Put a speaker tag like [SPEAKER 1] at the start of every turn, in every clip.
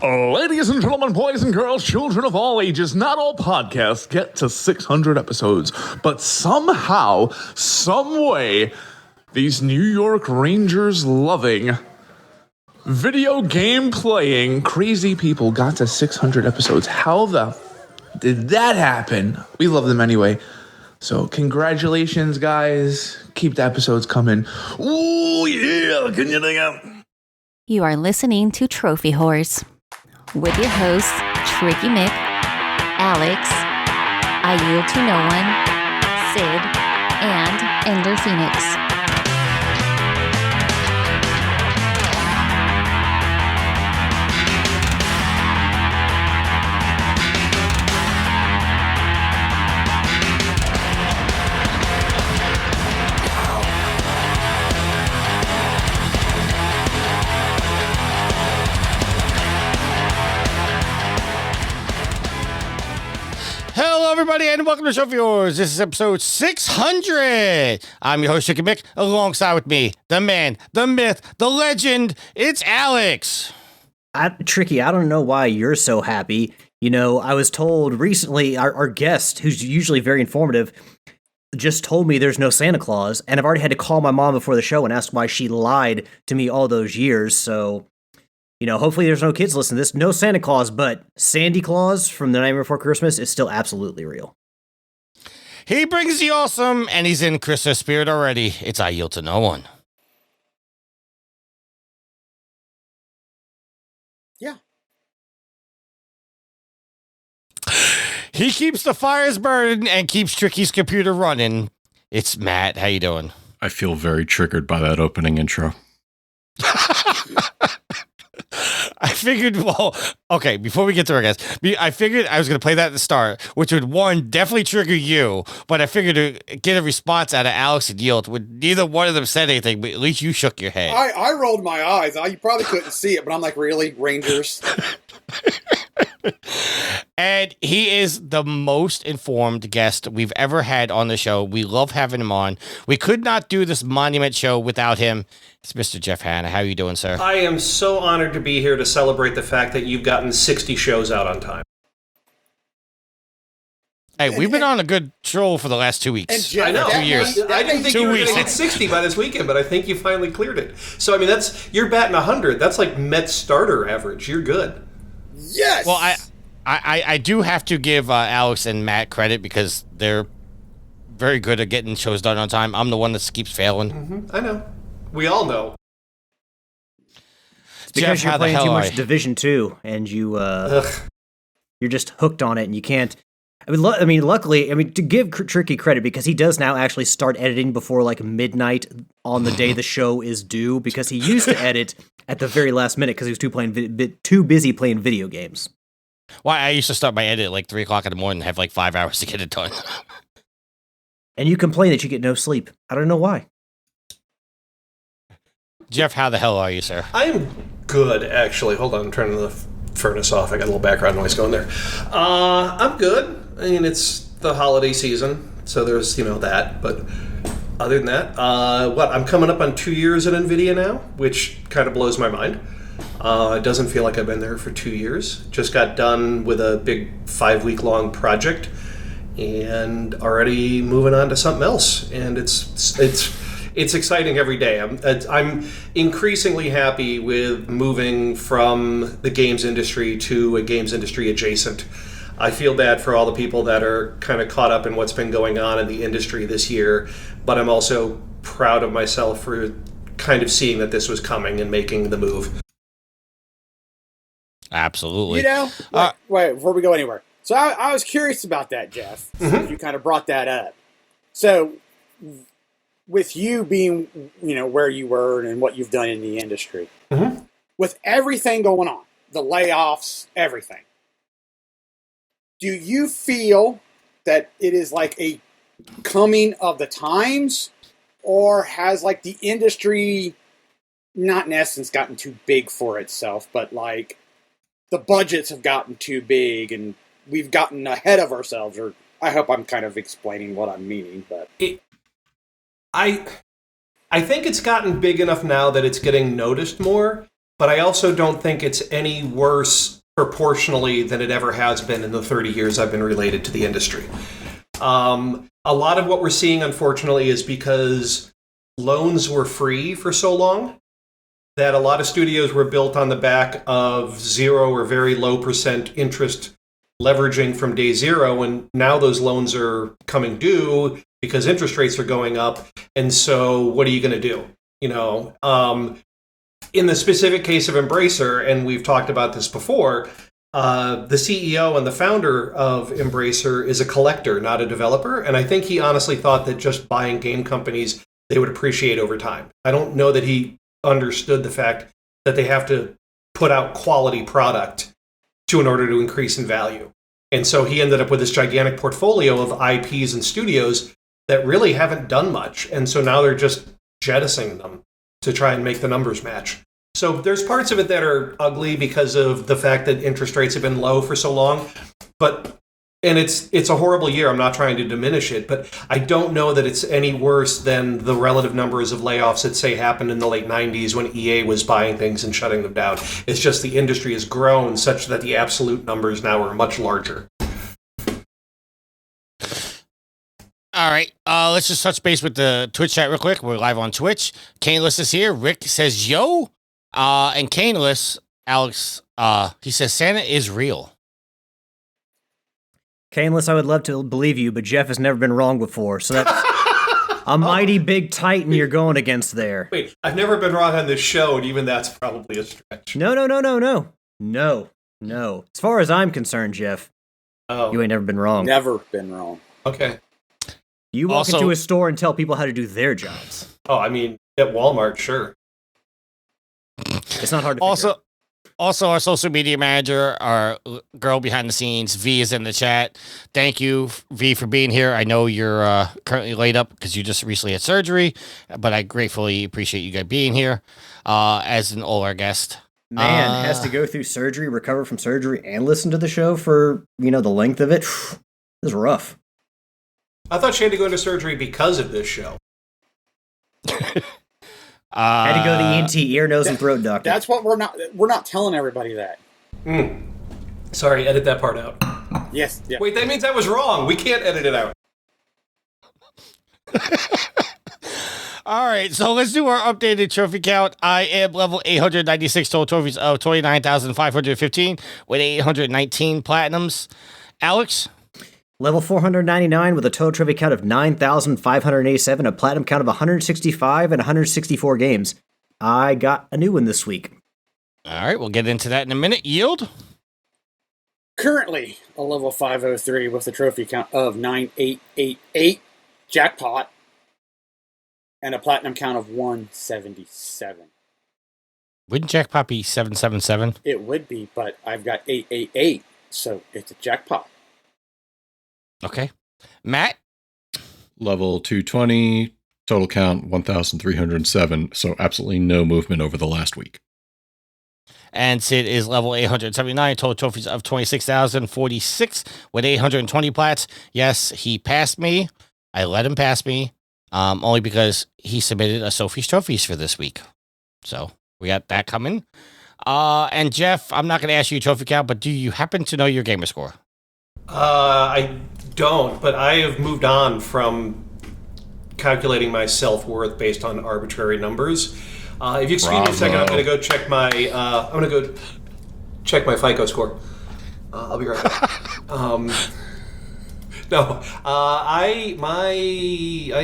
[SPEAKER 1] Ladies and gentlemen, boys and girls, children of all ages, not all podcasts get to 600 episodes, but somehow, some way, these New York Rangers loving, video game playing, crazy people got to 600 episodes. How the did that happen? We love them anyway. So congratulations, guys. Keep the episodes coming. Ooh, yeah, can you dig out?
[SPEAKER 2] You are listening to Trophy Horse with your hosts, Tricky Mick, Alex, I Yield to No One, Sid, and Ender Phoenix.
[SPEAKER 3] Hello, everybody, and welcome to Show for Yours. This is episode 600. I'm your host, Tricky Mick. Alongside with me, the man, the myth, the legend, it's Alex.
[SPEAKER 4] Tricky, I don't know why you're so happy. You know, I was told recently, our guest, who's usually very informative, just told me there's no Santa Claus, and I've already had to call my mom before the show and ask why she lied to me all those years, so... You know, hopefully there's no kids listening to this. No Santa Claus, but Sandy Claus from The Nightmare Before Christmas is still absolutely real.
[SPEAKER 3] He brings the awesome, and he's in Christmas spirit already. It's I Yield to No One.
[SPEAKER 5] Yeah.
[SPEAKER 3] He keeps the fires burning and keeps Tricky's computer running. It's Matt. How you doing?
[SPEAKER 6] I feel very triggered by that opening intro.
[SPEAKER 3] I figured, well, okay, before we get to our guys, I figured I was going to play that at the start, which would, one, definitely trigger you, but I figured to get a response out of Alex and Yield, when neither one of them said anything, but at least you shook your head.
[SPEAKER 5] I rolled my eyes. You probably couldn't see it, but I'm like, really? Rangers?
[SPEAKER 3] And he is the most informed guest we've ever had on the show. We love having him on. We could not do this monument show without him. It's Mr. Jeff Hanna. How are you doing, sir?
[SPEAKER 7] I am so honored to be here to celebrate the fact that you've gotten 60 shows out on time.
[SPEAKER 3] Hey, we've been on a good troll for the last 2 weeks.
[SPEAKER 7] I know.
[SPEAKER 3] 2 years.
[SPEAKER 7] I didn't think you were going to hit 60 by this weekend, but I think you finally cleared it. So, I mean, you're batting 100. That's like Mets starter average. You're good.
[SPEAKER 5] Yes!
[SPEAKER 3] Well, I do have to give Alex and Matt credit because they're very good at getting shows done on time. I'm the one that keeps failing.
[SPEAKER 7] Mm-hmm. I know. We all know.
[SPEAKER 4] It's because
[SPEAKER 3] Jeff,
[SPEAKER 4] you're
[SPEAKER 3] how the
[SPEAKER 4] playing
[SPEAKER 3] hell
[SPEAKER 4] too
[SPEAKER 3] are
[SPEAKER 4] much
[SPEAKER 3] you?
[SPEAKER 4] Division 2, and you're just hooked on it, and you can't... luckily, to give Tricky credit, because he does now actually start editing before, like, midnight on the day the show is due, because he used to edit at the very last minute because he was too busy playing video games.
[SPEAKER 3] Well, I used to start my edit at like 3 o'clock in the morning and have like 5 hours to get it done.
[SPEAKER 4] And you complain that you get no sleep. I don't know why.
[SPEAKER 3] Jeff, how the hell are you, sir?
[SPEAKER 7] I am good, actually. Hold on, I'm turning the furnace off. I got a little background noise going there. I'm good. I mean, it's the holiday season, so there's, that. But other than that, I'm coming up on 2 years at NVIDIA now, which kind of blows my mind. It doesn't feel like I've been there for 2 years. Just got done with a big 5-week-long project and already moving on to something else. And it's exciting every day. I'm increasingly happy with moving from the games industry to a games industry adjacent. I feel bad for all the people that are kind of caught up in what's been going on in the industry this year, but I'm also proud of myself for kind of seeing that this was coming and making the move.
[SPEAKER 3] Absolutely.
[SPEAKER 5] Wait, before we go anywhere. So I was curious about that, Jeff.
[SPEAKER 7] Mm-hmm.
[SPEAKER 5] You kind of brought that up. So with you being, where you were and what you've done in the industry, with everything going on, the layoffs, everything, do you feel that it is like a coming of the times, or has like the industry not in essence gotten too big for itself, but like the budgets have gotten too big and we've gotten ahead of ourselves? Or I hope I'm kind of explaining what I'm meaning, but
[SPEAKER 7] I think it's gotten big enough now that it's getting noticed more. but I also don't think it's any worse proportionally than it ever has been in the 30 years I've been related to the industry. A lot of what we're seeing, unfortunately, is because loans were free for so long that a lot of studios were built on the back of 0 or very low percent interest leveraging from day zero, and now those loans are coming due because interest rates are going up. And so what are you going to do? In the specific case of Embracer, and we've talked about this before, the CEO and the founder of Embracer is a collector, not a developer. And I think he honestly thought that just buying game companies, they would appreciate over time. I don't know that he understood the fact that they have to put out quality product in order to increase in value. And so he ended up with this gigantic portfolio of IPs and studios that really haven't done much. And so now they're just jettisoning them to try and make the numbers match. So there's parts of it that are ugly because of the fact that interest rates have been low for so long. And it's a horrible year. I'm not trying to diminish it, but I don't know that it's any worse than the relative numbers of layoffs that, say, happened in the late 90s when EA was buying things and shutting them down. It's just the industry has grown such that the absolute numbers now are much larger.
[SPEAKER 3] All right, let's just touch base with the Twitch chat real quick. We're live on Twitch. Caneless is here. Rick says, yo. And Caneless, Alex, he says, Santa is real.
[SPEAKER 4] Caneless, I would love to believe you, but Jeff has never been wrong before, so that's a mighty big titan you're going against there.
[SPEAKER 7] Wait, I've never been wrong on this show, and even that's probably a stretch.
[SPEAKER 4] No. As far as I'm concerned, Jeff, you ain't never been wrong.
[SPEAKER 5] Never been wrong.
[SPEAKER 7] Okay.
[SPEAKER 4] You walk into a store and tell people how to do their jobs.
[SPEAKER 7] Oh, I mean, at Walmart, sure.
[SPEAKER 4] It's not hard to figure out.
[SPEAKER 3] Also, our social media manager, our girl behind the scenes, V, is in the chat. Thank you, V, for being here. I know you're currently laid up because you just recently had surgery, but I gratefully appreciate you guys being here as an all our guest.
[SPEAKER 4] Man, has to go through surgery, recover from surgery, and listen to the show for, the length of it. This is rough.
[SPEAKER 7] I thought she had to go into surgery because of this show.
[SPEAKER 4] Had to go to the ENT, ear, nose, and throat doctor.
[SPEAKER 5] That's what we're not telling everybody that.
[SPEAKER 7] Sorry, edit that part out.
[SPEAKER 5] Yes. Yeah.
[SPEAKER 7] Wait, that means I was wrong. We can't edit it out.
[SPEAKER 3] All right, so let's do our updated trophy count. I am level 896 total trophies of 29,515 with 819 platinums. Alex?
[SPEAKER 4] Level 499 with a total trophy count of 9,587, a platinum count of 165 and 164 games. I got a new one this week.
[SPEAKER 3] All right, we'll get into that in a minute. Yield?
[SPEAKER 5] Currently a level 503 with a trophy count of 9888, jackpot, and a platinum count of 177.
[SPEAKER 3] Wouldn't jackpot be 777?
[SPEAKER 5] It would be, but I've got 888, so it's a jackpot.
[SPEAKER 3] Okay. Matt?
[SPEAKER 6] Level 220, total count 1,307, so absolutely no movement over the last week.
[SPEAKER 3] And Sid is level 879, total trophies of 26,046 with 820 plats. Yes, he passed me. I let him pass me, only because he submitted a Sophie's Trophies for this week. So we got that coming. And Jeff, I'm not going to ask you a trophy count, but do you happen to know your gamer score?
[SPEAKER 7] I don't, but I have moved on from calculating my self-worth based on arbitrary numbers. If you excuse me a second, I'm going to go check my FICO score. I'll be right back. No, I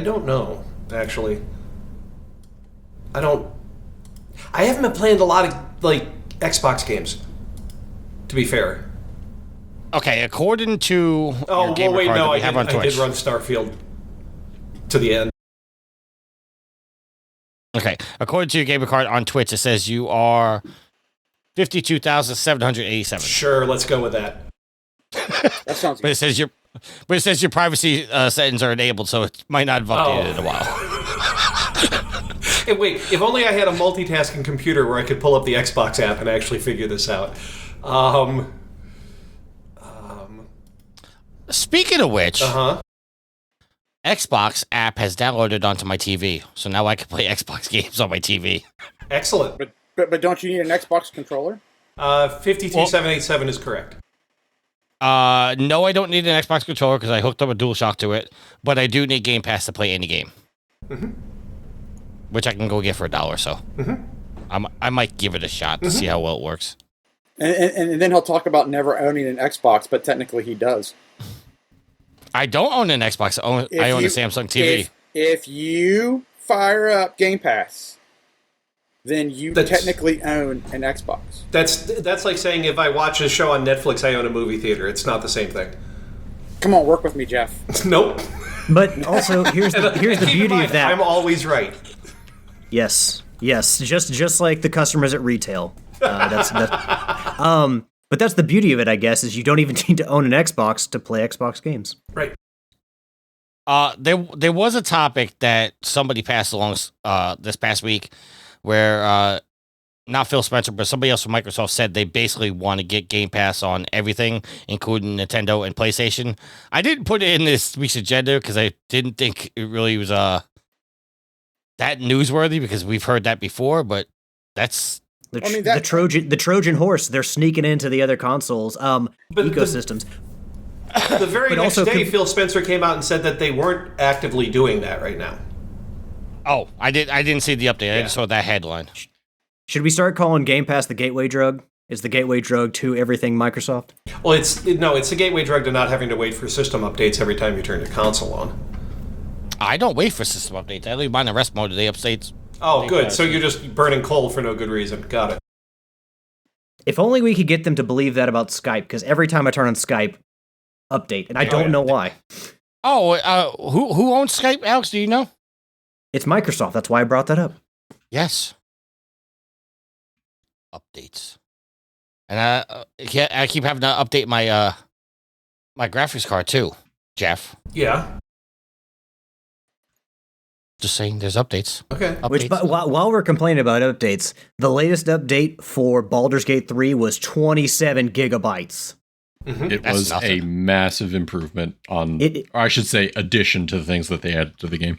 [SPEAKER 7] don't know, actually. I haven't been playing a lot of Xbox games, to be fair.
[SPEAKER 3] Okay, according to
[SPEAKER 7] I did run Starfield to the end.
[SPEAKER 3] Okay, according to your gamer card on Twitch, it says you are 52,787.
[SPEAKER 7] Sure, let's go with that.
[SPEAKER 5] That sounds good.
[SPEAKER 3] But it says your privacy settings are enabled, so it might not have updated in a while.
[SPEAKER 7] Hey, wait, if only I had a multitasking computer where I could pull up the Xbox app and actually figure this out.
[SPEAKER 3] Speaking of which, Xbox app has downloaded onto my TV, so now I can play Xbox games on my TV.
[SPEAKER 7] Excellent.
[SPEAKER 5] But don't you need an Xbox controller?
[SPEAKER 7] 52787 is correct.
[SPEAKER 3] No, I don't need an Xbox controller because I hooked up a DualShock to it, but I do need Game Pass to play any game. Mm-hmm. Which I can go get for $1, so. Mm-hmm. I might give it a shot to see how well it works.
[SPEAKER 5] And then he'll talk about never owning an Xbox, but technically he does.
[SPEAKER 3] I don't own an Xbox. I own a Samsung TV.
[SPEAKER 5] If you fire up Game Pass, then you technically own an Xbox.
[SPEAKER 7] That's like saying if I watch a show on Netflix, I own a movie theater. It's not the same thing.
[SPEAKER 5] Come on, work with me, Jeff.
[SPEAKER 7] Nope.
[SPEAKER 4] But also, here's the beauty of that.
[SPEAKER 7] I'm always right.
[SPEAKER 4] Yes, just like the customers at retail. But that's the beauty of it, I guess, is you don't even need to own an Xbox to play Xbox games.
[SPEAKER 7] Right.
[SPEAKER 3] There was a topic that somebody passed along this past week where not Phil Spencer, but somebody else from Microsoft said they basically want to get Game Pass on everything, including Nintendo and PlayStation. I didn't put it in this week's agenda because I didn't think it really was that newsworthy because we've heard that before, but that's
[SPEAKER 4] the Trojan horse. They're sneaking into the other consoles ecosystems.
[SPEAKER 7] The very next day, Phil Spencer came out and said that they weren't actively doing that right now.
[SPEAKER 3] Oh, I didn't see the update. I just saw that headline.
[SPEAKER 4] Should we start calling Game Pass the gateway drug? Is the gateway drug to everything Microsoft?
[SPEAKER 7] Well, it's the gateway drug to not having to wait for system updates every time you turn your console on.
[SPEAKER 3] I don't wait for system updates. I leave mine in rest mode today updates.
[SPEAKER 7] Oh, good. So you're just burning coal for no good reason. Got it.
[SPEAKER 4] If only we could get them to believe that about Skype, because every time I turn on Skype, update, and I don't know why.
[SPEAKER 3] Oh, who owns Skype, Alex? Do you know?
[SPEAKER 4] It's Microsoft. That's why I brought that up.
[SPEAKER 3] Yes. Updates. And I keep having to update my my graphics card too, Jeff.
[SPEAKER 7] Yeah.
[SPEAKER 3] Just saying, there's updates.
[SPEAKER 7] Okay.
[SPEAKER 3] Updates.
[SPEAKER 4] Which, while we're complaining about updates, the latest update for Baldur's Gate 3 was 27 gigabytes.
[SPEAKER 6] Mm-hmm. It was a massive improvement or I should say, addition to the things that they added to the game.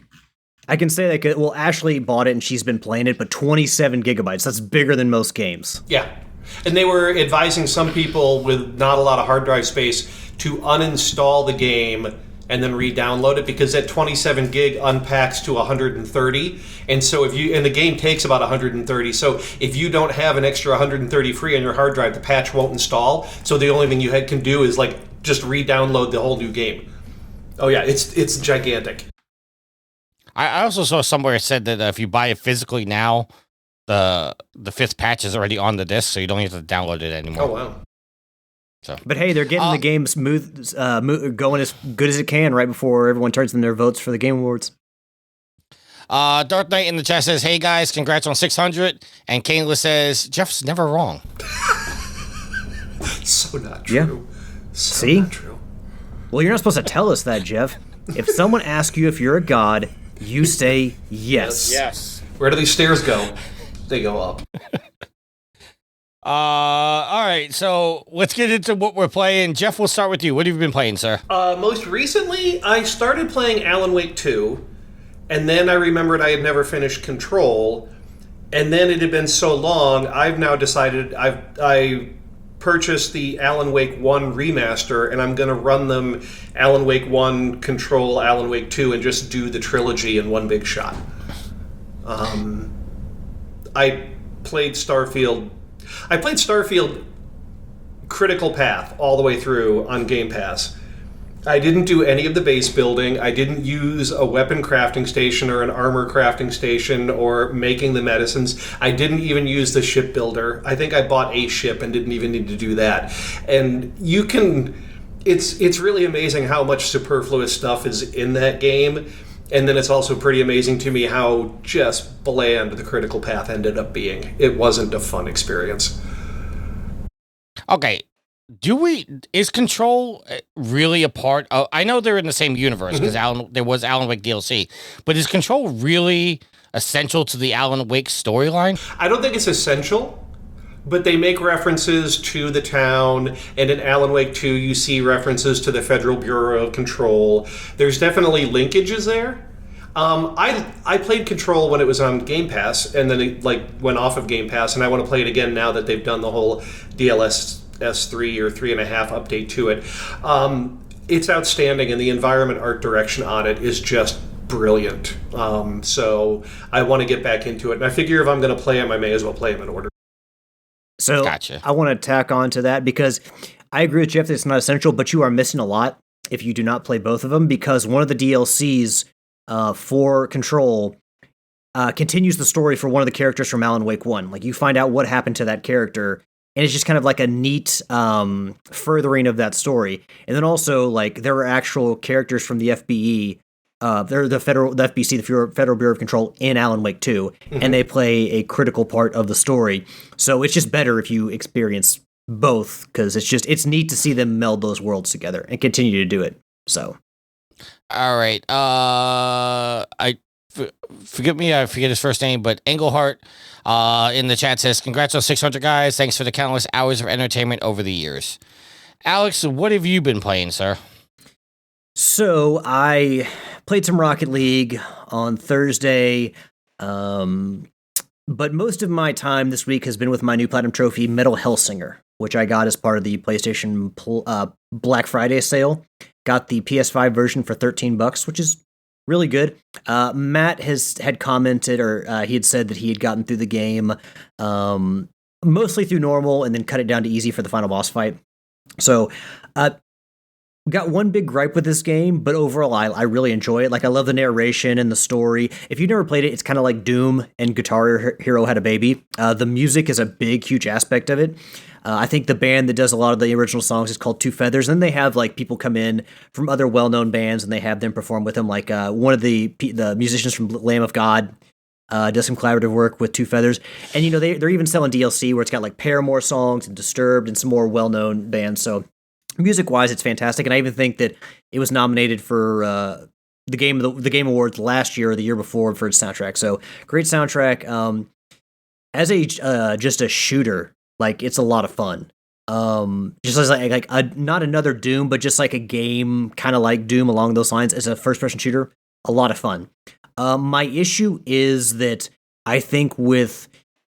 [SPEAKER 4] I can say that, well, Ashley bought it and she's been playing it, but 27 gigabytes, that's bigger than most games.
[SPEAKER 7] Yeah. And they were advising some people with not a lot of hard drive space to uninstall the game and then re-download it because that 27 gig unpacks to 130. And so the game takes about 130. So if you don't have an extra 130 free on your hard drive, the patch won't install. So the only thing you can do is just re-download the whole new game. Oh yeah, it's gigantic.
[SPEAKER 3] I also saw somewhere it said that if you buy it physically now, the fifth patch is already on the disc, so you don't have to download it anymore.
[SPEAKER 7] Oh wow.
[SPEAKER 3] So.
[SPEAKER 4] But hey, they're getting the game smooth, going as good as it can right before everyone turns in their votes for the Game Awards.
[SPEAKER 3] Dark Knight in the chat says, "Hey guys, congrats on 600." And Kanelis says, "Jeff's never wrong."
[SPEAKER 7] So not true.
[SPEAKER 4] Yeah. See?
[SPEAKER 7] Not true.
[SPEAKER 4] Well, you're not supposed to tell us that, Jeff. If someone asks you if you're a god, you say yes.
[SPEAKER 5] Yes.
[SPEAKER 7] Where do these stairs go? They go up.
[SPEAKER 3] All right, so let's get into what we're playing. Jeff, we'll start with you. What have you been playing, sir?
[SPEAKER 7] Most recently, I started playing Alan Wake 2, and then I remembered I had never finished Control, and then it had been so long, I've now decided I purchased the Alan Wake 1 remaster, and I'm going to run them Alan Wake 1, Control, Alan Wake 2, and just do the trilogy in one big shot. I played Starfield Critical Path all the way through on Game Pass. I didn't do any of the base building. I didn't use a weapon crafting station or an armor crafting station or making the medicines. I didn't even use the ship builder. I think I bought a ship and didn't even need to do that. And it's really amazing how much superfluous stuff is in that game. And then it's also pretty amazing to me how just bland the Critical Path ended up being. It wasn't a fun experience.
[SPEAKER 3] Okay. Is Control really a part of... I know they're in the same universe because there was Alan Wake DLC, but is Control really essential to the Alan Wake storyline?
[SPEAKER 7] I don't think it's essential, but they make references to the town, and in Alan Wake 2 you see references to the Federal Bureau of Control. There's definitely linkages there. I played Control when it was on Game Pass, and then it went off of Game Pass, and I want to play it again now that they've done the whole DLSS 3 or 3.5 update to it. It's outstanding, and the environment art direction on it is just brilliant. So I want to get back into it, and I figure if I'm going to play them, I may as well play them in order.
[SPEAKER 4] So
[SPEAKER 3] Gotcha.
[SPEAKER 4] I want to tack on to that because I agree with Jeff that it's not essential, but you are missing a lot if you do not play both of them, because one of the DLCs for Control continues the story for one of the characters from Alan Wake 1. Like, you find out what happened to that character, and it's just kind of like a neat furthering of that story. And then also, like, there are actual characters from the FBE, they're the FBC, the Federal Bureau of Control, in Alan Wake 2, and they play a critical part of the story. So it's just better if you experience both, because it's neat to see them meld those worlds together and continue to do it. So,
[SPEAKER 3] All right. Forgive me, I forget his first name, but Englehart in the chat says, "Congrats on 600, guys. Thanks for the countless hours of entertainment over the years." Alex, what have you been playing, sir?
[SPEAKER 4] So I played some Rocket League on Thursday, but most of my time this week has been with my new Platinum Trophy, Metal Hellsinger, which I got as part of the PlayStation Black Friday sale. Got the PS5 version for $13, which is really good. Matt had commented, or he had said that he had gotten through the game mostly through normal and then cut it down to easy for the final boss fight. So, got one big gripe with this game, but overall, I really enjoy it. Like, I love the narration and the story. If you've never played it, it's kind of like Doom and Guitar Hero had a baby. The music is a big, huge aspect of it. I think the band that does a lot of the original songs is called Two Feathers. And then they have like people come in from other well-known bands and they have them perform with them. Like one of the musicians from Lamb of God does some collaborative work with Two Feathers. And, you know, they're even selling DLC where it's got like Paramore songs and Disturbed and some more well-known bands. So music-wise, it's fantastic. And I even think that it was nominated for the Game Awards last year or the year before for its soundtrack. So great soundtrack. As just a shooter, like, it's a lot of fun. Just as not another Doom, but just like a game kind of like Doom along those lines as a first-person shooter. A lot of fun. My issue is that I think with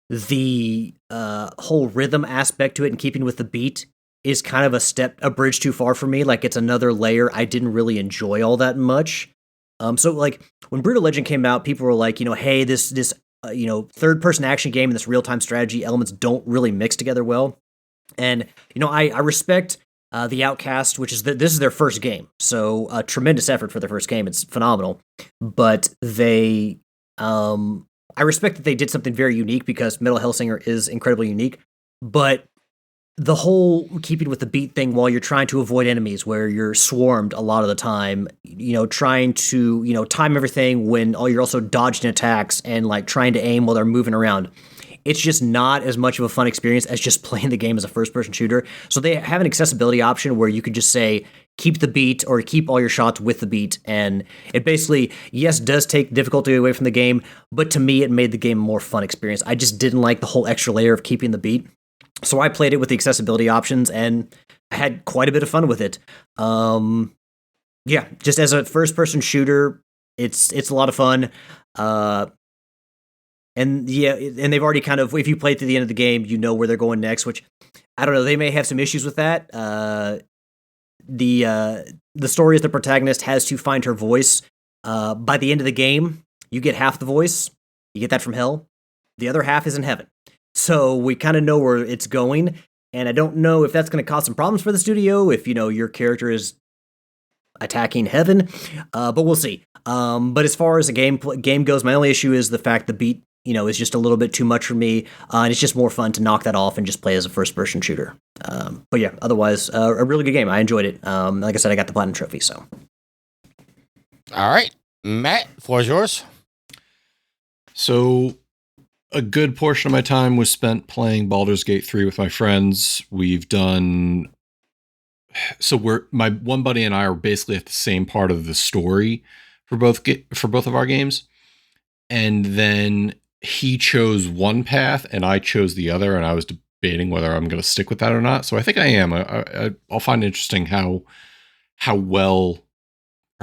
[SPEAKER 4] the whole rhythm aspect to it and keeping with the beat is kind of a bridge too far for me. Like, it's another layer I didn't really enjoy all that much. So like when Brutal Legend came out, people were like, you know, hey, this third-person action game and this real-time strategy elements don't really mix together well. And, you know, I respect the Outcast, which is this is their first game. So a tremendous effort for their first game. It's phenomenal. But I respect that they did something very unique because Metal Hellsinger is incredibly unique. But the whole keeping with the beat thing while you're trying to avoid enemies where you're swarmed a lot of the time, you know, trying to, you know, time everything when you're also dodging attacks and like trying to aim while they're moving around. It's just not as much of a fun experience as just playing the game as a first-person shooter. So they have an accessibility option where you could just say, keep the beat or keep all your shots with the beat. And it basically, yes, does take difficulty away from the game, but to me, it made the game a more fun experience. I just didn't like the whole extra layer of keeping the beat. So I played it with the accessibility options, and I had quite a bit of fun with it. Yeah, just as a first-person shooter, it's a lot of fun. And yeah, and they've already kind of, if you play through the end of the game, you know where they're going next, which, I don't know, they may have some issues with that. The story is the protagonist has to find her voice. By the end of the game, you get half the voice. You get that from hell. The other half is in heaven. So we kind of know where it's going, and I don't know if that's going to cause some problems for the studio, if, you know, your character is attacking heaven, but we'll see. But as far as the game goes, my only issue is the fact the beat, you know, is just a little bit too much for me, and it's just more fun to knock that off and just play as a first-person shooter. But yeah, otherwise, a really good game. I enjoyed it. Like I said, I got the Platinum Trophy, so.
[SPEAKER 3] All right. Matt, floor is yours.
[SPEAKER 6] So a good portion of my time was spent playing Baldur's Gate 3 with my friends. We've done... So my one buddy and I are basically at the same part of the story for both of our games. And then he chose one path and I chose the other, and I was debating whether I'm going to stick with that or not. So I think I am. I'll find it interesting how well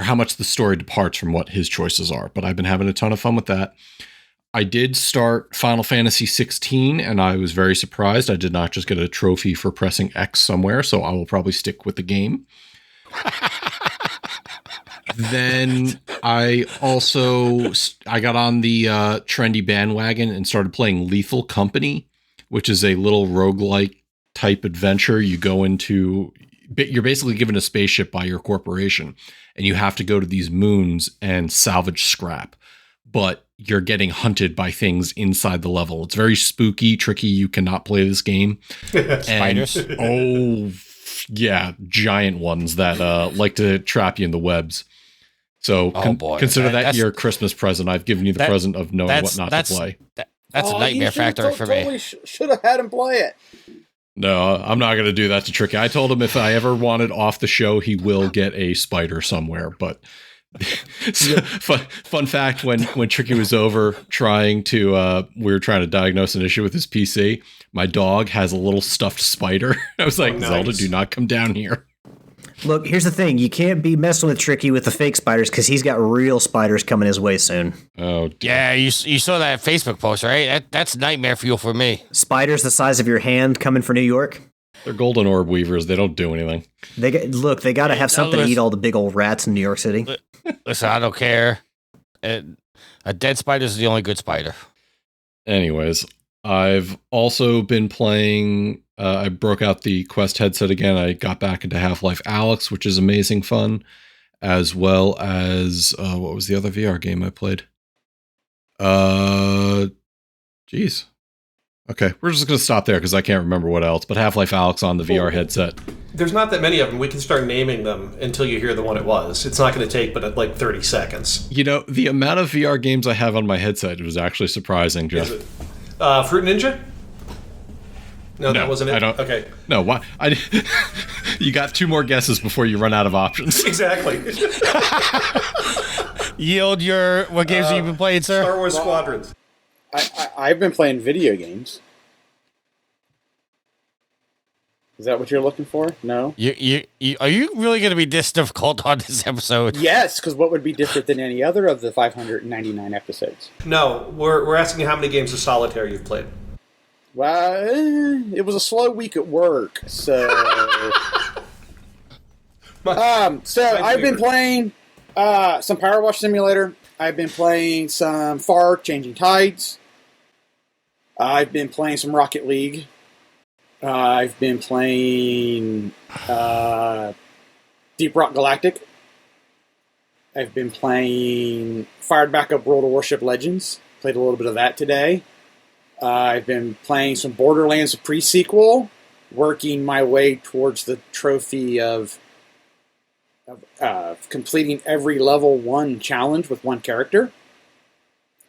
[SPEAKER 6] or how much the story departs from what his choices are. But I've been having a ton of fun with that. I did start Final Fantasy 16, and I was very surprised. I did not just get a trophy for pressing X somewhere, so I will probably stick with the game. Then I got on the trendy bandwagon and started playing Lethal Company, which is a little roguelike type adventure. You go into, you're basically given a spaceship by your corporation, and you have to go to these moons and salvage scrap. But you're getting hunted by things inside the level. It's very spooky, tricky. You cannot play this game.
[SPEAKER 3] Spiders?
[SPEAKER 6] Oh, yeah, giant ones that like to trap you in the webs. So consider that your Christmas present. I've given you the present of knowing what not to play.
[SPEAKER 3] That's a nightmare factory for me.
[SPEAKER 5] Should have had him play it.
[SPEAKER 6] No, I'm not going to do that to Tricky. I told him if I ever wanted off the show, he will get a spider somewhere. But fun fact, when Tricky was over we were trying to diagnose an issue with his PC, my dog has a little stuffed spider. I was like, nice. Zelda, do not come down here.
[SPEAKER 4] Look, here's the thing. You can't be messing with Tricky with the fake spiders because he's got real spiders coming his way soon.
[SPEAKER 6] Oh, dear.
[SPEAKER 3] Yeah, you saw that Facebook post, right? That's nightmare fuel for me.
[SPEAKER 4] Spiders the size of your hand coming for New York.
[SPEAKER 6] They're golden orb weavers. They don't do anything.
[SPEAKER 4] They got to have something to eat all the big old rats in New York City.
[SPEAKER 3] Listen, I don't care. A dead spider is the only good spider.
[SPEAKER 6] Anyways, I've also been playing... I broke out the Quest headset again. I got back into Half-Life Alyx, which is amazing fun, as well as what was the other VR game I played? Geez. Okay, we're just going to stop there because I can't remember what else. But Half-Life Alyx on the VR headset.
[SPEAKER 7] There's not that many of them. We can start naming them until you hear the one it was. It's not going to take but like 30 seconds.
[SPEAKER 6] You know, the amount of VR games I have on my headset was actually surprising, Jeff.
[SPEAKER 7] Is it? Fruit Ninja? No, that wasn't it?
[SPEAKER 6] I don't.
[SPEAKER 7] Okay.
[SPEAKER 6] No, why? You got 2 more guesses before you run out of options.
[SPEAKER 7] Exactly.
[SPEAKER 3] Yield what games have you been playing, sir?
[SPEAKER 7] Star Wars Squadrons.
[SPEAKER 5] I've been playing video games. Is that what you're looking for? No?
[SPEAKER 3] Are you really going to be this difficult on this episode?
[SPEAKER 5] Yes, because what would be different than any other of the 599 episodes?
[SPEAKER 7] No, we're asking you how many games of solitaire you've played.
[SPEAKER 5] Well, it was a slow week at work, so... I've been playing some Power Wash Simulator. I've been playing some Far Changing Tides. I've been playing some Rocket League. I've been playing Deep Rock Galactic. I've been playing Fired Back Up World of Warship Legends. Played a little bit of that today. I've been playing some Borderlands pre-sequel, working my way towards the trophy of completing every level 1 challenge with 1 character.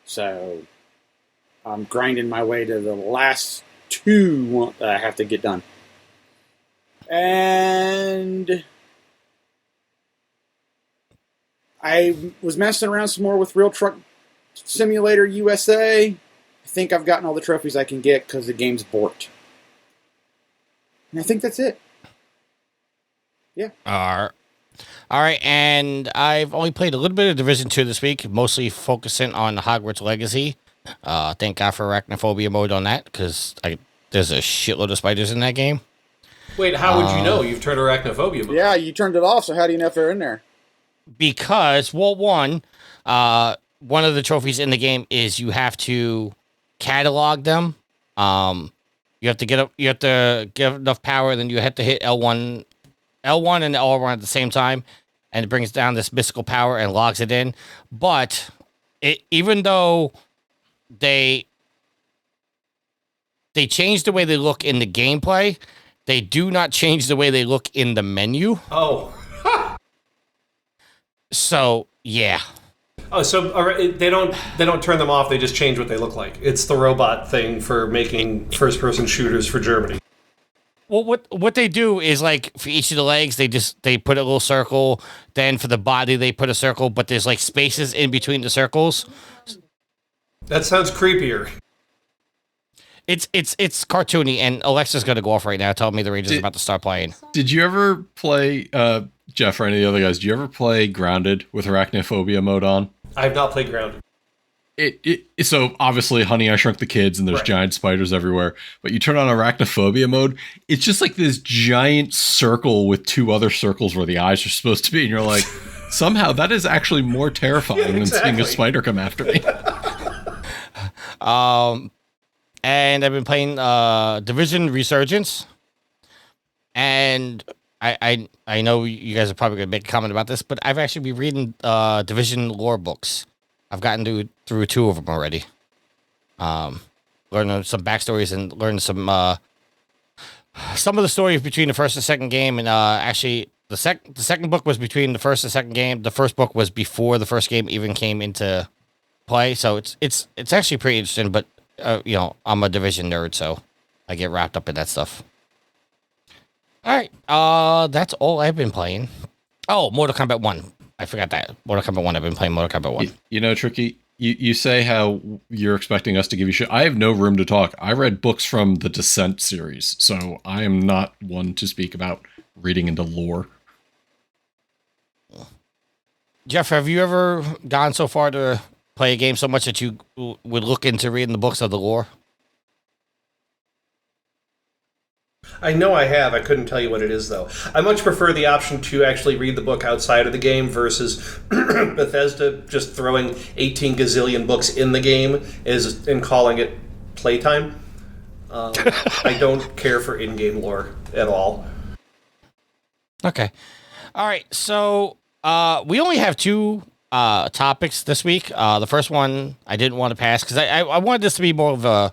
[SPEAKER 5] So I'm grinding my way to the last 2 that I have to get done. And I was messing around some more with Real Truck Simulator USA. I think I've gotten all the trophies I can get because the game's borked. And I think that's it. Yeah.
[SPEAKER 3] All right, and I've only played a little bit of Division 2 this week, mostly focusing on Hogwarts Legacy. Thank God for Arachnophobia mode on that, because there's a shitload of spiders in that game.
[SPEAKER 7] Wait, how would you know? You've turned Arachnophobia mode.
[SPEAKER 5] Yeah, you turned it off, so how do you know if they're in there?
[SPEAKER 3] Because, well, one of the trophies in the game is you have to catalog them. You have to get enough power, then you have to hit L1 and L1 at the same time, and it brings down this mystical power and logs it in. But even though they change the way they look in the gameplay, they do not change the way they look in the menu.
[SPEAKER 7] Oh.
[SPEAKER 3] So, yeah.
[SPEAKER 7] Oh, so they don't turn them off. They just change what they look like. It's the robot thing for making first-person shooters for Germany.
[SPEAKER 3] Well, what they do is, like, for each of the legs, they put a little circle. Then for the body, they put a circle, but there's like spaces in between the circles.
[SPEAKER 7] That sounds creepier.
[SPEAKER 3] It's cartoony, and Alexa's gonna go off right now, telling me the Rangers are about to start playing.
[SPEAKER 6] Did you ever play Jeff or any of the other guys, do you ever play Grounded with arachnophobia mode on?
[SPEAKER 7] I have not played Grounded.
[SPEAKER 6] So obviously Honey, I Shrunk the Kids and there's
[SPEAKER 7] Right.
[SPEAKER 6] giant spiders everywhere, but you turn on arachnophobia mode, it's just like this giant circle with two other circles where the eyes are supposed to be, and you're like, somehow that is actually more terrifying than seeing a
[SPEAKER 7] exactly.
[SPEAKER 6] spider come after me.
[SPEAKER 3] And I've been playing Division Resurgence. And I know you guys are probably going to make a comment about this, but I've actually been reading Division lore books. I've gotten through 2 of them already. Learning some backstories and learning some of the stories between the first and second game. And actually, the second book was between the first and second game. The first book was before the first game even came into play. So it's actually pretty interesting. But I'm a Division nerd, so I get wrapped up in that stuff. All right, that's all I've been playing. Oh, Mortal Kombat 1. I forgot that. Mortal Kombat 1. I've been playing Mortal Kombat 1.
[SPEAKER 6] You know, Tricky, you say how you're expecting us to give you shit. I have no room to talk. I read books from the Descent series, so I am not one to speak about reading into lore.
[SPEAKER 3] Jeff, have you ever gone so far to play a game so much that you would look into reading the books of the lore?
[SPEAKER 7] I know I have. I couldn't tell you what it is, though. I much prefer the option to actually read the book outside of the game versus Bethesda just throwing 18 gazillion books in the game and calling it playtime. I don't care for in-game lore at all.
[SPEAKER 3] Okay. All right. So we only have 2 topics this week. The first one I didn't want to pass because I wanted this to be more of a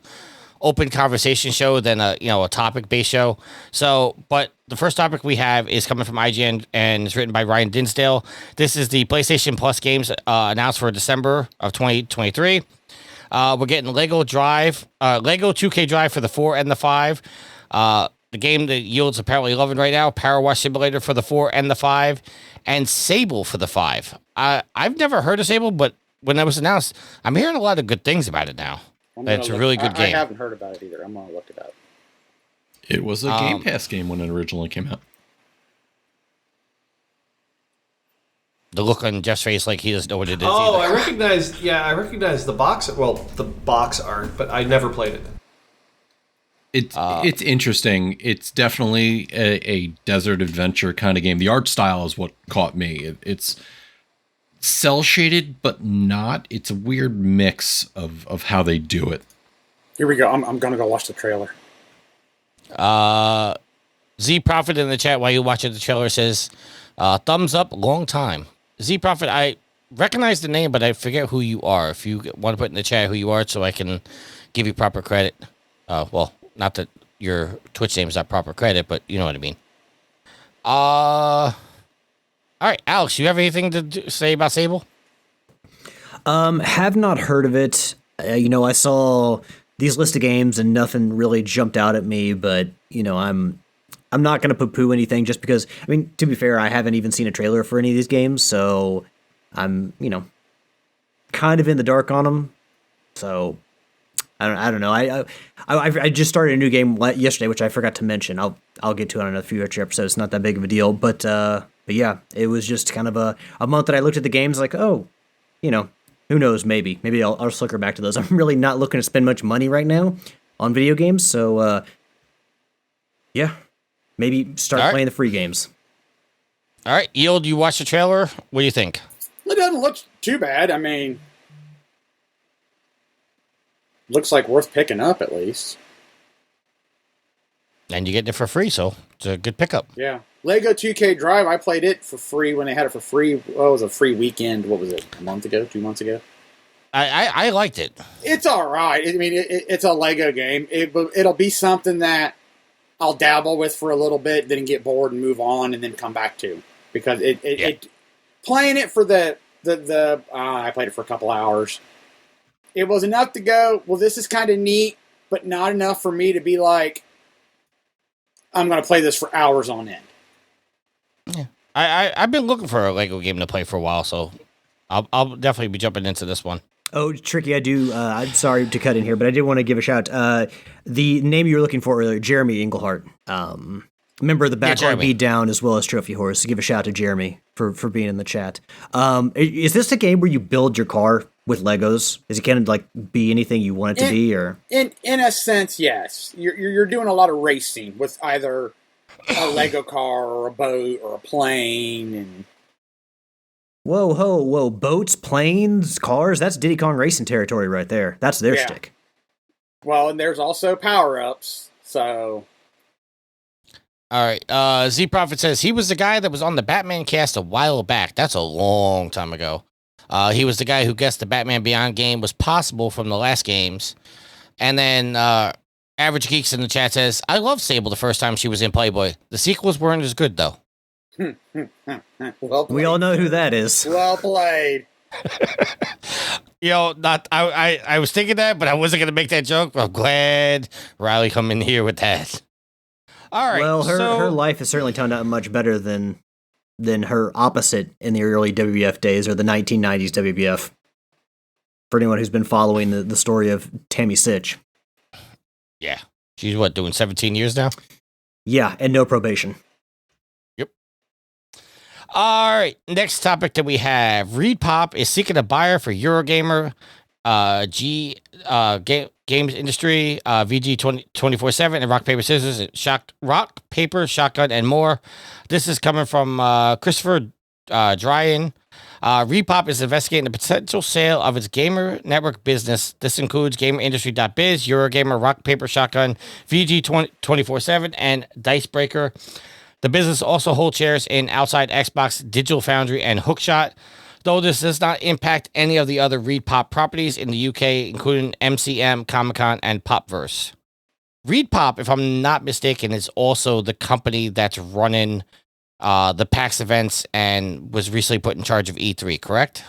[SPEAKER 3] open conversation show than a topic-based show. So, but the first topic we have is coming from IGN and it's written by Ryan Dinsdale. This is the PlayStation Plus games announced for December of 2023. We're getting Lego 2K Drive for the 4 and the 5. The game that Yield's apparently loving right now, Power Wash Simulator for the 4 and the 5, and Sable for the 5. I've never heard of Sable, but when that was announced, I'm hearing a lot of good things about it now. It's a really good game.
[SPEAKER 5] I haven't heard about it either. I'm going to look it up.
[SPEAKER 6] It was a Game Pass game when it originally came out.
[SPEAKER 3] The look on Jeff's face like he doesn't know what it is
[SPEAKER 7] Oh,
[SPEAKER 3] either.
[SPEAKER 7] I recognize the box. Well, the box art, but I never played it.
[SPEAKER 6] It's interesting. It's definitely a desert adventure kind of game. The art style is what caught me. It's cell shaded, but not. It's a weird mix of how they do it.
[SPEAKER 5] Here we go. I'm going to go watch the trailer.
[SPEAKER 3] Z Prophet in the chat while you watching the trailer says, thumbs up, long time. Z Prophet, I recognize the name, but I forget who you are. If you want to put in the chat who you are so I can give you proper credit. Well, not that your Twitch name is not proper credit, but you know what I mean. All right, Alex, you have anything to say about Sable?
[SPEAKER 4] Have not heard of it. I saw these list of games and nothing really jumped out at me, but I'm not going to poo-poo anything just because, to be fair, I haven't even seen a trailer for any of these games, so I'm, kind of in the dark on them. So I don't know. I just started a new game yesterday, which I forgot to mention. I'll get to it on a future episode. It's not that big of a deal, but yeah, it was just kind of a month that I looked at the games like, oh, who knows? Maybe I'll slicker back to those. I'm really not looking to spend much money right now on video games, so yeah, maybe start playing the free games.
[SPEAKER 3] All right, Yield, you watched the trailer. What do you think?
[SPEAKER 5] It doesn't look too bad. Looks like worth picking up at least.
[SPEAKER 3] And you get it for free, so it's a good pickup.
[SPEAKER 5] Yeah. Lego 2K Drive, I played it for free when they had it for free. Well, it was a free weekend. What was it, a month ago, 2 months ago?
[SPEAKER 3] I liked it.
[SPEAKER 5] It's all right. It's a Lego game. It'll be something that I'll dabble with for a little bit, then get bored and move on, and then come back to. Because playing it for I played it for a couple hours. It was enough to go, well, this is kind of neat, but not enough for me to be like, I'm going to play this for hours on end.
[SPEAKER 3] Yeah, I've been looking for a Lego game to play for a while, so I'll definitely be jumping into this one.
[SPEAKER 4] Oh, Tricky, I do. I'm sorry to cut in here, but I did want to give a shout. The name you were looking for earlier, Jeremy Englehart. Member of the Backyard
[SPEAKER 3] Jeremy.
[SPEAKER 4] Beatdown as well as Trophy Horse. So give a shout out to Jeremy for being in the chat. Is this a game where you build your car with Legos? Is it kind of like be anything you want it to be, or
[SPEAKER 5] in a sense, yes. You're doing a lot of racing with either a Lego car or a boat or a plane, and
[SPEAKER 4] whoa, boats, planes, cars? That's Diddy Kong Racing territory right there. That's their
[SPEAKER 5] Yeah.
[SPEAKER 4] stick.
[SPEAKER 5] well, and there's also power ups. So
[SPEAKER 3] All right. Z Prophet says he was the guy that was on the Batman cast a while back. That's a long time ago. He was the guy who guessed the Batman Beyond game was possible from the last games. And then Average Geeks in the chat says, I loved Sable the first time she was in Playboy. The sequels weren't as good, though.
[SPEAKER 5] well played.
[SPEAKER 4] We all know who that is.
[SPEAKER 5] Well played.
[SPEAKER 3] I was thinking that, but I wasn't going to make that joke. I'm glad Riley come in here with that. All right.
[SPEAKER 4] Well, her life has certainly turned out much better than her opposite in the early WWF days or the 1990s WWF. For anyone who's been following the story of Tammy Sitch.
[SPEAKER 3] Yeah. She's doing 17 years now?
[SPEAKER 4] Yeah, and no probation.
[SPEAKER 3] All right, next topic that we have: ReedPop is seeking a buyer for Eurogamer, games industry, VG 24/7, and Rock Paper Scissors, Rock Paper Shotgun, and more. This is coming from Christopher Dryan. ReedPop is investigating the potential sale of its gamer network business. This includes GamerIndustry.biz, Eurogamer, Rock Paper Shotgun, VG 24/7, and Dicebreaker. The business also holds shares in Outside Xbox, Digital Foundry, and Hookshot, though this does not impact any of the other ReedPop properties in the UK, including MCM, Comic-Con, and Popverse. ReedPop, if I'm not mistaken, is also the company that's running the PAX events and was recently put in charge of E3, correct?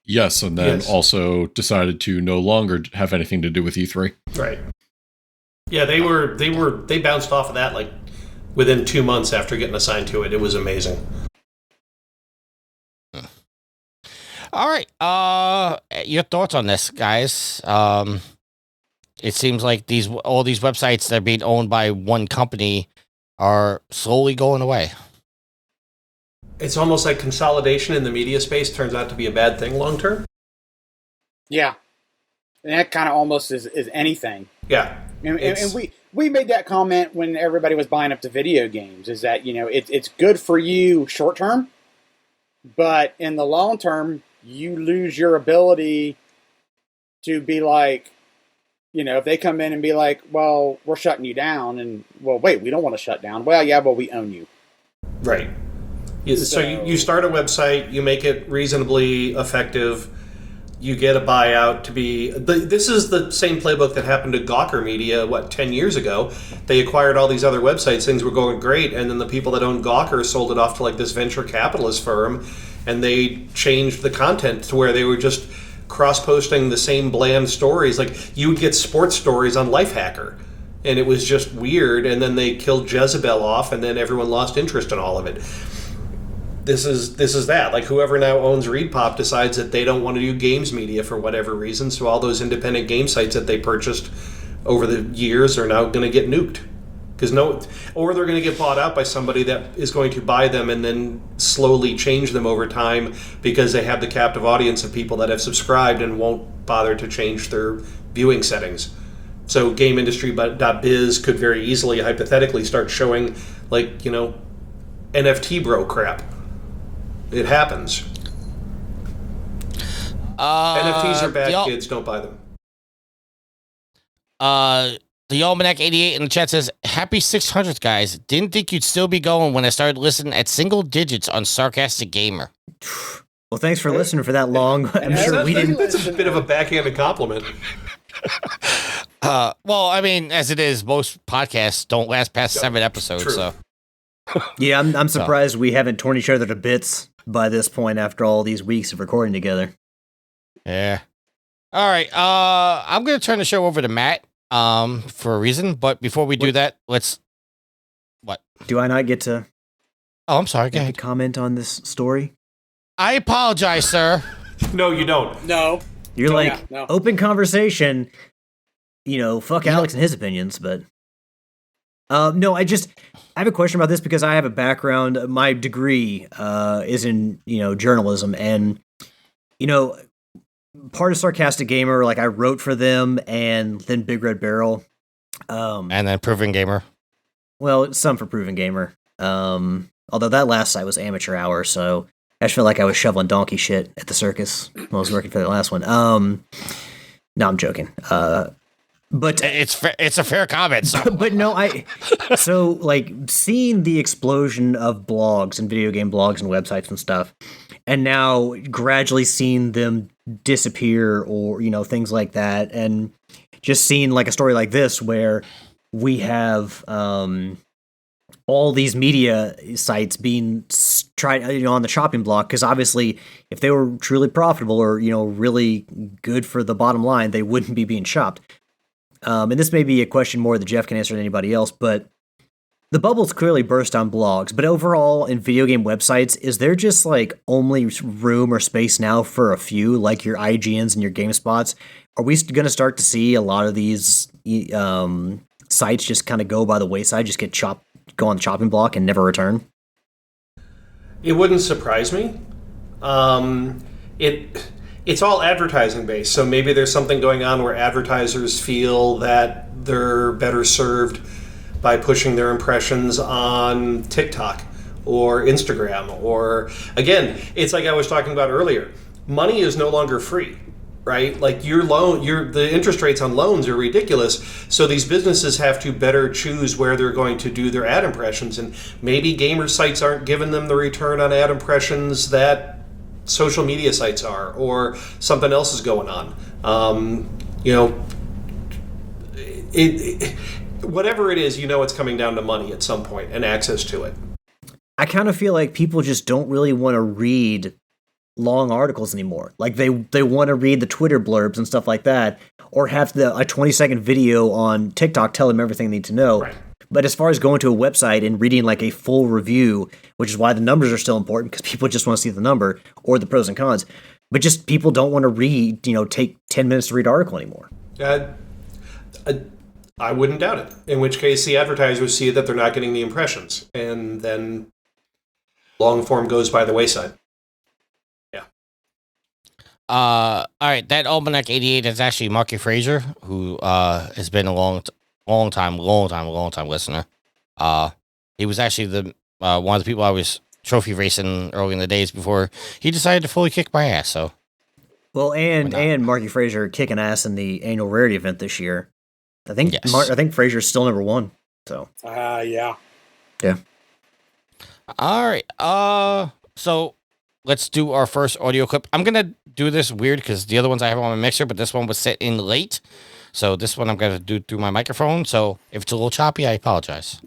[SPEAKER 6] Yes, and then
[SPEAKER 7] Yes.
[SPEAKER 6] also decided to no longer have anything to do with E3.
[SPEAKER 7] Right. Yeah, they bounced off of that like within 2 months after getting assigned to it. It was amazing.
[SPEAKER 3] All right. Your thoughts on this, guys? It seems like all these websites that are being owned by one company are slowly going away.
[SPEAKER 7] It's almost like consolidation in the media space turns out to be a bad thing long term.
[SPEAKER 5] Yeah, and that kind of almost is anything.
[SPEAKER 7] Yeah.
[SPEAKER 5] And we made that comment when everybody was buying up the video games, is that, it's good for you short term, but in the long term, you lose your ability to be like, if they come in and be like, well, we're shutting you down, and, well, wait, we don't want to shut down. Well, yeah, but we own you.
[SPEAKER 7] Right. So you start a website, you make it reasonably effective, you get a buyout to be... This is the same playbook that happened to Gawker Media, 10 years ago. They acquired all these other websites, things were going great, and then the people that owned Gawker sold it off to this venture capitalist firm, and they changed the content to where they were just cross-posting the same bland stories. Like, you would get sports stories on Lifehacker, and it was just weird, and then they killed Jezebel off, and then everyone lost interest in all of it. This is that. Like, whoever now owns ReedPop decides that they don't want to do games media for whatever reason, so all those independent game sites that they purchased over the years are now going to get nuked. Or they're going to get bought out by somebody that is going to buy them and then slowly change them over time because they have the captive audience of people that have subscribed and won't bother to change their viewing settings. So GameIndustry.biz could very easily, hypothetically, start showing, NFT bro crap. It happens. NFTs are bad, kids. Don't buy them.
[SPEAKER 3] The Almanac 88 in the chat says, happy 600th, guys. Didn't think you'd still be going when I started listening at single digits on Sarcastic Gamer.
[SPEAKER 4] Well, thanks for listening for that long. I'm sure we didn't...
[SPEAKER 7] That's a bit of a backhanded compliment.
[SPEAKER 3] Well, I mean, as it is, most podcasts don't last past 7 episodes,
[SPEAKER 7] True.
[SPEAKER 3] so...
[SPEAKER 4] Yeah, I'm surprised we haven't torn each other to bits by this point after all these weeks of recording together.
[SPEAKER 3] Yeah. All right. I'm going to turn the show over to Matt for a reason, but before we do that, let's... What?
[SPEAKER 4] Do I not get to
[SPEAKER 3] Oh, I'm sorry. Go ahead.
[SPEAKER 4] comment on this story?
[SPEAKER 3] I apologize, sir.
[SPEAKER 7] No, you don't.
[SPEAKER 5] No.
[SPEAKER 4] You're
[SPEAKER 5] Oh,
[SPEAKER 4] like,
[SPEAKER 5] yeah, no.
[SPEAKER 4] open conversation, fuck Alex and his opinions, but... No, I have a question about this because I have a background. My degree is in journalism, and part of Sarcastic Gamer, like I wrote for them, and then Big Red Barrel,
[SPEAKER 3] And then Proven Gamer.
[SPEAKER 4] well, some for Proven Gamer. Although that last site was amateur hour, so I just felt like I was shoveling donkey shit at the circus when I was working for the last one. No, I'm joking. But
[SPEAKER 3] It's a fair comment. So.
[SPEAKER 4] but no, so like seeing the explosion of blogs and video game blogs and websites and stuff, and now gradually seeing them disappear or things like that, and just seeing like a story like this where we have all these media sites being tried on the chopping block, because obviously if they were truly profitable or really good for the bottom line, they wouldn't be being chopped. And this may be a question more that Jeff can answer than anybody else, but the bubble's clearly burst on blogs. But overall, in video game websites, is there just like only room or space now for a few, like your IGNs and your GameSpots? Are we going to start to see a lot of these sites just kind of go by the wayside, just go on the chopping block and never return?
[SPEAKER 7] It wouldn't surprise me. It's all advertising based, so maybe there's something going on where advertisers feel that they're better served by pushing their impressions on TikTok or Instagram, or again, it's like I was talking about earlier. Money is no longer free, right? Like the interest rates on loans are ridiculous, so these businesses have to better choose where they're going to do their ad impressions, and maybe gamer sites aren't giving them the return on ad impressions that social media sites are, or something else is going on. Whatever it is, it's coming down to money at some point and access to it.
[SPEAKER 4] I kind of feel like people just don't really want to read long articles anymore. Like they want to read the Twitter blurbs and stuff like that, or have a 20-second video on TikTok tell them everything they need to know.
[SPEAKER 7] Right.
[SPEAKER 4] But as far as going to a website and reading like a full review, which is why the numbers are still important, because people just want to see the number or the pros and cons, but just people don't want to read, take 10 minutes to read an article anymore.
[SPEAKER 7] I wouldn't doubt it. In which case, the advertisers see that they're not getting the impressions, and then long form goes by the wayside. Yeah.
[SPEAKER 3] All right, that Almanac 88 is actually Marky Frazier, who has been a long time listener. He was actually the one of the people I was trophy racing early in the days before he decided to fully kick my ass. So,
[SPEAKER 4] well, and Marky Frazier kicking ass in the annual rarity event this year. I think
[SPEAKER 3] yes.
[SPEAKER 4] I think Frazier's still number one. So,
[SPEAKER 5] yeah.
[SPEAKER 3] All right. So let's do our first audio clip. I'm gonna do this weird because the other ones I have on my mixer, but this one was set in late. So this one I'm gonna do through my microphone. So if it's a little choppy, I apologize.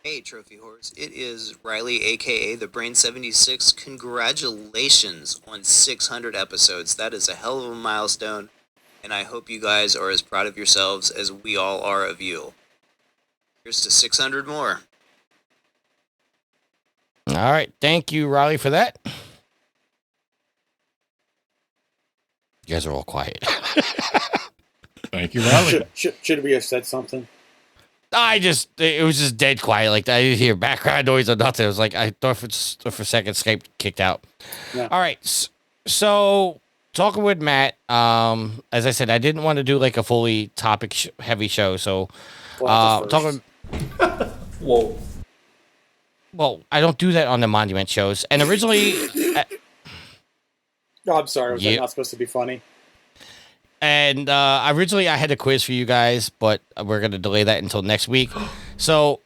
[SPEAKER 8] Hey, Trophy Horse. It is Riley, aka the Brain 76. Congratulations on 600 episodes. That is a hell of a milestone, and I hope you guys are as proud of yourselves as we all are of you. Here's to 600 more.
[SPEAKER 3] All right. Thank you, Riley, for that. You guys are all quiet.
[SPEAKER 6] Thank you, Riley.
[SPEAKER 5] Should we have said something?
[SPEAKER 3] It was just dead quiet. Like, I didn't hear background noise or nothing. It was like, I thought for a second Skype kicked out.
[SPEAKER 5] Yeah.
[SPEAKER 3] All right. So, talking with Matt, as I said, I didn't want to do like a fully topic heavy show. So, talking.
[SPEAKER 7] Whoa.
[SPEAKER 3] Well, I don't do that on the Monument shows. And originally.
[SPEAKER 5] Oh, I'm sorry. Was that not supposed to be funny?
[SPEAKER 3] And originally I had a quiz for you guys, but we're going to delay that until next week. So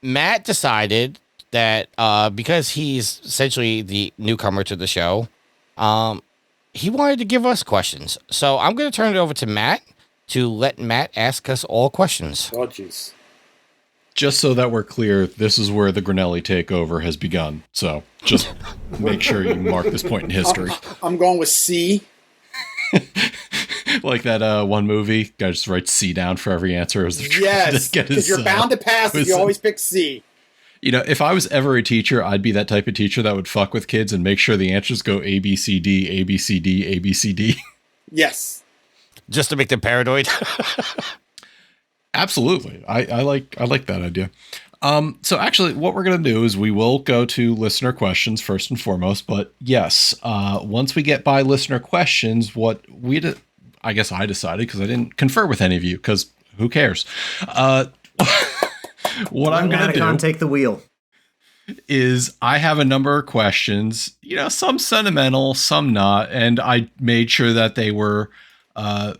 [SPEAKER 3] Matt decided that because he's essentially the newcomer to the show, he wanted to give us questions. So I'm going to turn it over to Matt to let Matt ask us all questions.
[SPEAKER 5] Oh, jeez.
[SPEAKER 6] Just so that we're clear, this is where the Grinelli takeover has begun. So just make sure you mark this point in history.
[SPEAKER 5] I'm going with C.
[SPEAKER 6] Like that one movie, guy just writes C down for every answer.
[SPEAKER 5] Yes, because you're bound to pass if you always pick C.
[SPEAKER 6] If I was ever a teacher, I'd be that type of teacher that would fuck with kids and make sure the answers go A, B, C, D, A, B, C, D, A, B, C, D.
[SPEAKER 5] Yes.
[SPEAKER 3] Just to make them paranoid.
[SPEAKER 6] Absolutely. I like that idea. So actually what we're going to do is we will go to listener questions first and foremost, but yes, once we get by listener questions, I guess I decided, because I didn't confer with any of you, because who cares? What I'm going to do,
[SPEAKER 4] take the wheel,
[SPEAKER 6] is I have a number of questions, some sentimental, some not. And I made sure that that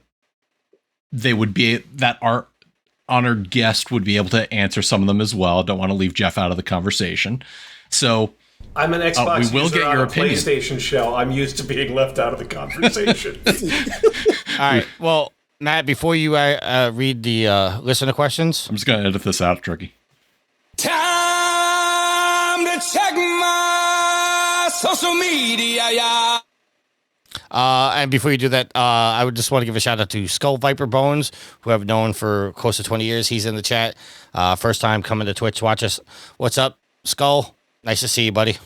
[SPEAKER 6] our honored guest would be able to answer some of them as well. Don't want to leave Jeff out of the conversation. So
[SPEAKER 7] I'm an Xbox
[SPEAKER 6] we will
[SPEAKER 7] user
[SPEAKER 6] get
[SPEAKER 7] on
[SPEAKER 6] your
[SPEAKER 7] a
[SPEAKER 6] opinion.
[SPEAKER 7] PlayStation shell. I'm used to being left out of the conversation.
[SPEAKER 3] All right. Well, Matt, before you read the listener questions,
[SPEAKER 6] I'm just going to edit this out, Tricky.
[SPEAKER 9] Time to check my social media, yeah.
[SPEAKER 3] and before you do that, I would just want to give a shout out to Skull Viper Bones, who I've known for close to 20 years. He's in the chat. First time coming to Twitch. Watch us. What's up, Skull? Nice to see you, buddy.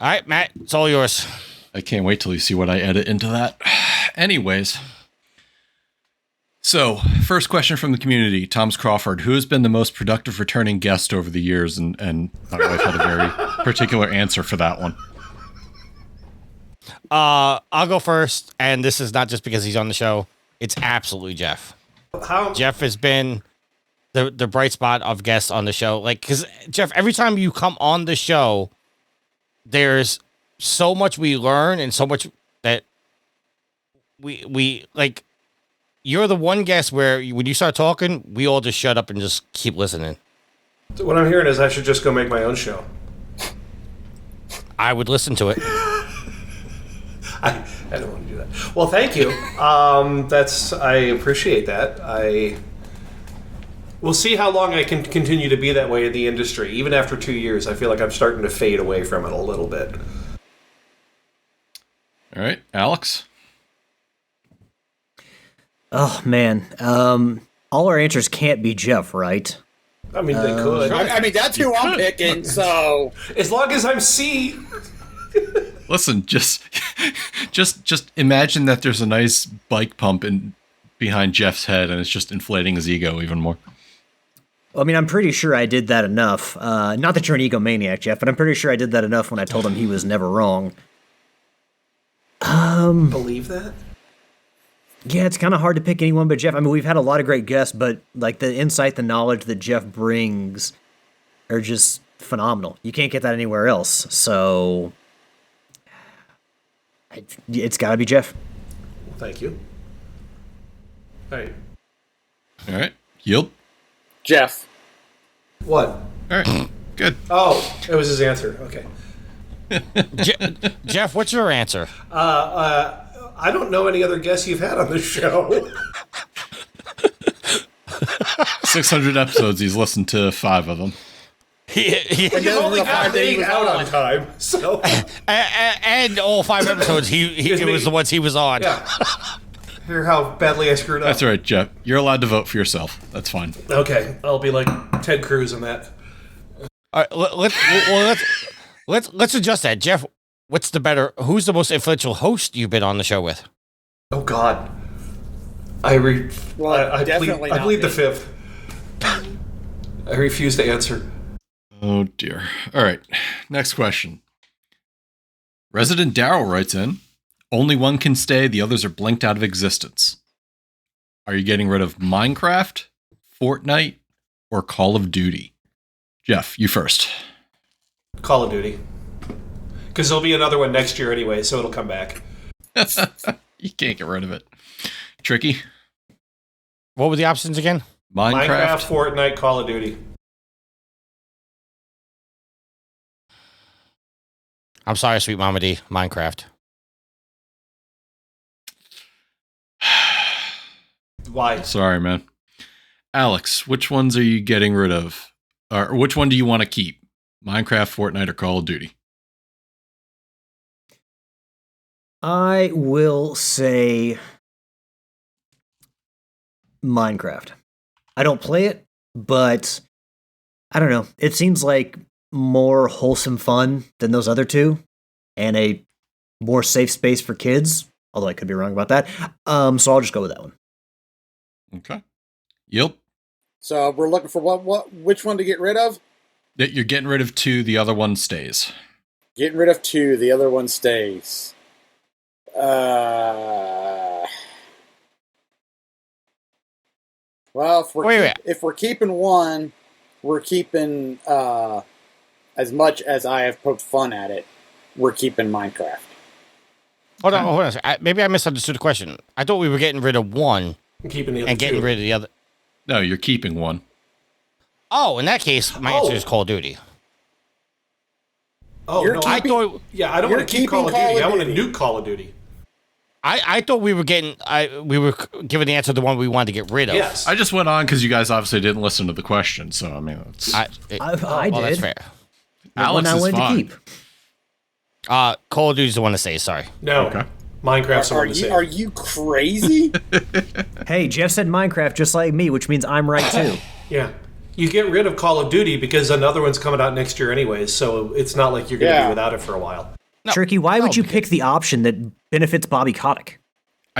[SPEAKER 3] All right, Matt, it's all yours.
[SPEAKER 6] I can't wait till you see what I edit into that. Anyways. So, first question from the community, Tom's Crawford. Who has been the most productive returning guest over the years? And my wife had a very particular answer for that one.
[SPEAKER 3] I'll go first, and this is not just because he's on the show. It's absolutely Jeff. Jeff has been the bright spot of guests on the show. Like, because Jeff, every time you come on the show, there's so much we learn and so much that we like. You're the one guest where when you start talking, we all just shut up and just keep listening.
[SPEAKER 7] What I'm hearing is I should just go make my own show.
[SPEAKER 3] I would listen to it.
[SPEAKER 7] I don't want to do that. Well, thank you. I appreciate that. We'll see how long I can continue to be that way in the industry. Even after 2 years, I feel like I'm starting to fade away from it a little bit.
[SPEAKER 6] All right, Alex.
[SPEAKER 4] Oh man, all our answers can't be Jeff, right?
[SPEAKER 7] I mean, they could.
[SPEAKER 5] I mean, that's who I'm picking, so...
[SPEAKER 7] As long as I'm C.
[SPEAKER 6] Listen, just imagine that there's a nice bike pump behind Jeff's head, and it's just inflating his ego even more.
[SPEAKER 4] I mean, I'm pretty sure I did that enough. Not that you're an egomaniac, Jeff, but I'm pretty sure I did that enough when I told him he was never wrong.
[SPEAKER 7] Believe that?
[SPEAKER 4] Yeah, it's kind of hard to pick anyone but Jeff. I mean, we've had a lot of great guests, but like the insight, the knowledge that Jeff brings are just phenomenal. You can't get that anywhere else. So it's got to be Jeff.
[SPEAKER 7] Well, thank you. All right.
[SPEAKER 6] Yield.
[SPEAKER 5] Jeff.
[SPEAKER 7] What?
[SPEAKER 6] All right. Good.
[SPEAKER 7] Oh, it was his answer. Okay.
[SPEAKER 3] Jeff, what's your answer?
[SPEAKER 7] I don't know any other guests you've had on this show.
[SPEAKER 6] 600 episodes. He's listened to 5 of them.
[SPEAKER 7] You've only got being out on time, so.
[SPEAKER 3] And all 5 episodes, it was the ones he was on.
[SPEAKER 7] Yeah. Hear how badly I screwed up.
[SPEAKER 6] That's all right, Jeff. You're allowed to vote for yourself. That's fine.
[SPEAKER 7] Okay, I'll be like Ted Cruz in that.
[SPEAKER 3] All right, let's adjust that, Jeff. Who's the most influential host you've been on the show with?
[SPEAKER 7] Oh God, I plead the fifth. I refuse to answer.
[SPEAKER 6] Oh dear. All right. Next question. Resident Daryl writes in, only one can stay, the others are blinked out of existence. Are you getting rid of Minecraft, Fortnite, or Call of Duty? Jeff, you first.
[SPEAKER 7] Call of Duty. Because there'll be another one next year anyway, so it'll come back.
[SPEAKER 6] You can't get rid of it. Tricky.
[SPEAKER 3] What were the options again?
[SPEAKER 7] Minecraft, Fortnite, Call of Duty.
[SPEAKER 3] I'm sorry, Sweet Mama D. Minecraft.
[SPEAKER 7] Why?
[SPEAKER 6] Sorry, man. Alex, which ones are you getting rid of? Or which one do you want to keep? Minecraft, Fortnite, or Call of Duty?
[SPEAKER 4] I will say Minecraft. I don't play it, but I don't know. It seems like more wholesome fun than those other two, and a more safe space for kids. Although I could be wrong about that. So I'll just go with that one.
[SPEAKER 6] Okay. Yep.
[SPEAKER 5] So we're looking for which one to get rid of?
[SPEAKER 6] That you're getting rid of 2, the other one stays.
[SPEAKER 5] Getting rid of 2, the other one stays. Well, if we're keeping one, we're keeping as much as I have poked fun at it. We're keeping Minecraft.
[SPEAKER 3] Hold on. Maybe I misunderstood the question. I thought we were getting rid of one
[SPEAKER 7] I'm keeping the other
[SPEAKER 3] and getting
[SPEAKER 7] 2.
[SPEAKER 3] rid of the other.
[SPEAKER 6] No, you're keeping one.
[SPEAKER 3] Oh, in that case, my answer is Call of Duty.
[SPEAKER 7] Oh,
[SPEAKER 5] You're
[SPEAKER 7] no.
[SPEAKER 5] keeping-
[SPEAKER 3] I thought
[SPEAKER 7] I don't want to keep Call of Duty. I want to nuke Call of Duty.
[SPEAKER 3] I thought we were getting we were giving the answer to the one we wanted to get rid of.
[SPEAKER 7] Yes.
[SPEAKER 6] I just went on because you guys obviously didn't listen to the question. So, I mean, it's,
[SPEAKER 4] I
[SPEAKER 3] well, that's
[SPEAKER 4] did.
[SPEAKER 3] fair.
[SPEAKER 6] Alex
[SPEAKER 4] I
[SPEAKER 6] is
[SPEAKER 4] wanted
[SPEAKER 6] fine.
[SPEAKER 4] to keep.
[SPEAKER 3] Call of Duty's the one to say. Sorry.
[SPEAKER 7] No.
[SPEAKER 6] Okay.
[SPEAKER 7] Minecraft's the one to say.
[SPEAKER 5] Are you crazy?
[SPEAKER 4] Hey, Jeff said Minecraft just like me, which means I'm right too.
[SPEAKER 7] Yeah. You get rid of Call of Duty because another one's coming out next year anyways, so it's not like you're going to be without it for a while.
[SPEAKER 4] Tricky, why would you pick the option that benefits Bobby Kotick?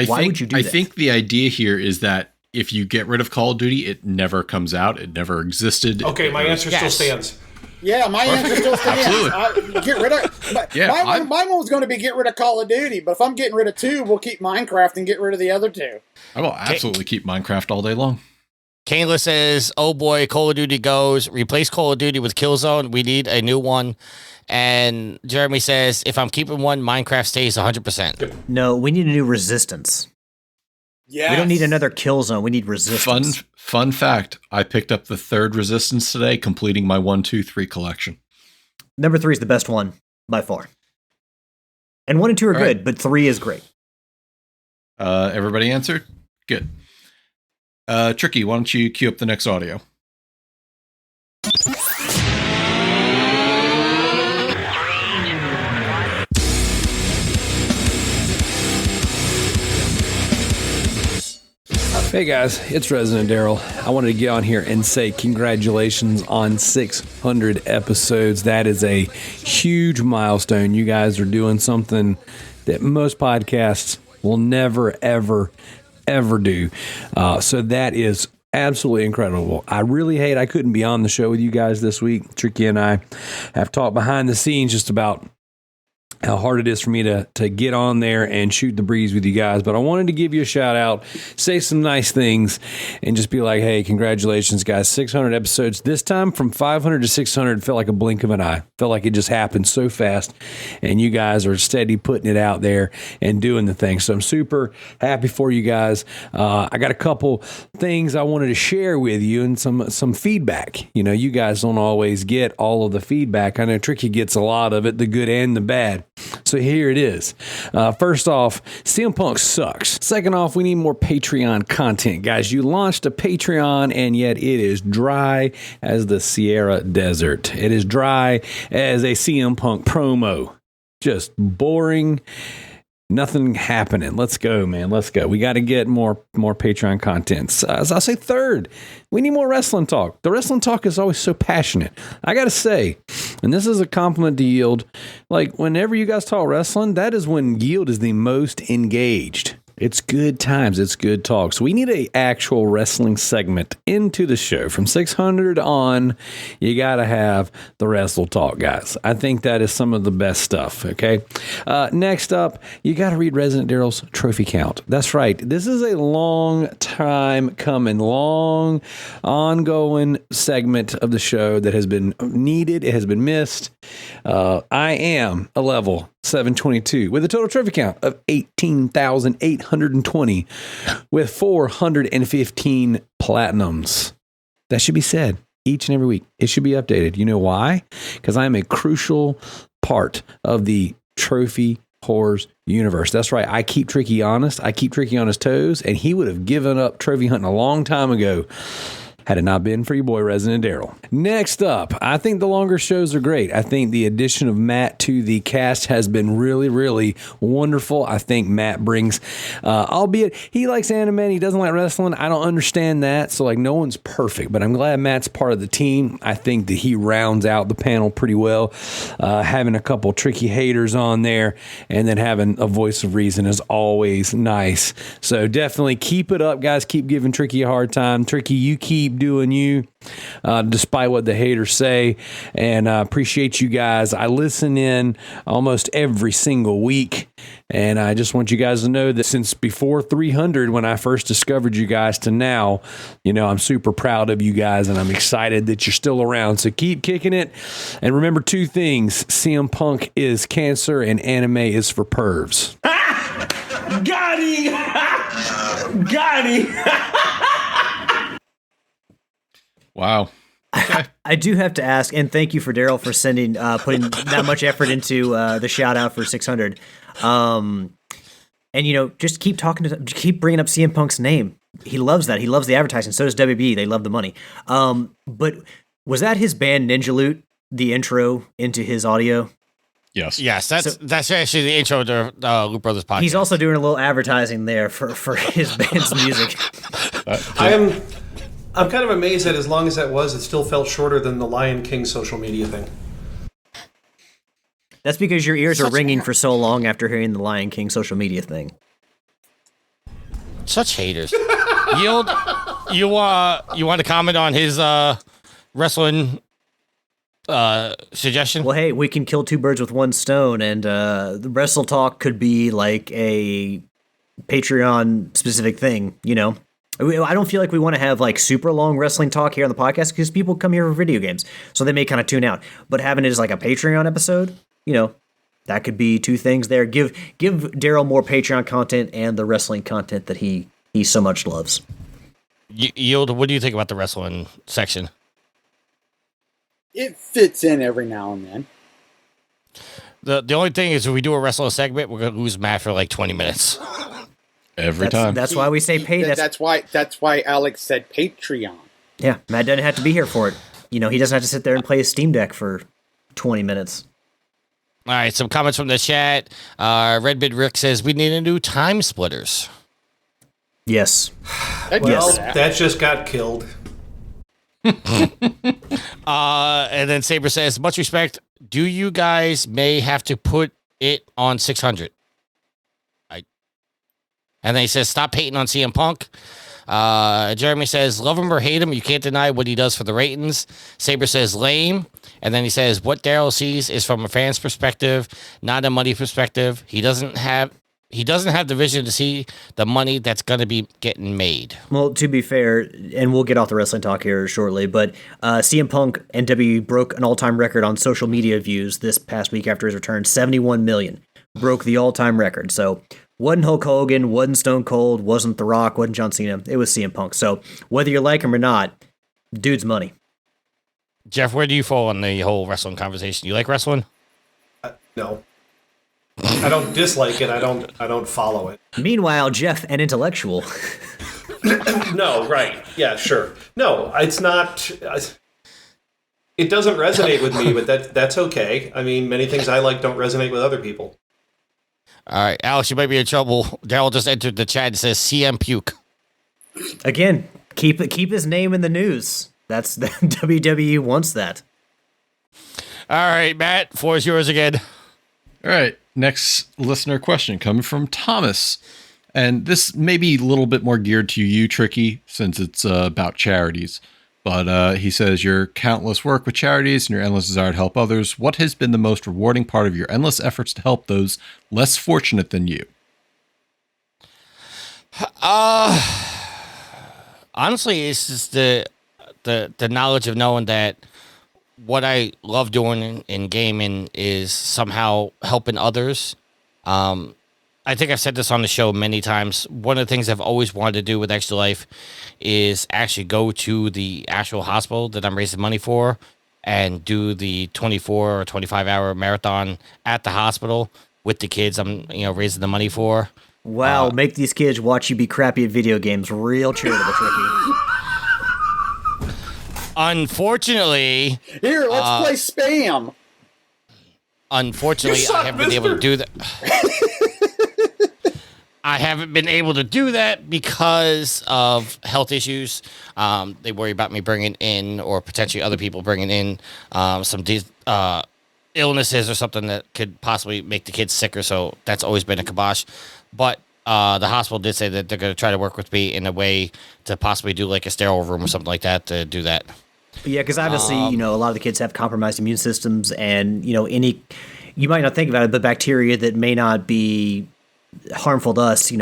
[SPEAKER 4] Why would you do that?
[SPEAKER 6] I think the idea here is that if you get rid of Call of Duty, it never comes out. It never existed.
[SPEAKER 7] Okay, my answer still stands.
[SPEAKER 5] Yeah, my answer still stands.
[SPEAKER 6] Absolutely.
[SPEAKER 5] Get rid of. My one was going to be get rid of Call of Duty, but if I'm getting rid of 2, we'll keep Minecraft and get rid of the other 2.
[SPEAKER 6] I will absolutely keep Minecraft all day long.
[SPEAKER 3] Kayla says, "Oh boy, Call of Duty goes. Replace Call of Duty with Killzone. We need a new one." And Jeremy says, "If I'm keeping one, Minecraft stays 100%."
[SPEAKER 4] No, we need a new Resistance.
[SPEAKER 5] Yeah,
[SPEAKER 4] We don't need another Killzone. We need Resistance.
[SPEAKER 6] Fun fact. I picked up the 3rd Resistance today, completing my 1, 2, 3 collection.
[SPEAKER 4] Number 3 is the best one by far. And 1 and 2 are
[SPEAKER 6] All
[SPEAKER 4] good,
[SPEAKER 6] right.
[SPEAKER 4] but 3 is great.
[SPEAKER 6] Everybody answered? Good. Tricky, why don't you cue up the next audio?
[SPEAKER 10] Hey guys, it's Resident Daryl. I wanted to get on here and say congratulations on 600 episodes. That is a huge milestone. You guys are doing something that most podcasts will never, ever, ever do. So that is absolutely incredible. I really hate I couldn't be on the show with you guys this week. Tricky and I have talked behind the scenes just about how hard it is for me to get on there and shoot the breeze with you guys. But I wanted to give you a shout out, say some nice things, and just be like, hey, congratulations, guys. 600 episodes. This time from 500 to 600 felt like a blink of an eye. Felt like it just happened so fast. And you guys are steady putting it out there and doing the thing. So I'm super happy for you guys. I got a couple things I wanted to share with you and some feedback. You know, you guys don't always get all of the feedback. I know Tricky gets a lot of it, the good and the bad. So here it is. First off, CM Punk sucks. Second off, we need more Patreon content. Guys, you launched a Patreon and yet it is dry as the Sierra Desert. It is dry as a CM Punk promo. Just boring. Nothing happening. Let's go, man. Let's go. We got to get more Patreon content. As I say, third, we need more wrestling talk. The wrestling talk is always so passionate. I got to say, and this is a compliment to Yield, like whenever you guys talk wrestling, that is when Yield is the most engaged. It's good times. It's good talks. We need a actual wrestling segment into the show. From 600 on, you got to have the wrestle talk, guys. I think that is some of the best stuff, okay? Next up, you got to read Resident Daryl's trophy count. That's right. This is a long time coming, long, ongoing segment of the show that has been needed. It has been missed. I am a level 722 with a total trophy count of 18,820 with 415 platinums. That should be said each and every week. It should be updated. You know why? Because I am a crucial part of the Trophy Whores universe. That's right. I keep Tricky honest. I keep Tricky on his toes, and he would have given up trophy hunting a long time ago. had it not been for your boy Resident Daryl. Next up, I think the longer shows are great. I think the addition of Matt to the cast has been really, really wonderful. I think Matt brings, albeit he likes anime and he doesn't like wrestling. I don't understand that. So like no one's perfect, but I'm glad Matt's part of the team. I think that he rounds out the panel pretty well. Having a couple tricky haters on there and then having a voice of reason is always nice. So definitely keep it up, guys. Keep giving Tricky a hard time. Tricky, you keep doing you, despite what the haters say. And I appreciate you guys. I listen in almost every single week. And I just want you guys to know that since before 300, when I first discovered you guys to now, I'm super proud of you guys and I'm excited that you're still around. So keep kicking it. And remember two things. CM Punk is cancer and anime is for pervs.
[SPEAKER 1] Got him! Got him!
[SPEAKER 6] Wow. Okay.
[SPEAKER 4] I do have to ask, and thank you for Daryl for putting that much effort into the shout out for 600. And just keep keep bringing up CM Punk's name. He loves that. He loves the advertising. So does WB. They love the money. But was that his band Ninja Loot, the intro into his audio?
[SPEAKER 6] Yes.
[SPEAKER 3] Yes, that's actually the intro to Loot Brothers podcast.
[SPEAKER 4] He's also doing a little advertising there for his band's music.
[SPEAKER 7] I'm kind of amazed that as long as that was, it still felt shorter than the Lion King social media thing.
[SPEAKER 4] That's because your ears are ringing for so long after hearing the Lion King social media thing.
[SPEAKER 3] Such haters. Yield, you want to comment on his wrestling suggestion?
[SPEAKER 4] Well, hey, we can kill two birds with one stone, and the Wrestle Talk could be like a Patreon specific thing, I don't feel like we want to have like super long wrestling talk here on the podcast because people come here for video games, so they may kind of tune out. But having it as like a Patreon episode, that could be two things there. Give Daryl more Patreon content and the wrestling content that he so much loves.
[SPEAKER 3] Yield, what do you think about the wrestling section?
[SPEAKER 5] It fits in every now and then.
[SPEAKER 3] The only thing is if we do a wrestling segment, we're going to lose Matt for like 20 minutes.
[SPEAKER 6] Every time.
[SPEAKER 4] That's why we say pay.
[SPEAKER 5] That's why Alex said Patreon.
[SPEAKER 4] Yeah, Matt doesn't have to be here for it. He doesn't have to sit there and play his Steam Deck for 20 minutes.
[SPEAKER 3] All right, some comments from the chat. Redbid Rick says, we need a new Time Splitters.
[SPEAKER 4] Yes.
[SPEAKER 7] That just got killed.
[SPEAKER 3] And then Saber says, much respect. Do you guys may have to put it on 600? And then he says, stop hating on CM Punk. Jeremy says, love him or hate him, you can't deny what he does for the ratings. Saber says, lame. And then he says, what Daryl sees is from a fan's perspective, not a money perspective. He doesn't have the vision to see the money that's going to be getting made.
[SPEAKER 4] Well, to be fair, and we'll get off the wrestling talk here shortly, but CM Punk and WWE broke an all-time record on social media views this past week after his return. 71 million. Broke the all-time record. So wasn't Hulk Hogan, wasn't Stone Cold, wasn't The Rock, wasn't John Cena. It was CM Punk. So whether you like him or not, dude's money.
[SPEAKER 3] Jeff, where do you fall on the whole wrestling conversation? You like wrestling?
[SPEAKER 7] No. I don't dislike it. I don't follow it.
[SPEAKER 4] Meanwhile, Jeff, an intellectual.
[SPEAKER 7] No, right. Yeah, sure. No, it's not. It doesn't resonate with me, but that's okay. I mean, many things I like don't resonate with other people.
[SPEAKER 3] All right, Alex, you might be in trouble. Daryl just entered the chat and says CM Puke.
[SPEAKER 4] Again, keep his name in the news. That's WWE wants that.
[SPEAKER 3] All right, Matt, floor is yours again.
[SPEAKER 6] All right. Next listener question coming from Thomas. And this may be a little bit more geared to you, Tricky, since it's about charities. But he says, your countless work with charities and your endless desire to help others, what has been the most rewarding part of your endless efforts to help those less fortunate than you?
[SPEAKER 3] Honestly, it's just the knowledge of knowing that what I love doing in gaming is somehow helping others. I think I've said this on the show many times. One of the things I've always wanted to do with Extra Life is actually go to the actual hospital that I'm raising money for and do the 24 or 25-hour marathon at the hospital with the kids I'm raising the money for.
[SPEAKER 4] Wow, make these kids watch you be crappy at video games. Real charitable, Tricky.
[SPEAKER 3] Unfortunately,
[SPEAKER 5] Here, let's play Spam.
[SPEAKER 3] Unfortunately,
[SPEAKER 1] You suck,
[SPEAKER 3] I haven't been able to
[SPEAKER 1] mister.
[SPEAKER 3] do that. I haven't been able to do that because of health issues. They worry about me bringing in, or potentially other people bringing in, some illnesses or something that could possibly make the kids sicker. So that's always been a kibosh. But the hospital did say that they're going to try to work with me in a way to possibly do like a sterile room or something like that to do that.
[SPEAKER 4] Yeah, because obviously, a lot of the kids have compromised immune systems, and you might not think about it, but bacteria that may not be harmful to us,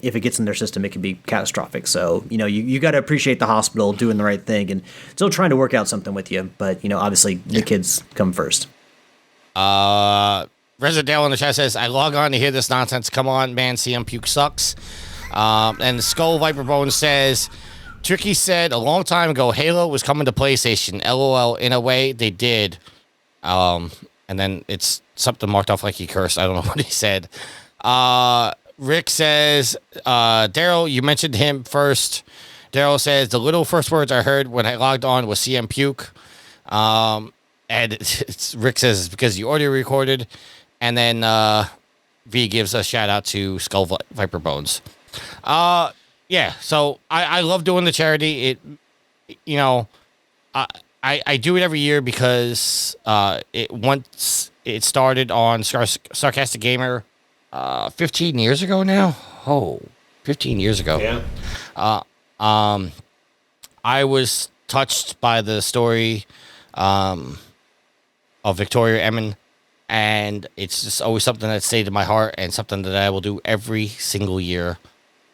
[SPEAKER 4] if it gets in their system, it can be catastrophic. So, you got to appreciate the hospital doing the right thing and still trying to work out something with you. But, obviously the kids come first.
[SPEAKER 3] Resident Dale in the chat says, I log on to hear this nonsense. Come on, man. CM Puke sucks. And Skull Viper Bone says, Tricky said a long time ago, Halo was coming to PlayStation. LOL. In a way, they did. And then it's something marked off like he cursed. I don't know what he said. Rick says, Daryl, you mentioned him first. Daryl says, the little first words I heard when I logged on was CM Puke. And Rick says, it's because you audio recorded. And then V gives a shout out to Skull Viper Bones. Yeah, so I love doing the charity. I do it every year because it started on Sarcastic Gamer 15 years ago now. 15 years ago.
[SPEAKER 7] Yeah.
[SPEAKER 3] I was touched by the story of Victoria Emmon, and it's just always something that stayed in my heart and something that I will do every single year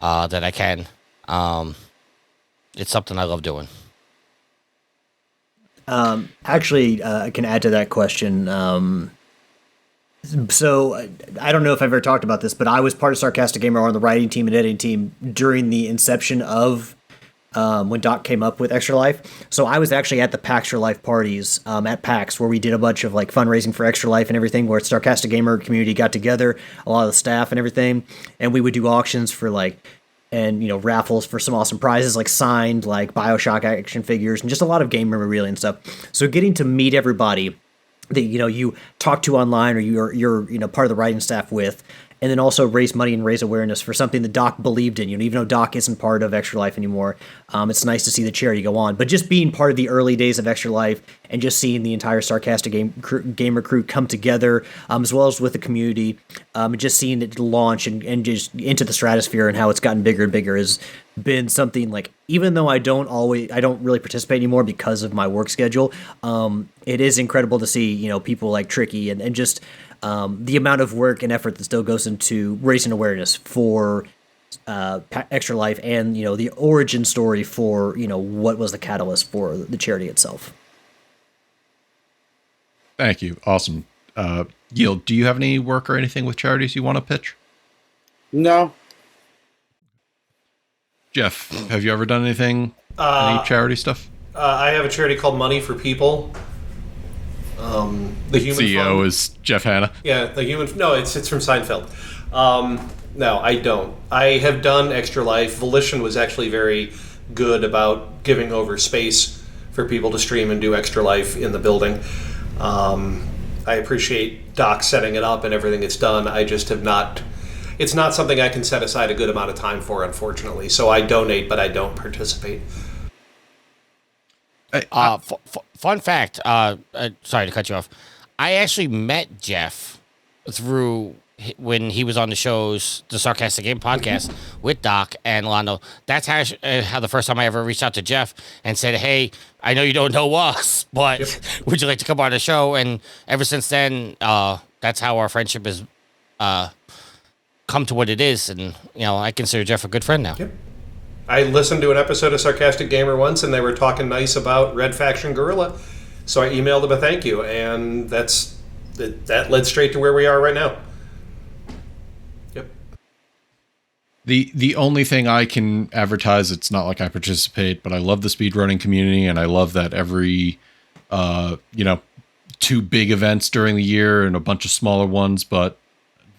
[SPEAKER 3] that I can. It's something I love doing.
[SPEAKER 4] Actually, I can add to that question. So I don't know if I've ever talked about this, but I was part of Sarcastic Gamer on the writing team and editing team during the inception of when Doc came up with Extra Life. So I was actually at the PAX Extra Life parties at PAX, where we did a bunch of like fundraising for Extra Life and everything, where Sarcastic Gamer community got together, a lot of the staff and everything, and we would do auctions for raffles for some awesome prizes, like signed like BioShock action figures and just a lot of game memorabilia and stuff. So getting to meet everybody that you talk to online or you're part of the writing staff with, and then also raise money and raise awareness for something that Doc believed in. Even though Doc isn't part of Extra Life anymore, it's nice to see the charity go on. But just being part of the early days of Extra Life and just seeing the entire Sarcastic Gamer crew come together, as well as with the community, and just seeing it launch and just into the stratosphere and how it's gotten bigger and bigger has been something like, even though I don't really participate anymore because of my work schedule, it is incredible to see, people like Tricky and just the amount of work and effort that still goes into raising awareness for Extra Life and, the origin story for, what was the catalyst for the charity itself.
[SPEAKER 6] Thank you. Awesome. Yield, do you have any work or anything with charities you want to pitch?
[SPEAKER 5] No.
[SPEAKER 6] Jeff, have you ever done anything, any charity stuff?
[SPEAKER 7] I have a charity called Money for People. The Human
[SPEAKER 6] CEO
[SPEAKER 7] Fund.
[SPEAKER 6] is Jeff Hanna.
[SPEAKER 7] Yeah, the Human. No, it's from Seinfeld. No, I don't. I have done Extra Life. Volition was actually very good about giving over space for people to stream and do Extra Life in the building. I appreciate Doc setting it up and everything it's done. I just have not. It's not something I can set aside a good amount of time for, unfortunately. So I donate, but I don't participate.
[SPEAKER 3] Fun fact. Sorry to cut you off. I actually met Jeff through when he was on the shows, the Sarcastic Game podcast with Doc and Londo. That's how the first time I ever reached out to Jeff and said, "Hey, I know you don't know us, but would you like to come on the show?" And ever since then, that's how our friendship has come to what it is. And I consider Jeff a good friend now.
[SPEAKER 7] Yep. I listened to an episode of Sarcastic Gamer once, and they were talking nice about Red Faction Gorilla, so I emailed them a thank you, and that led straight to where we are right now. Yep.
[SPEAKER 6] The only thing I can advertise, it's not like I participate, but I love the speedrunning community, and I love that every, 2 big events during the year and a bunch of smaller ones, but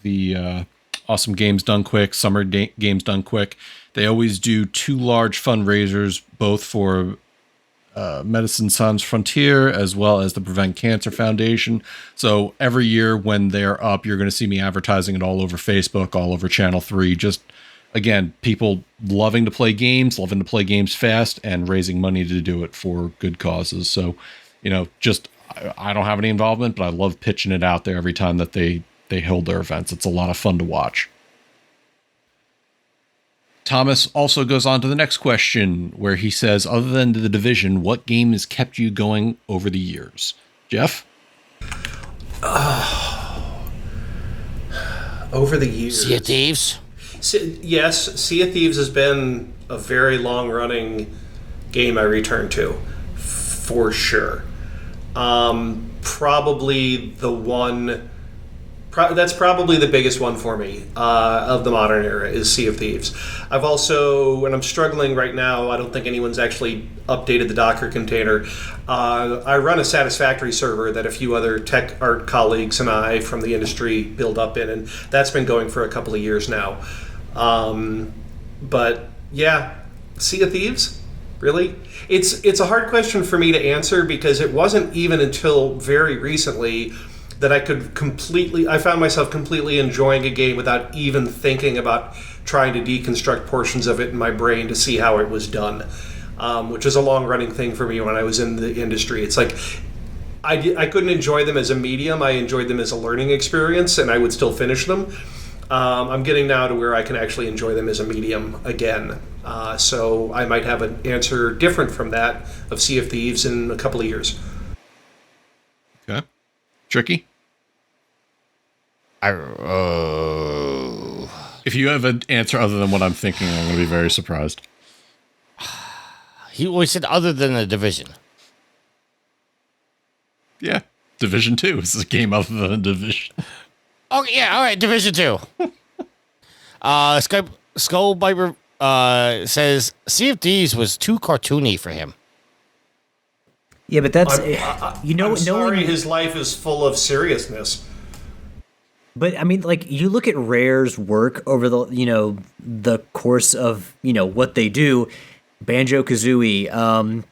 [SPEAKER 6] the Awesome Games Done Quick, Summer Games Done Quick, they always do 2 large fundraisers, both for Medicine Sans Frontier, as well as the Prevent Cancer Foundation. So every year when they're up, you're going to see me advertising it all over Facebook, all over Channel 3. Just, again, people loving to play games fast, and raising money to do it for good causes. So, just I don't have any involvement, but I love pitching it out there every time that they hold their events. It's a lot of fun to watch. Thomas also goes on to the next question, where he says, other than The Division, what game has kept you going over the years? Jeff?
[SPEAKER 7] Over the years.
[SPEAKER 3] Sea of Thieves?
[SPEAKER 7] Yes, Sea of Thieves has been a very long-running game I return to, for sure. Probably the one... that's probably the biggest one for me of the modern era is Sea of Thieves. I've also, and I'm struggling right now, I don't think anyone's actually updated the Docker container. I run a Satisfactory server that a few other tech art colleagues and I from the industry build up in, and that's been going for a couple of years now. But yeah, Sea of Thieves, really? It's a hard question for me to answer, because it wasn't even until very recently that I found myself completely enjoying a game without even thinking about trying to deconstruct portions of it in my brain to see how it was done, which is a long-running thing for me when I was in the industry. It's like I couldn't enjoy them as a medium. I enjoyed them as a learning experience, and I would still finish them. I'm getting now to where I can actually enjoy them as a medium again. So I might have an answer different from that of Sea of Thieves in a couple of years.
[SPEAKER 6] Okay. Tricky? If you have an answer other than what I'm thinking, I'm going to be very surprised.
[SPEAKER 3] He always said other than The Division.
[SPEAKER 6] Yeah. Division 2 is a game other than a Division.
[SPEAKER 3] Oh, yeah, all right, Division 2. Skullbiter says Sea of Thieves was too cartoony for him.
[SPEAKER 4] Yeah, but that's
[SPEAKER 7] I'm sorry, his life is full of seriousness.
[SPEAKER 4] But I mean, like, you look at Rare's work over the course of what they do. Banjo-Kazooie,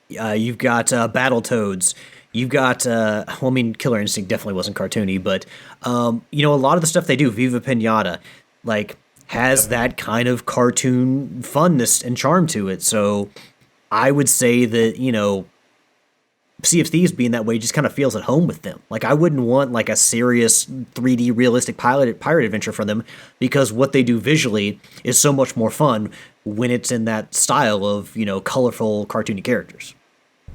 [SPEAKER 4] you've got Battletoads, you've got Killer Instinct definitely wasn't cartoony, but a lot of the stuff they do, Viva Pinata, like, has that kind of cartoon funness and charm to it. So I would say that Sea of Thieves being that way just kind of feels at home with them. Like, I wouldn't want like a serious 3D realistic pirate adventure from them, because what they do visually is so much more fun when it's in that style of, colorful cartoony characters.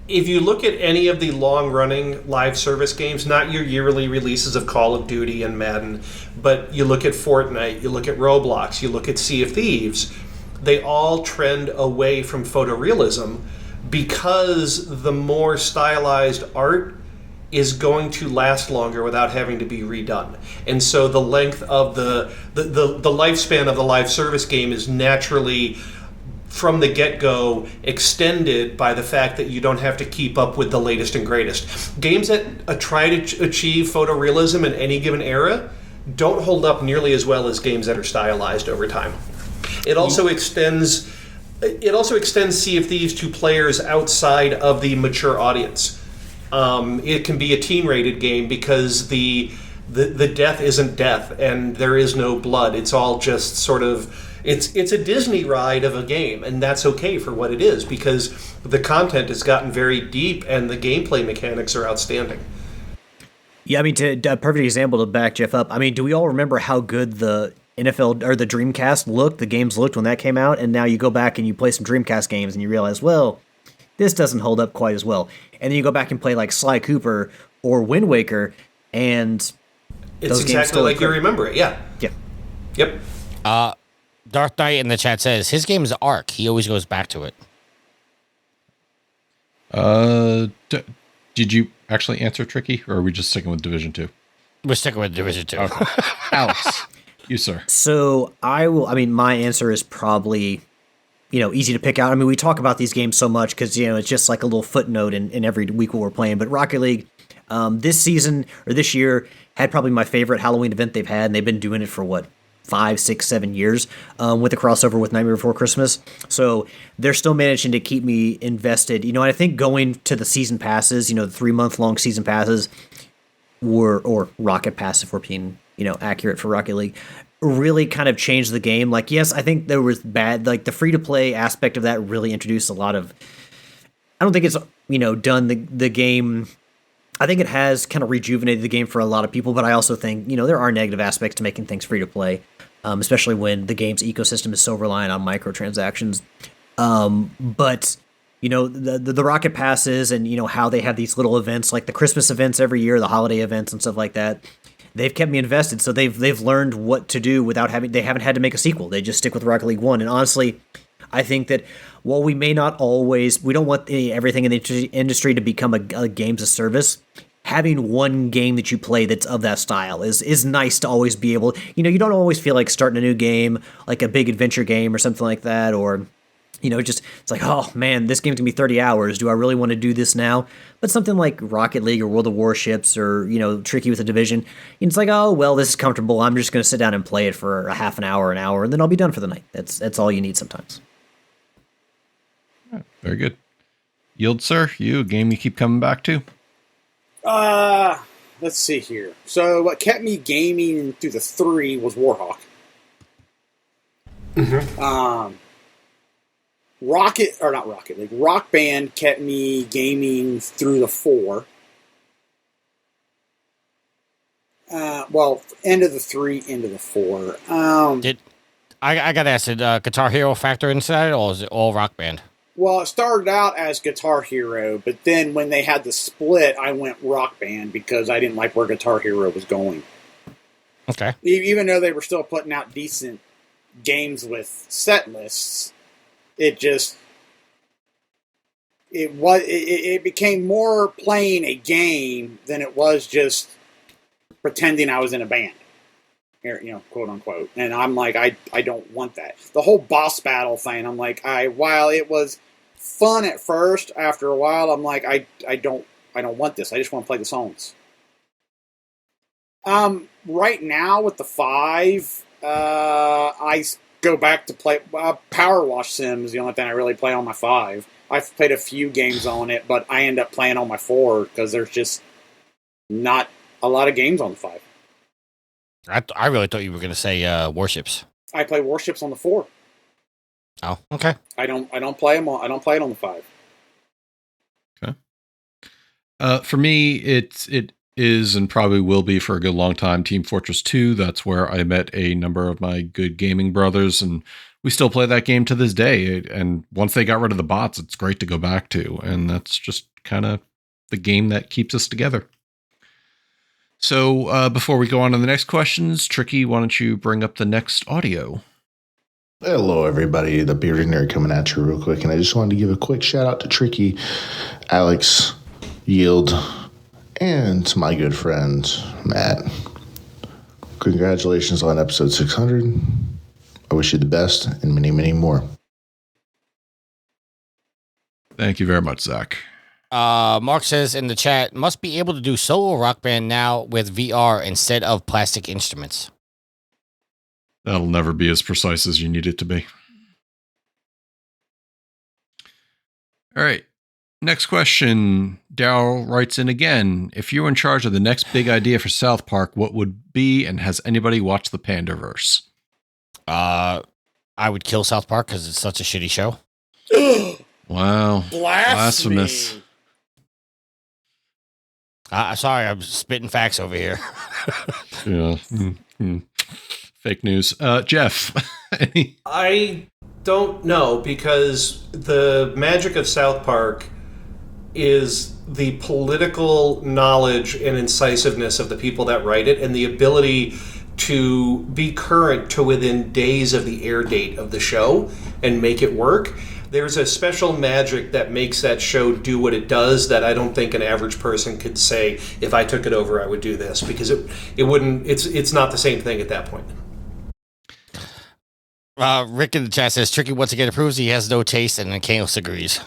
[SPEAKER 7] If you look at any of the long-running live service games, not your yearly releases of Call of Duty and Madden, but you look at Fortnite, you look at Roblox, you look at Sea of Thieves, they all trend away from photorealism, because the more stylized art is going to last longer without having to be redone. And so the length of the lifespan of the live service game is naturally, from the get-go, extended by the fact that you don't have to keep up with the latest and greatest. Games that try to achieve photorealism in any given era don't hold up nearly as well as games that are stylized over time. It also extends Sea of Thieves to players outside of the mature audience. It can be a teen-rated game because the death isn't death and there is no blood. It's all just sort of... It's a Disney ride of a game, and that's okay for what it is, because the content has gotten very deep and the gameplay mechanics are outstanding.
[SPEAKER 4] Yeah, I mean, a perfect example to back Jeff up. I mean, do we all remember how good the NFL or the Dreamcast looked, the games looked when that came out, and now you go back and you play some Dreamcast games and you realize, well, this doesn't hold up quite as well. And then you go back and play like Sly Cooper or Wind Waker, and
[SPEAKER 7] it's
[SPEAKER 4] those games
[SPEAKER 7] exactly like you remember it. Yeah.
[SPEAKER 4] Yeah.
[SPEAKER 7] Yep.
[SPEAKER 3] Dark Knight in the chat says his game is Ark. He always goes back to it.
[SPEAKER 6] Did you actually answer Tricky, or are we just sticking with Division 2?
[SPEAKER 3] We're sticking with Division 2.
[SPEAKER 6] Okay. Alex, you, sir.
[SPEAKER 4] So my answer is probably, easy to pick out. I mean, we talk about these games so much because, it's just like a little footnote in every week when we're playing. But Rocket League, this season or this year had probably my favorite Halloween event they've had, and they've been doing it for 5, 6, 7 years with the crossover with Nightmare Before Christmas. So they're still managing to keep me invested. And I think going to the season passes, the 3-month-long season passes, or Rocket Pass, if we're being, accurate for Rocket League, really kind of changed the game. Like, yes, I think there was the free-to-play aspect of that really introduced a lot of, I don't think it's, done the game. I think it has kind of rejuvenated the game for a lot of people, but I also think, there are negative aspects to making things free to play, especially when the game's ecosystem is so reliant on microtransactions. But, the Rocket Passes and, how they have these little events like the Christmas events every year, the holiday events and stuff like that, they've kept me invested. So they've learned what to do without they haven't had to make a sequel. They just stick with Rocket League 1. And honestly, I think that while we may not always, we don't want everything in the industry to become a games of service, having one game that you play that's of that style is nice to always be able, you don't always feel like starting a new game, like a big adventure game or something like that, or, it's like, oh man, this game's gonna be 30 hours. Do I really want to do this now? But something like Rocket League or World of Warships or, Tricky with the Division, it's like, oh, well, this is comfortable. I'm just gonna sit down and play it for a half an hour, and then I'll be done for the night. That's all you need sometimes.
[SPEAKER 6] Very good. Yield, sir, a game you keep coming back to?
[SPEAKER 5] Let's see here. So what kept me gaming through the 3 was Warhawk. Mm-hmm. Rock Band kept me gaming through the 4. End of the 3, into the 4.
[SPEAKER 3] I got to ask, did Guitar Hero factor inside, or is it all Rock Band?
[SPEAKER 5] Well, it started out as Guitar Hero, but then when they had the split, I went Rock Band because I didn't like where Guitar Hero was going.
[SPEAKER 3] Okay.
[SPEAKER 5] Even though they were still putting out decent games with set lists, it became more playing a game than it was just pretending I was in a band. Quote unquote. And I'm like, I don't want that. The whole boss battle thing, I'm like, while it was fun at first, after a while, I'm like, I don't want this. I just want to play the songs. Right now with the 5, I go back to play Power Wash Sim is the only thing I really play on my 5. I've played a few games on it, but I end up playing on my 4 because there's just not a lot of games on the 5.
[SPEAKER 3] I really thought you were going to say Warships.
[SPEAKER 5] I play Warships on the 4.
[SPEAKER 3] Oh, okay.
[SPEAKER 5] I don't play them. I don't play it on the 5.
[SPEAKER 6] Okay. For me, it is and probably will be for a good long time Team Fortress 2. That's where I met a number of my good gaming brothers, and we still play that game to this day. And once they got rid of the bots, it's great to go back to, and that's just kind of the game that keeps us together. So before we go on to the next questions, Tricky, why don't you bring up the next audio?
[SPEAKER 11] Hello, everybody. The Bearded Nerd coming at you real quick. And I just wanted to give a quick shout out to Tricky, Alex, Yield, and to my good friend, Matt. Congratulations on episode 600. I wish you the best and many, many more.
[SPEAKER 6] Thank you very much, Zach.
[SPEAKER 3] Mark says in the chat, must be able to do solo Rock Band now with VR instead of plastic instruments.
[SPEAKER 6] That'll never be as precise as you need it to be. All right. Next question. Daryl writes in again. If you were in charge of the next big idea for South Park, what would be, and has anybody watched the Pandaverse?
[SPEAKER 3] I would kill South Park because it's such a shitty show.
[SPEAKER 6] Wow.
[SPEAKER 5] Blasphemous.
[SPEAKER 3] Sorry, I'm spitting facts over here.
[SPEAKER 6] Yeah. Mm-hmm. Fake news. Jeff.
[SPEAKER 7] I don't know, because the magic of South Park is the political knowledge and incisiveness of the people that write it, and the ability to be current to within days of the air date of the show and make it work. There's a special magic that makes that show do what it does that I don't think an average person could say, if I took it over, I would do this, because it wouldn't, it's not the same thing at that point.
[SPEAKER 3] Rick in the chat says, Tricky once again proves he has no taste, and then Kanos agrees.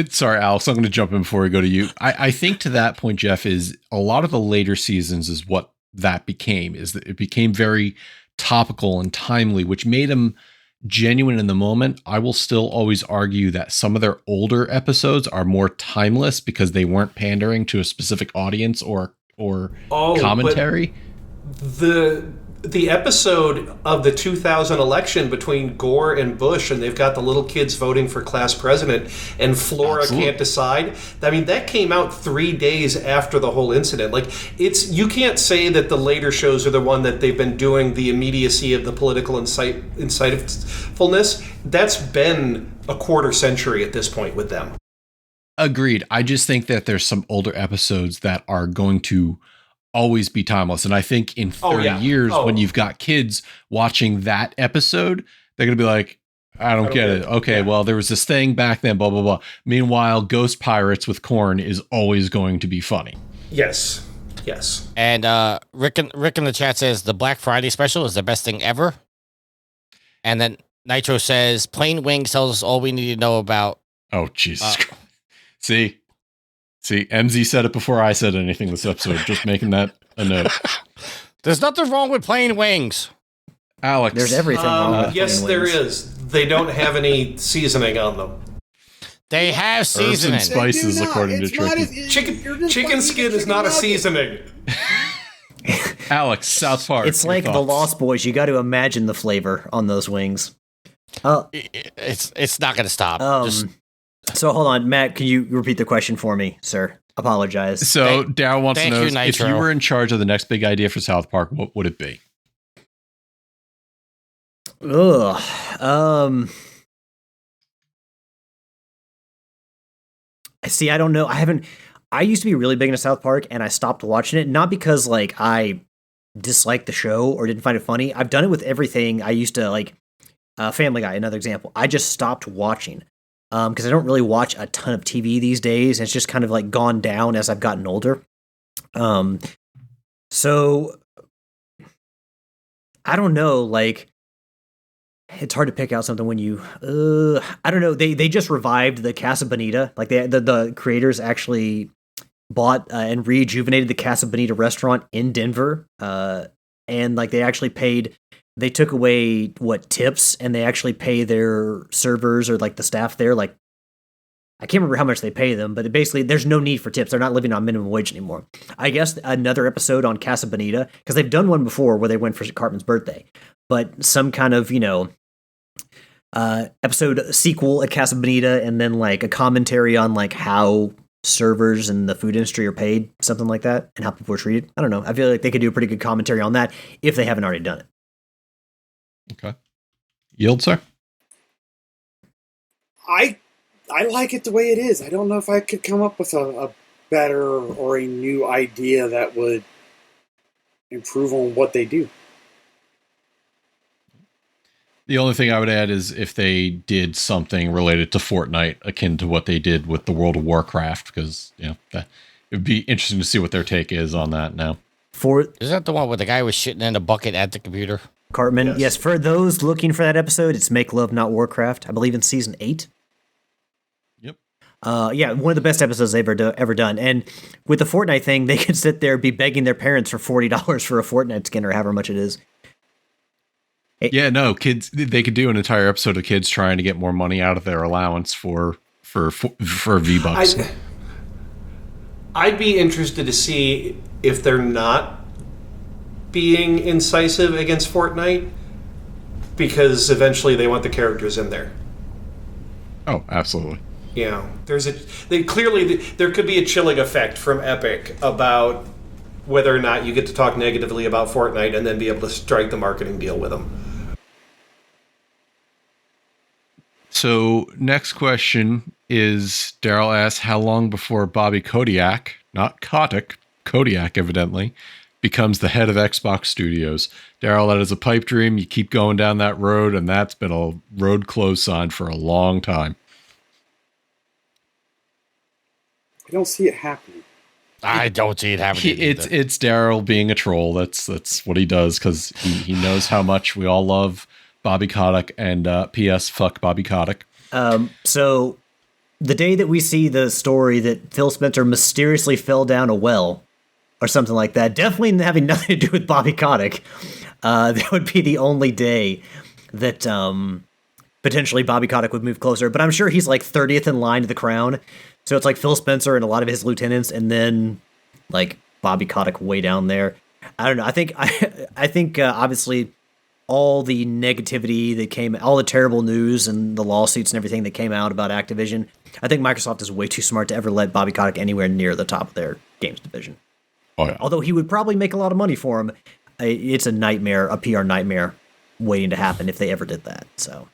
[SPEAKER 6] Sorry, Alex, I'm going to jump in before we go to you. I think to that point, Jeff, is a lot of the later seasons is what that became, is that it became very topical and timely, which made them genuine in the moment. I will still always argue that some of their older episodes are more timeless because they weren't pandering to a specific audience or commentary.
[SPEAKER 7] The episode of the 2000 election between Gore and Bush, and they've got the little kids voting for class president, and Flora can't decide. I mean, that came out 3 days after the whole incident. Like, you can't say that the later shows are the one that they've been doing the immediacy of the political insightfulness. That's been a quarter century at this point with them.
[SPEAKER 6] Agreed. I just think that there's some older episodes that are going to always be timeless. And I think in 30 years, when you've got kids watching that episode, they're going to be like, I don't get it. Okay, well, there was this thing back then, blah, blah, blah. Meanwhile, Ghost Pirates with Korn is always going to be funny.
[SPEAKER 7] Yes.
[SPEAKER 3] And Rick in the chat says the Black Friday special is the best thing ever. And then Nitro says plain wings tells us all we need to know about.
[SPEAKER 6] Oh, Jesus Christ. See, MZ said it before I said anything this episode. Just making that a note.
[SPEAKER 3] There's nothing wrong with plain wings.
[SPEAKER 6] Alex.
[SPEAKER 4] There's everything wrong with
[SPEAKER 7] yes,
[SPEAKER 4] plain
[SPEAKER 7] there
[SPEAKER 4] wings.
[SPEAKER 7] is. They don't have any seasoning on them.
[SPEAKER 3] They have
[SPEAKER 6] Herbs and
[SPEAKER 3] seasoning.
[SPEAKER 6] spices, according to Tricky.
[SPEAKER 7] Chicken skin is not a seasoning.
[SPEAKER 6] Alex, South Park.
[SPEAKER 4] It's like the Lost Boys. You got to imagine the flavor on those wings.
[SPEAKER 3] It's not going to stop.
[SPEAKER 4] So hold on, Matt, can you repeat the question for me, sir? Apologize.
[SPEAKER 6] So Daryl wants to know, if you
[SPEAKER 3] Nitro.
[SPEAKER 6] were in charge of the next big idea for South Park, what would it be?
[SPEAKER 4] See, I don't know. I used to be really big into South Park, and I stopped watching it, not because, like, I disliked the show or didn't find it funny. I've done it with everything. I used to, like, Family Guy, another example. I just stopped watching. Because I don't really watch a ton of TV these days. It's just kind of like gone down as I've gotten older. So I don't know, like, it's hard to pick out something when you, I don't know. They just revived the Casa Bonita. Like the creators actually bought and rejuvenated the Casa Bonita restaurant in Denver. And like they took away tips, and they actually pay their servers or like the staff there. Like, I can't remember how much they pay them, but basically there's no need for tips. They're not living on minimum wage anymore. I guess another episode on Casa Bonita, because they've done one before where they went for Cartman's birthday, but some kind of, episode sequel at Casa Bonita, and then like a commentary on like how servers in the food industry are paid, something like that, and how people are treated. I don't know. I feel like they could do a pretty good commentary on that if they haven't already done it.
[SPEAKER 6] Okay. Yield, sir?
[SPEAKER 5] I like it the way it is. I don't know if I could come up with a better or a new idea that would improve on what they do.
[SPEAKER 6] The only thing I would add is if they did something related to Fortnite akin to what they did with the World of Warcraft, because it would be interesting to see what their take is on that now.
[SPEAKER 3] Is that the one where the guy was shitting in a bucket at the computer?
[SPEAKER 4] Cartman, yes. For those looking for that episode, it's Make Love Not Warcraft. I believe in season 8.
[SPEAKER 6] Yep.
[SPEAKER 4] Yeah, one of the best episodes they've ever done. And with the Fortnite thing, they could sit there, be begging their parents for $40 for a Fortnite skin or however much it is.
[SPEAKER 6] Yeah, no, kids. They could do an entire episode of kids trying to get more money out of their allowance for V-Bucks.
[SPEAKER 7] I'd be interested to see if they're not being incisive against Fortnite, because eventually they want the characters in there.
[SPEAKER 6] Oh, absolutely.
[SPEAKER 7] Yeah, there could be a chilling effect from Epic about whether or not you get to talk negatively about Fortnite and then be able to strike the marketing deal with them.
[SPEAKER 6] So next question is, Daryl asks, how long before Bobby Kodiak, not Kotick, Kodiak evidently, becomes the head of Xbox Studios? Daryl, that is a pipe dream. You keep going down that road, and that's been a road closed sign for a long time.
[SPEAKER 5] I don't see it happening.
[SPEAKER 3] I don't see it happening.
[SPEAKER 6] It's Daryl being a troll. That's what he does, because he knows how much we all love Bobby Kotick, and P.S. fuck Bobby Kotick.
[SPEAKER 4] So the day that we see the story that Phil Spencer mysteriously fell down a well or something like that, definitely having nothing to do with Bobby Kotick, that would be the only day that potentially Bobby Kotick would move closer. But I'm sure he's like 30th in line to the crown. So it's like Phil Spencer and a lot of his lieutenants, and then like Bobby Kotick way down there. I don't know. I think obviously all the negativity that came, all the terrible news and the lawsuits and everything that came out about Activision, I think Microsoft is way too smart to ever let Bobby Kotick anywhere near the top of their games division.
[SPEAKER 6] Oh yeah.
[SPEAKER 4] Although he would probably make a lot of money for him, it's a nightmare, a PR nightmare waiting to happen if they ever did that. So.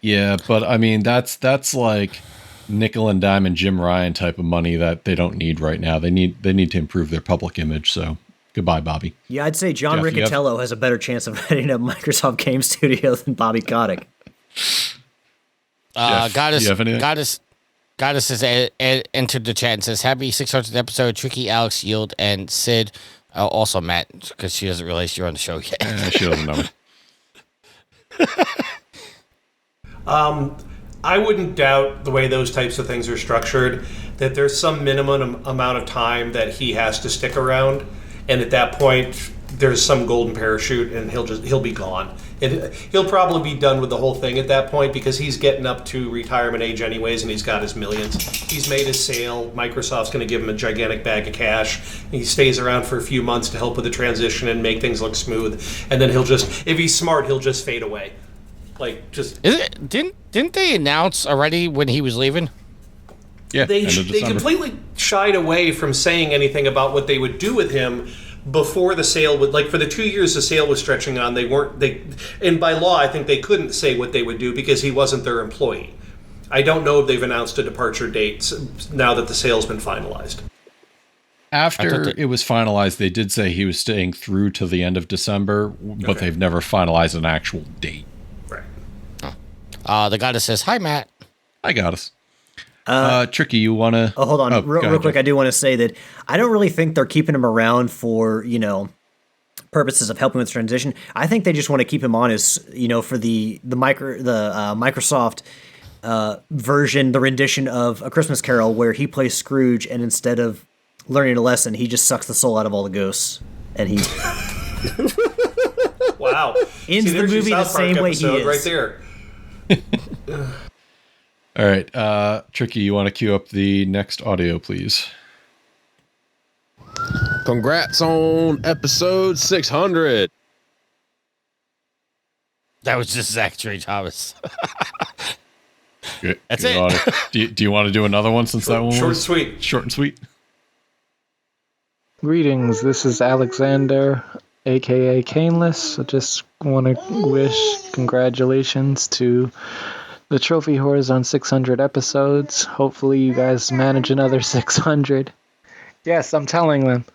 [SPEAKER 6] Yeah, but I mean that's like nickel and dime Jim Ryan type of money that they don't need right now. They need to improve their public image. So goodbye, Bobby.
[SPEAKER 4] Yeah, I'd say John
[SPEAKER 6] Jeff,
[SPEAKER 4] Riccatello has a better chance of heading up Microsoft Game Studio than Bobby Kotick.
[SPEAKER 6] Jeff, do you have anything?
[SPEAKER 3] Goddess has entered the chat and says, "Happy 600th episode, Tricky, Alex, Yield, and Sid." Also Matt, because she doesn't realize you're on the show yet.
[SPEAKER 6] She doesn't know me.
[SPEAKER 7] I wouldn't doubt the way those types of things are structured, that there's some minimum amount of time that he has to stick around, and at that point there's some golden parachute and he'll be gone. And he'll probably be done with the whole thing at that point, because he's getting up to retirement age anyways, and he's got his millions. He's made his sale. Microsoft's going to give him a gigantic bag of cash. He stays around for a few months to help with the transition and make things look smooth, and then he'll just, if he's smart, he'll just fade away. Like, just...
[SPEAKER 3] Didn't they announce already when he was leaving?
[SPEAKER 6] Yeah,
[SPEAKER 7] They completely shied away from saying anything about what they would do with him before the sale would, like, for the 2 years the sale was stretching on, and by law I think they couldn't say what they would do because he wasn't their employee. I don't know if they've announced a departure date now that the sale's been finalized.
[SPEAKER 6] After it was finalized, they did say he was staying through to the end of December, but they've never finalized an actual date.
[SPEAKER 3] The Goddess says, "Hi, Matt."
[SPEAKER 6] Hi, Goddess. Tricky, you want to...
[SPEAKER 4] Oh, hold on. Real quick, I do want to say that I don't really think they're keeping him around for, purposes of helping with transition. I think they just want to keep him on as, for the Microsoft version, the rendition of A Christmas Carol, where he plays Scrooge, and instead of learning a lesson, he just sucks the soul out of all the ghosts. And he...
[SPEAKER 7] Wow.
[SPEAKER 4] Ends the movie the same way he is.
[SPEAKER 7] Right there.
[SPEAKER 6] All right, Tricky, you want to queue up the next audio, please?
[SPEAKER 12] Congrats on episode 600.
[SPEAKER 3] That was just Zach Trey Thomas.
[SPEAKER 6] Good.
[SPEAKER 3] That's
[SPEAKER 6] Good
[SPEAKER 3] it.
[SPEAKER 6] Do you want to do another one since that one
[SPEAKER 7] Short
[SPEAKER 6] was
[SPEAKER 7] and sweet?
[SPEAKER 6] Short and sweet.
[SPEAKER 13] Greetings, this is Alexander, aka Caneless. I just want to wish congratulations to the Trophy Whores on 600 episodes. Hopefully you guys manage another 600. Yes, I'm telling them.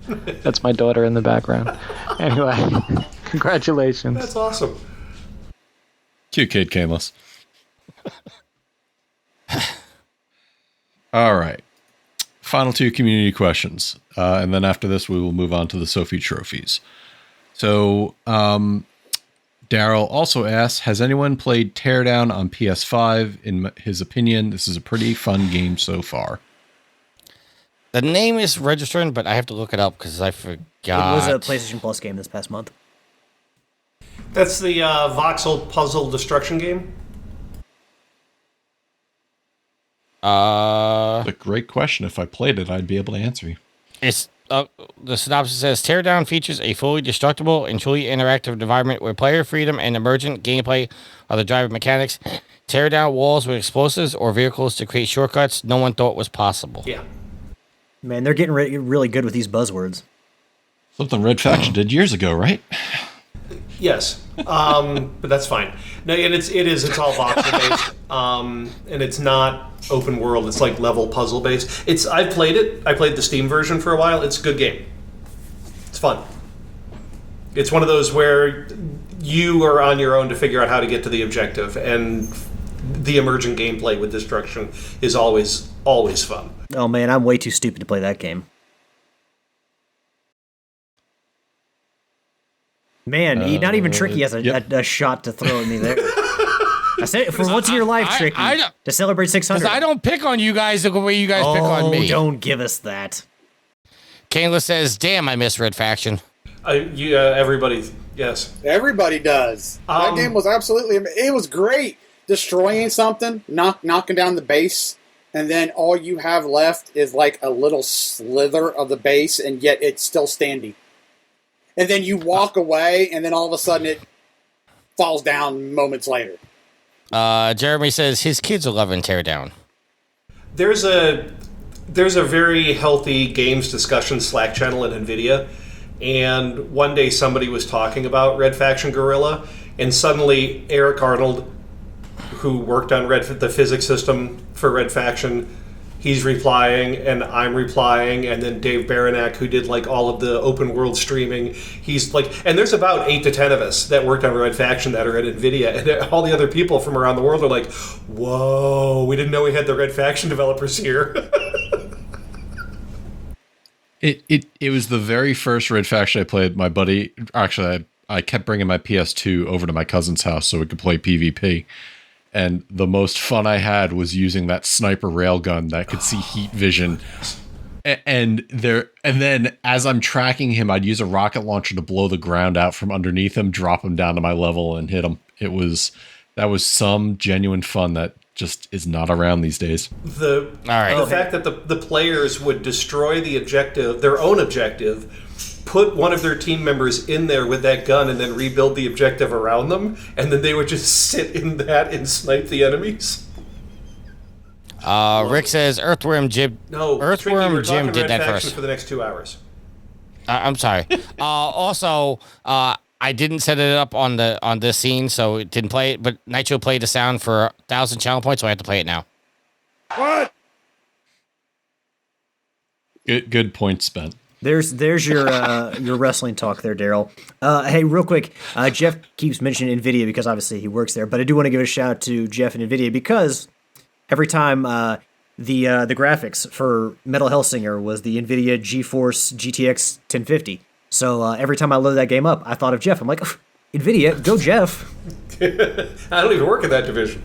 [SPEAKER 13] That's my daughter in the background. Anyway, congratulations.
[SPEAKER 7] That's awesome.
[SPEAKER 6] Cute kid, Caneless. All right. Final two community questions. And then after this, we will move on to the Sophie trophies. So, Daryl also asks, has anyone played Teardown on PS5? In his opinion, this is a pretty fun game so far.
[SPEAKER 3] The name is registering, but I have to look it up because I forgot.
[SPEAKER 4] It was a PlayStation Plus game this past month.
[SPEAKER 7] That's the voxel puzzle destruction game?
[SPEAKER 6] A great question. If I played it, I'd be able to answer you.
[SPEAKER 3] It's the synopsis says, Teardown features a fully destructible and truly interactive environment where player freedom and emergent gameplay are the driver mechanics. Tear down walls with explosives or vehicles to create shortcuts no one thought was possible.
[SPEAKER 7] Yeah.
[SPEAKER 4] Man, they're getting really good with these buzzwords.
[SPEAKER 6] Something Red Faction did years ago, right?
[SPEAKER 7] Yes, but that's fine. No, and it's all voxel based, and it's not open world. It's like level puzzle based. I've played it. I played the Steam version for a while. It's a good game. It's fun. It's one of those where you are on your own to figure out how to get to the objective, and the emergent gameplay with destruction is always fun.
[SPEAKER 4] Oh man, I'm way too stupid to play that game. Man, not even Tricky has a shot to throw at me there. I said, for once in your life, Tricky, to celebrate 600.
[SPEAKER 3] Because I don't pick on you guys the way you guys pick on me.
[SPEAKER 4] Don't give us that.
[SPEAKER 3] Kayla says, damn, I miss Red Faction.
[SPEAKER 7] Everybody Yes.
[SPEAKER 5] Everybody does. That game was absolutely. It was great. Destroying something, knocking down the base, and then all you have left is like a little slither of the base, and yet it's still standing. And then you walk away, and then all of a sudden it falls down moments later.
[SPEAKER 3] Jeremy says his kids are loving Teardown.
[SPEAKER 7] There's a very healthy games discussion Slack channel at NVIDIA, and one day somebody was talking about Red Faction Guerrilla, and suddenly Eric Arnold, who worked on the physics system for Red Faction, he's replying, and I'm replying, and then Dave Baranek, who did like all of the open world streaming, he's like, and there's about 8 to 10 of us that worked on Red Faction that are at NVIDIA, and all the other people from around the world are like, whoa, we didn't know we had the Red Faction developers here.
[SPEAKER 6] It was the very first Red Faction I played. My buddy, actually, I kept bringing my PS2 over to my cousin's house so we could play PvP. And the most fun I had was using that sniper railgun that could see heat vision. And then as I'm tracking him, I'd use a rocket launcher to blow the ground out from underneath him, drop him down to my level, and hit him. That was some genuine fun that just is not around these days.
[SPEAKER 7] The fact that the players would destroy the objective, their own objective, put one of their team members in there with that gun and then rebuild the objective around them, and then they would just sit in that and snipe the enemies.
[SPEAKER 3] Rick says Earthworm Jim.
[SPEAKER 7] No,
[SPEAKER 3] Earthworm Jim did that first.
[SPEAKER 7] For the next 2 hours.
[SPEAKER 3] I'm sorry. Also, I didn't set it up on this scene, so it didn't play it. But Nitro played the sound for 1,000 channel points, so I have to play it now.
[SPEAKER 5] What?
[SPEAKER 6] Good point spent.
[SPEAKER 4] There's your wrestling talk there, Daryl. Hey, real quick, Jeff keeps mentioning NVIDIA because obviously he works there, but I do want to give a shout out to Jeff and NVIDIA because every time the graphics for Metal Hellsinger was the NVIDIA GeForce GTX 1050. So every time I load that game up, I thought of Jeff. I'm like, NVIDIA, go Jeff.
[SPEAKER 7] I don't even work in that division.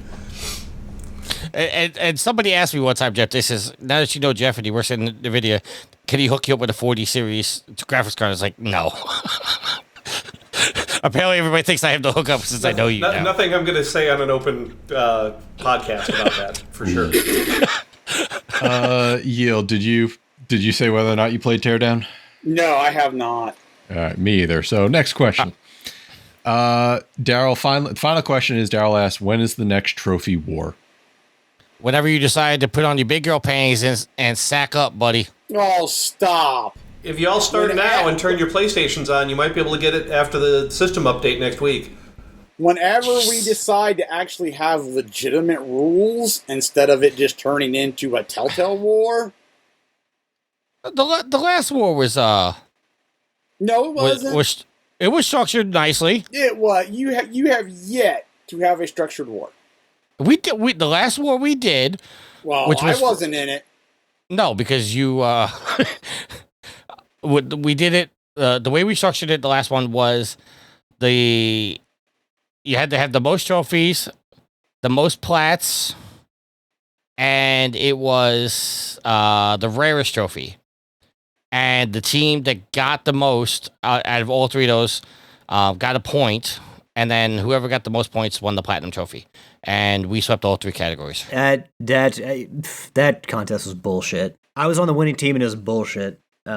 [SPEAKER 3] And somebody asked me one time, Jeff, they says, now that you know Jeff and he works in NVIDIA, can he hook you up with a 40 series graphics card? I was like, no. Apparently everybody thinks I have to hook up since I know you now.
[SPEAKER 7] Nothing I'm going to say on an open podcast about that, for sure.
[SPEAKER 6] Yield, did you say whether or not you played Teardown?
[SPEAKER 5] No, I have not.
[SPEAKER 6] All right, me either. So next question. Daryl, final question is, Daryl asks, when is the next trophy war?
[SPEAKER 3] Whenever you decide to put on your big girl panties and sack up, buddy.
[SPEAKER 5] Oh, stop.
[SPEAKER 7] If you all start now and turn your PlayStations on, you might be able to get it after the system update next week.
[SPEAKER 5] Whenever we decide to actually have legitimate rules instead of it just turning into a Telltale war.
[SPEAKER 3] The last war was
[SPEAKER 5] no, it wasn't.
[SPEAKER 3] It was structured nicely.
[SPEAKER 5] It was. You have yet to have a structured war.
[SPEAKER 3] The last war we did.
[SPEAKER 5] Well, I wasn't in it.
[SPEAKER 3] No, because you. We did it. The way we structured it, the last one was you had to have the most trophies, the most plats, and it was the rarest trophy. And the team that got the most out of all three of those got a point, and then whoever got the most points won the platinum trophy. And we swept all three categories. That
[SPEAKER 4] contest was bullshit. I was on the winning team and it was bullshit. You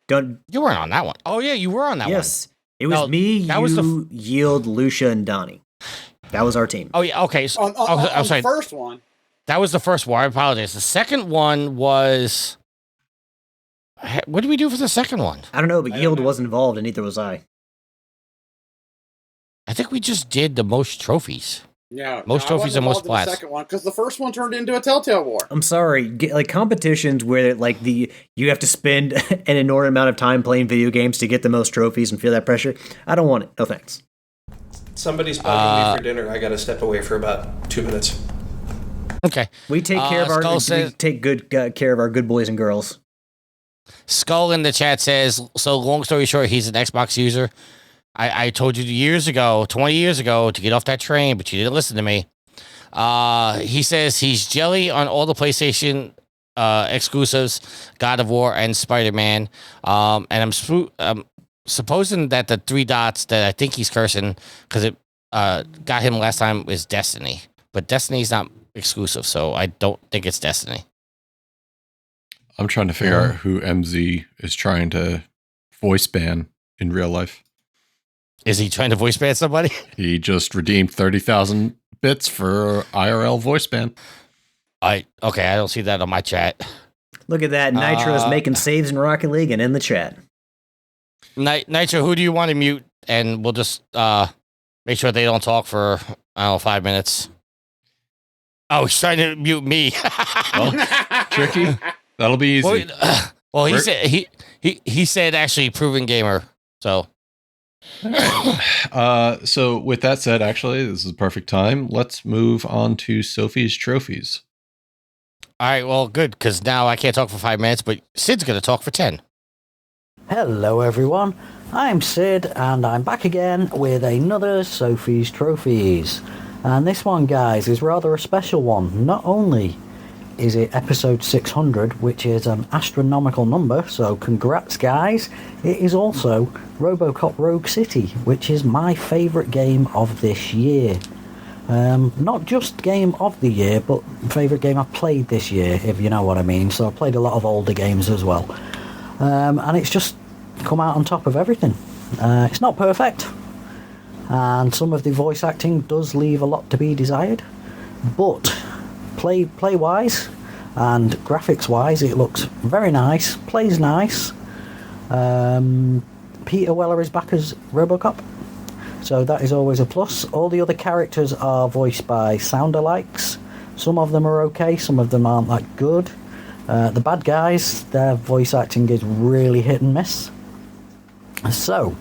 [SPEAKER 3] weren't on that one. Oh yeah, you were on that one.
[SPEAKER 4] Yes, it was me. That was Yield, Lucia, and Donnie. That was our team.
[SPEAKER 3] Oh yeah, okay. So, I'm sorry.
[SPEAKER 5] The first one.
[SPEAKER 3] That was the first war. I apologize. The second one was. What did we do for the second one?
[SPEAKER 4] I don't know, but Yield wasn't involved, and neither was I.
[SPEAKER 3] I think we just did the most trophies.
[SPEAKER 5] Yeah,
[SPEAKER 3] most trophies and most plats.
[SPEAKER 5] The second one, because the first one turned into a Telltale war.
[SPEAKER 4] I'm sorry, like competitions where like you have to spend an inordinate amount of time playing video games to get the most trophies and feel that pressure. I don't want it. No thanks.
[SPEAKER 7] Somebody's bugging me for dinner. I got to step away for about 2 minutes.
[SPEAKER 3] Okay,
[SPEAKER 4] we take care of we take good care of our good boys and girls.
[SPEAKER 3] Skull in the chat says, so long story short, he's an Xbox user. I told you 20 years ago, to get off that train, but you didn't listen to me. He says he's jelly on all the PlayStation exclusives, God of War and Spider-Man. And I'm supposing that the 3 dots that I think he's cursing because it got him last time is Destiny, but Destiny's not exclusive, so I don't think it's Destiny.
[SPEAKER 6] I'm trying to figure out who MZ is trying to voice ban in real life.
[SPEAKER 3] Is he trying to voice ban somebody?
[SPEAKER 6] He just redeemed 30,000 bits for IRL voice ban.
[SPEAKER 3] I don't see that on my chat.
[SPEAKER 4] Look at that. Nitro's making saves in Rocket League and in the chat.
[SPEAKER 3] Nitro, who do you want to mute? And we'll just make sure they don't talk for, 5 minutes. Oh, he's trying to mute me.
[SPEAKER 6] Well, Tricky. That'll be easy.
[SPEAKER 3] Well, he said actually proven gamer. So.
[SPEAKER 6] So with that said, actually, this is the perfect time. Let's move on to Sophie's trophies.
[SPEAKER 3] All right, well, good, because now I can't talk for 5 minutes, but Sid's going to talk for 10.
[SPEAKER 14] Hello, everyone. I'm Sid, and I'm back again with another Sophie's Trophies. And this one, guys, is rather a special one. Not only is it episode 600, which is an astronomical number, so congrats, guys. It is also RoboCop Rogue City, which is my favourite game of this year. Not just game of the year, but favourite game I've played this year, if you know what I mean. So I played a lot of older games as well. And it's just come out on top of everything. It's not perfect, and some of the voice acting does leave a lot to be desired, but play-wise and graphics-wise, it looks very nice, plays nice. Peter Weller is back as RoboCop, so that is always a plus. All the other characters are voiced by sound-alikes. Some of them are okay, some of them aren't that good. The bad guys, their voice acting is really hit and miss. So,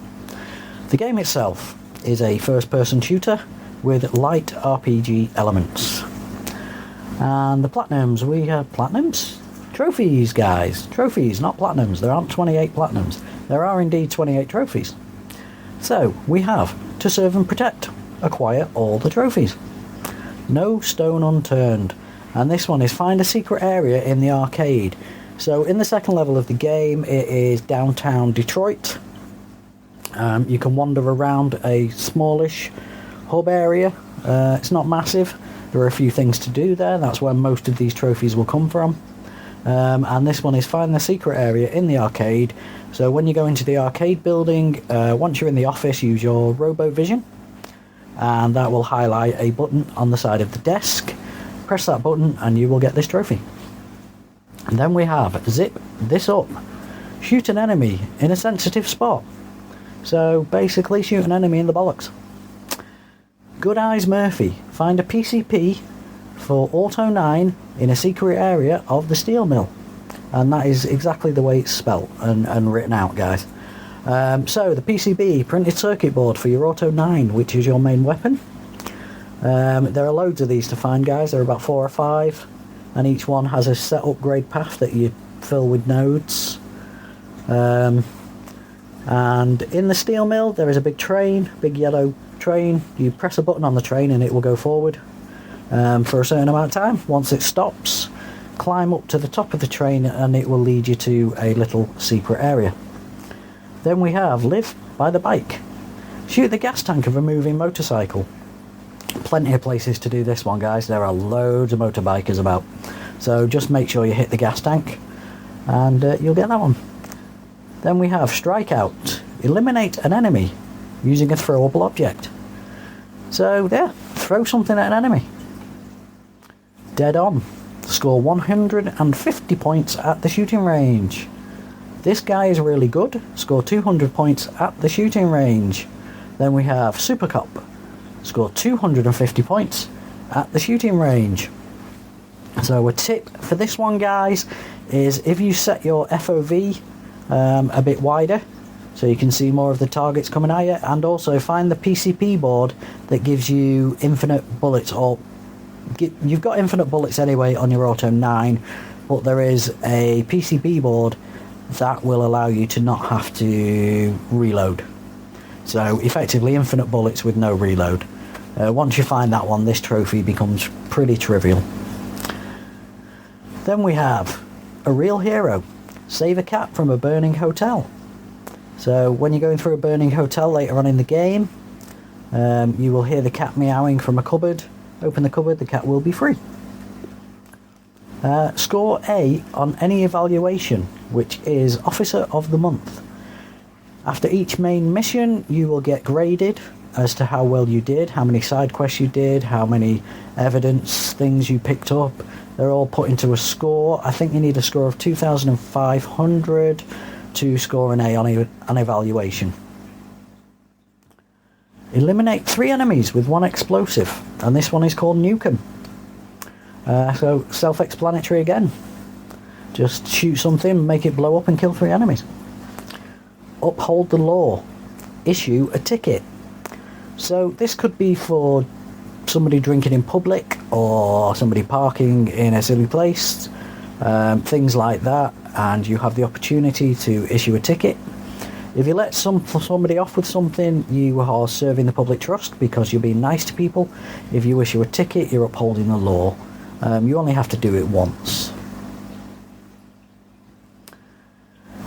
[SPEAKER 14] the game itself is a first-person shooter with light RPG elements. And the platinums, we have platinums? Trophies, guys. Trophies, not platinums. There aren't 28 platinums. There are indeed 28 trophies. So, we have to serve and protect. Acquire all the trophies. No stone unturned. And this one is find a secret area in the arcade. So in the second level of the game, it is downtown Detroit. You can wander around a smallish hub area. It's not massive. There are a few things to do there. That's where most of these trophies will come from. And this one is find the secret area in the arcade. So when you go into the arcade building, once you're in the office, use your RoboVision. And that will highlight a button on the side of the desk. Press that button and you will get this trophy. And then we have zip this up. Shoot an enemy in a sensitive spot. So basically shoot an enemy in the bollocks. Good Eyes Murphy. Find a PCP for Auto 9 in a secret area of the steel mill. And that is exactly the way it's spelt and written out, guys. So the PCB, printed circuit board for your Auto 9, which is your main weapon. There are loads of these to find, guys. There are about 4 or 5, and each one has a set upgrade path that you fill with nodes. And in the steel mill there is a big train, big yellow train. You press a button on the train and it will go forward for a certain amount of time. Once it stops, climb up to the top of the train and it will lead you to a little secret area. Then we have live by the bike. Shoot the gas tank of a moving motorcycle. Plenty of places to do this one, guys. There are loads of motorbikers about, so just make sure you hit the gas tank and you'll get that one. Then we have strikeout. Eliminate an enemy using a throwable object. So yeah, throw something at an enemy. Dead on. Score 150 points at the shooting range. This guy is really good. Score 200 points at the shooting range. Then we have Super Cop. Score 250 points at the shooting range. So a tip for this one, guys, is if you set your FOV a bit wider so you can see more of the targets coming at you, and also find the PCP board that gives you infinite bullets, or you've got infinite bullets anyway on your Auto 9, but there is a PCB board that will allow you to not have to reload. So effectively infinite bullets with no reload. Once you find that one, this trophy becomes pretty trivial. Then we have a real hero. Save a cat from a burning hotel. So when you're going through a burning hotel later on in the game, you will hear the cat meowing from a cupboard. Open the cupboard, the cat will be free. Score A on any evaluation, which is Officer of the Month. After each main mission, you will get graded as to how well you did, how many side quests you did, how many evidence things you picked up. They're all put into a score. I think you need a score of 2,500 to score an A on evaluation. Eliminate 3 enemies with 1 explosive, and this one is called Nuke 'em. So self-explanatory again. Just shoot something, make it blow up and kill 3 enemies. Uphold the law. Issue a ticket. So this could be for somebody drinking in public or somebody parking in a silly place, things like that, and you have the opportunity to issue a ticket. If you let somebody off with something, you are serving the public trust because you're being nice to people. If you issue a ticket, you're upholding the law. You only have to do it once.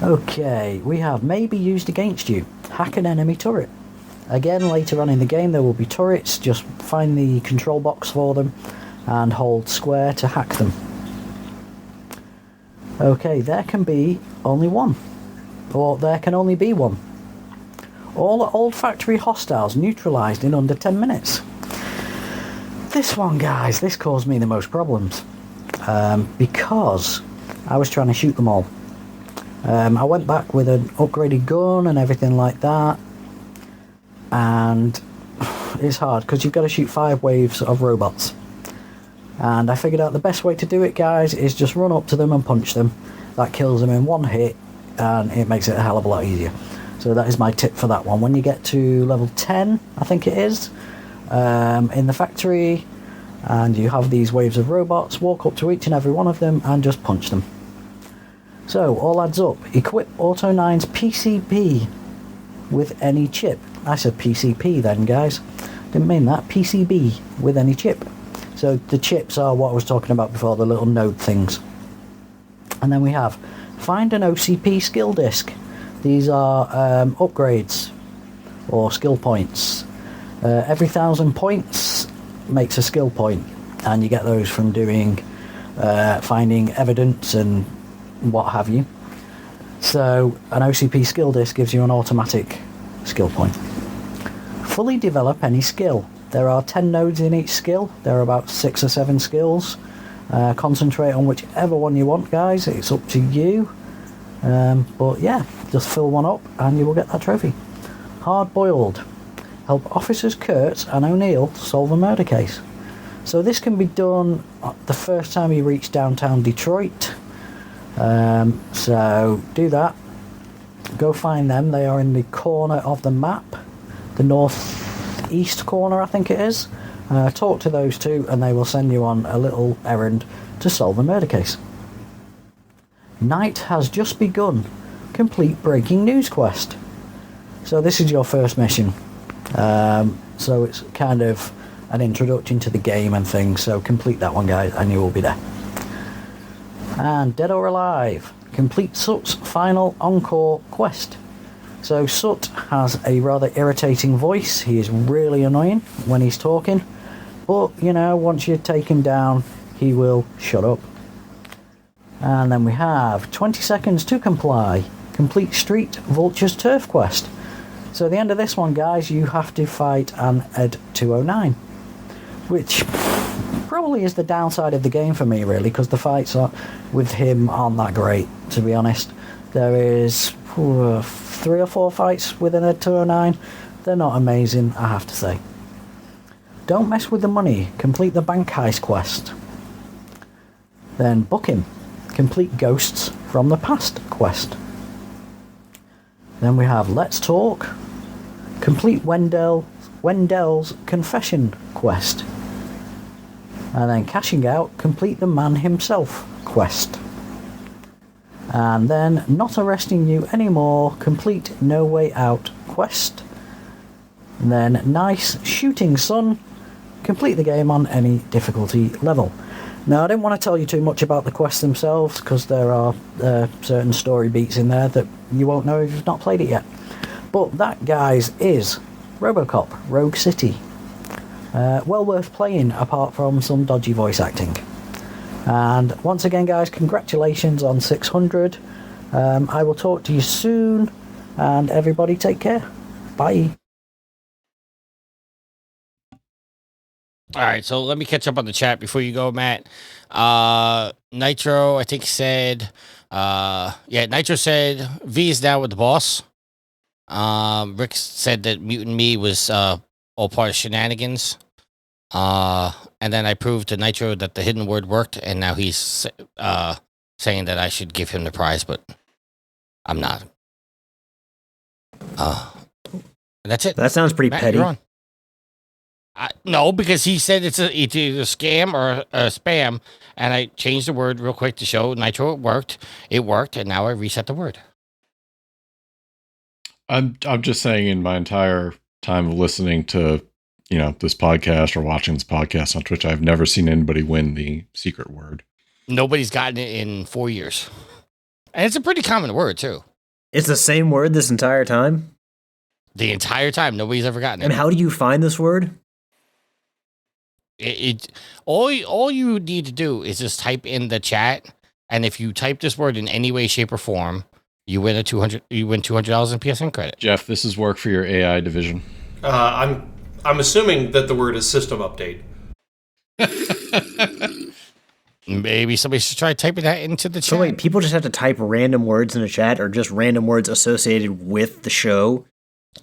[SPEAKER 14] Okay, we have maybe used against you. Hack an enemy turret. Again, later on in the game there will be turrets. Just find the control box for them and hold square to hack them. Okay, there can be only one. Or there can only be one. All old factory hostiles neutralised in under 10 minutes. This one, guys, this caused me the most problems. Because I was trying to shoot them all. I went back with an upgraded gun and everything like that. And it's hard because you've got to shoot 5 waves of robots. And I figured out the best way to do it, guys, is just run up to them and punch them. That kills them in 1 hit, and it makes it a hell of a lot easier. So that is my tip for that one. When you get to level 10, I think it is, in the factory, and you have these waves of robots, walk up to each and every one of them and just punch them. So, all adds up. Equip Auto 9's PCB with any chip. I said PCP then, guys. Didn't mean that. PCB with any chip. So the chips are what I was talking about before, the little node things. And then we have find an OCP skill disc. These are upgrades or skill points. Every 1,000 points makes a skill point, and you get those from doing finding evidence and what have you. So an OCP skill disc gives you an automatic skill point. Fully develop any skill. There are 10 nodes in each skill. There are about 6 or 7 skills. Concentrate on whichever one you want, guys. It's up to you. But yeah, just fill one up and you will get that trophy. Hard boiled. Help officers Kurtz and O'Neill solve a murder case. So this can be done the first time you reach downtown Detroit. So do that. Go find them. They are in the corner of the map. The northeast corner, I think it is. Talk to those two and they will send you on a little errand to solve a murder case. Night has just begun. Complete breaking news quest. So this is your first mission. So it's kind of an introduction to the game and things. So complete that one, guys, and you will be there. And Dead or Alive. Complete Sut's final encore quest. So Sut has a rather irritating voice. He is really annoying when he's talking. But, you know, once you take him down, he will shut up. And then we have 20 seconds to comply. Complete Street Vulture's Turf quest. So at the end of this one, guys, you have to fight an Ed 209. Which probably is the downside of the game for me, really, because the fights with him aren't that great, to be honest. There is 3 or 4 fights with an Ed 209. They're not amazing, I have to say. Don't mess with the money. Complete the bank heist quest. Then book him. Complete Ghosts from the Past quest. Then we have Let's Talk. Complete Wendell's Confession quest. And then Cashing Out. Complete the Man Himself quest. And then Not Arresting You Anymore. Complete No Way Out quest. And then Nice Shooting Son. Complete the game on any difficulty level. Now, I didn't want to tell you too much about the quests themselves because there are certain story beats in there that you won't know if you've not played it yet. But that, guys, is RoboCop Rogue City. Well worth playing, apart from some dodgy voice acting. And once again, guys, congratulations on 600. I will talk to you soon, and everybody take care. Bye.
[SPEAKER 3] All right, so let me catch up on the chat before you go, Matt. Nitro, I think, said, Nitro said V is now with the boss. Rick said that Mutant Me was all part of shenanigans. And then I proved to Nitro that the hidden word worked, and now he's saying that I should give him the prize, but I'm not. That's it.
[SPEAKER 4] That sounds pretty
[SPEAKER 3] Matt,
[SPEAKER 4] petty.
[SPEAKER 3] you're on. No, because he said it's either a scam or a spam, and I changed the word real quick to show Nitro it worked. It worked, and now I reset the word.
[SPEAKER 6] I'm just saying, in my entire time of listening to this podcast or watching this podcast on Twitch, I've never seen anybody win the secret word.
[SPEAKER 3] Nobody's gotten it in 4 years, and it's a pretty common word too.
[SPEAKER 4] It's the same word this entire time?
[SPEAKER 3] The entire time, nobody's ever gotten it.
[SPEAKER 4] And how do you find this word?
[SPEAKER 3] All you need to do is just type in the chat, and if you type this word in any way, shape, or form, you win $200 in PSN credit.
[SPEAKER 6] Jeff, this is work for your AI division.
[SPEAKER 7] I'm assuming that the word is system update.
[SPEAKER 3] Maybe somebody should try typing that into the chat.
[SPEAKER 4] So wait, people just have to type random words in the chat, or just random words associated with the show,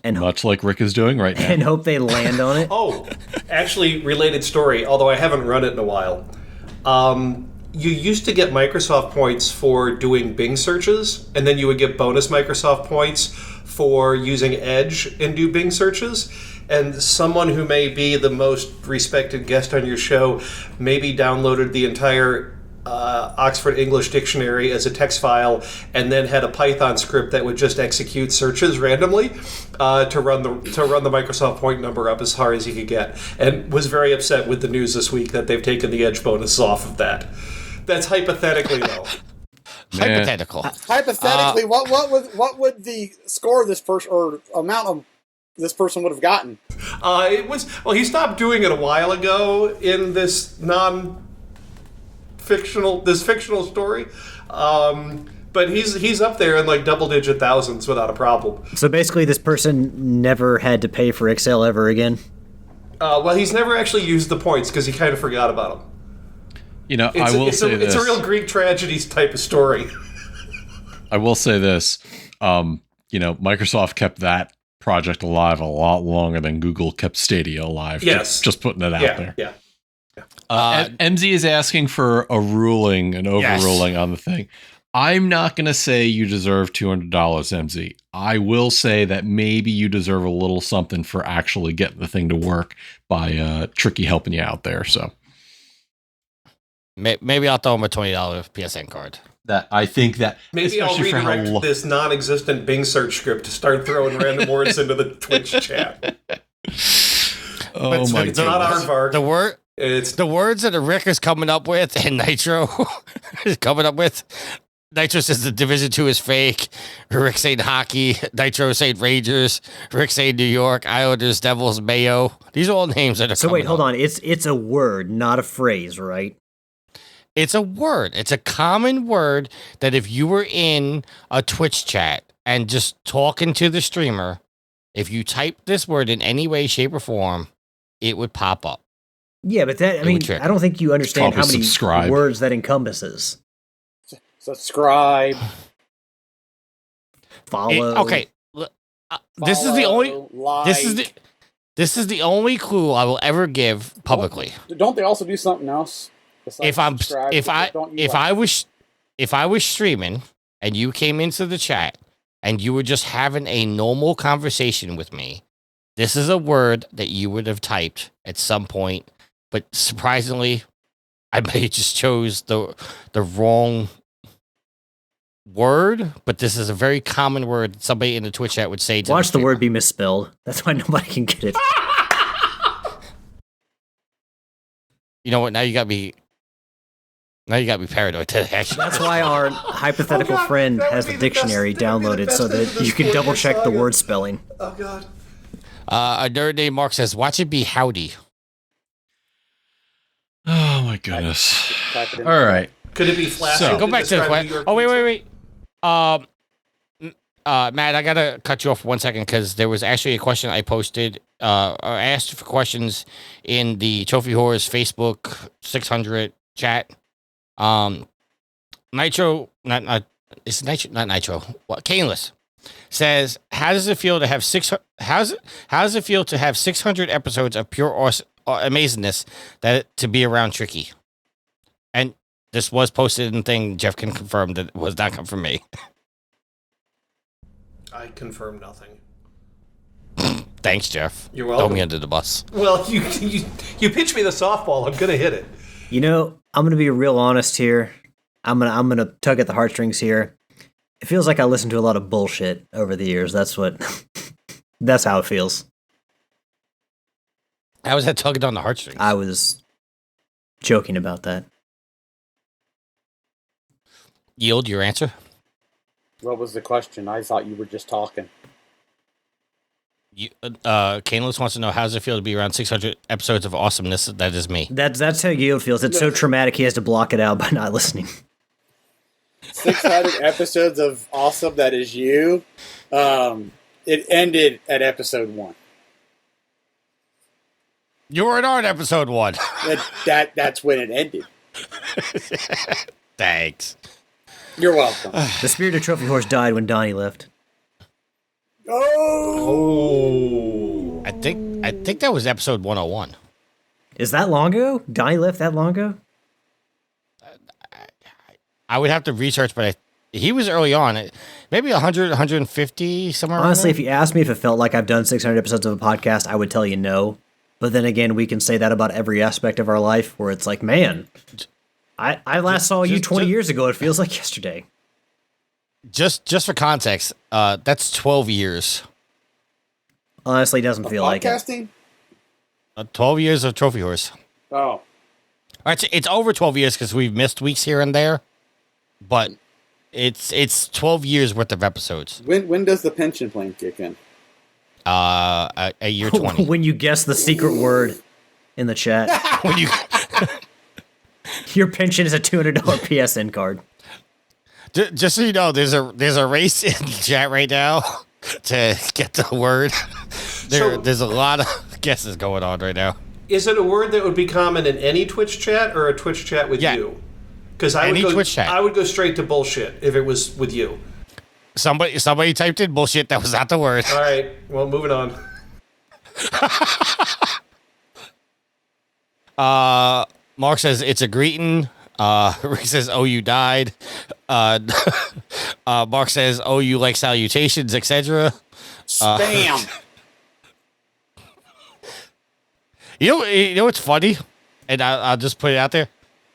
[SPEAKER 4] and
[SPEAKER 6] much like Rick is doing right now,
[SPEAKER 4] and hope they land on it.
[SPEAKER 7] Oh, actually, related story. Although I haven't run it in a while. You used to get Microsoft points for doing Bing searches, and then you would get bonus Microsoft points for using Edge and do Bing searches. And someone who may be the most respected guest on your show maybe downloaded the entire Oxford English Dictionary as a text file, and then had a Python script that would just execute searches randomly to run the Microsoft point number up as high as you could get, and was very upset with the news this week that they've taken the Edge bonus off of that. That's hypothetically, though.
[SPEAKER 3] Hypothetical.
[SPEAKER 5] Hypothetically, what would the score of this person or amount of this person would have gotten?
[SPEAKER 7] He stopped doing it a while ago in this fictional story, but he's up there in like double-digit thousands without a problem.
[SPEAKER 4] So basically, this person never had to pay for Excel ever again.
[SPEAKER 7] Well, he's never actually used the points because he kind of forgot about them.
[SPEAKER 6] It's
[SPEAKER 7] a real Greek tragedies type of story.
[SPEAKER 6] I will say this, Microsoft kept that project alive a lot longer than Google kept Stadia alive.
[SPEAKER 7] Yes.
[SPEAKER 6] Just putting it out there.
[SPEAKER 7] Yeah.
[SPEAKER 6] MZ is asking for an overruling on the thing. I'm not going to say you deserve $200, MZ. I will say that maybe you deserve a little something for actually getting the thing to work by Tricky helping you out there. So
[SPEAKER 3] maybe I'll throw him a $20 PSN card.
[SPEAKER 6] That I think that
[SPEAKER 7] maybe I'll redirect this non-existent Bing search script to start throwing random words into the Twitch chat.
[SPEAKER 6] Oh my god!
[SPEAKER 7] It's not aardvark.
[SPEAKER 3] The words that Rick is coming up with, and Nitro is coming up with. Nitro says the Division 2 is fake. Rick saying hockey. Nitro saying Rangers. Rick saying New York. Islanders, Devils, Mayo. These are all names that are.
[SPEAKER 4] So wait, hold on. It's a word, not a phrase, right?
[SPEAKER 3] It's a word. It's a common word that if you were in a Twitch chat and just talking to the streamer, if you type this word in any way, shape, or form, it would pop up.
[SPEAKER 4] Yeah, but I don't think you understand how many words that encompasses.
[SPEAKER 5] Subscribe.
[SPEAKER 4] Follow.
[SPEAKER 3] Okay. This is the only.
[SPEAKER 5] Like.
[SPEAKER 3] This is the only clue I will ever give publicly.
[SPEAKER 5] Don't they also do something else?
[SPEAKER 3] If I was streaming and you came into the chat and you were just having a normal conversation with me, this is a word that you would have typed at some point, but surprisingly, I may have just chose the wrong word. But this is a very common word that somebody in the Twitch chat would say.
[SPEAKER 4] Watch the word be misspelled. That's why nobody can get it.
[SPEAKER 3] You know what? Now you got me. Now you got me paranoid today, actually.
[SPEAKER 4] That's why our hypothetical friend has the dictionary downloaded so that you can double check the word spelling.
[SPEAKER 7] Oh, God.
[SPEAKER 3] A nerd named Mark says, watch it be howdy.
[SPEAKER 6] Oh my goodness. All right.
[SPEAKER 7] Could it be flash?
[SPEAKER 6] So,
[SPEAKER 3] Go back to the question. Oh, wait. Matt, I gotta cut you off for 1 second because there was actually a question I posted. I asked for questions in the Trophy Horrors Facebook 600 chat. Nitro, it's Nitro, not Nitro. What? Caneless says, "How does it feel to have How does it feel to have 600 episodes of pure amazingness to be around Tricky?" And this was posted in thing. Jeff can confirm that it was not come from me.
[SPEAKER 7] I confirm nothing.
[SPEAKER 3] Thanks, Jeff.
[SPEAKER 7] You're welcome.
[SPEAKER 3] Throw me under the bus.
[SPEAKER 7] Well, you pitch me the softball. I'm gonna hit it.
[SPEAKER 4] You know, I'm gonna be real honest here. I'm gonna tug at the heartstrings here. It feels like I listened to a lot of bullshit over the years. That's how it feels.
[SPEAKER 3] How was that tugging on the heartstrings?
[SPEAKER 4] I was joking about that.
[SPEAKER 3] Yield your answer.
[SPEAKER 5] What was the question? I thought you were just talking.
[SPEAKER 3] Caneless wants to know, how does it feel to be around 600 episodes of awesomeness? That is me.
[SPEAKER 4] That's how Yield feels. It's so traumatic he has to block it out by not listening.
[SPEAKER 5] 600 episodes of awesome that is you. It ended at episode 1.
[SPEAKER 3] You were on episode 1.
[SPEAKER 5] That's when it ended.
[SPEAKER 3] Thanks.
[SPEAKER 5] You're welcome.
[SPEAKER 4] The spirit of Trophy Horse died when Donnie left.
[SPEAKER 5] Oh!
[SPEAKER 3] I think that was episode 101.
[SPEAKER 4] Is that long ago? Donnie left that long ago?
[SPEAKER 3] I would have to research, but he was early on. Maybe 100, 150, somewhere
[SPEAKER 4] Honestly,
[SPEAKER 3] around
[SPEAKER 4] if you asked me if it felt like I've done 600 episodes of a podcast, I would tell you no. But then again, we can say that about every aspect of our life, where it's like, man, I last saw you 20 years ago. It feels like yesterday.
[SPEAKER 3] Just for context, that's 12 years.
[SPEAKER 4] Honestly, it doesn't feel like it.
[SPEAKER 5] Podcasting?
[SPEAKER 3] 12 years of Trophy Horse.
[SPEAKER 5] Oh.
[SPEAKER 3] All right, so it's over 12 years because we've missed weeks here and there, but it's 12 years worth of episodes.
[SPEAKER 5] When does the pension plan kick in?
[SPEAKER 3] A year 20.
[SPEAKER 4] When you guess the secret word in the chat.
[SPEAKER 3] When you
[SPEAKER 4] Your pension is a $200 PSN card.
[SPEAKER 3] Just so you know, there's a race in the chat right now to get the word. There's a lot of guesses going on right now.
[SPEAKER 7] Is it a word that would be common in any Twitch chat or a Twitch chat with you? Because I would go straight to bullshit if it was with you.
[SPEAKER 3] Somebody typed in bullshit. That was not the word.
[SPEAKER 7] All right. Well, moving on.
[SPEAKER 3] Mark says it's a greeting. Rick says, "Oh, you died." Mark says, "Oh, you like salutations, etc."
[SPEAKER 5] Spam.
[SPEAKER 3] You know what's funny, and I'll just put it out there.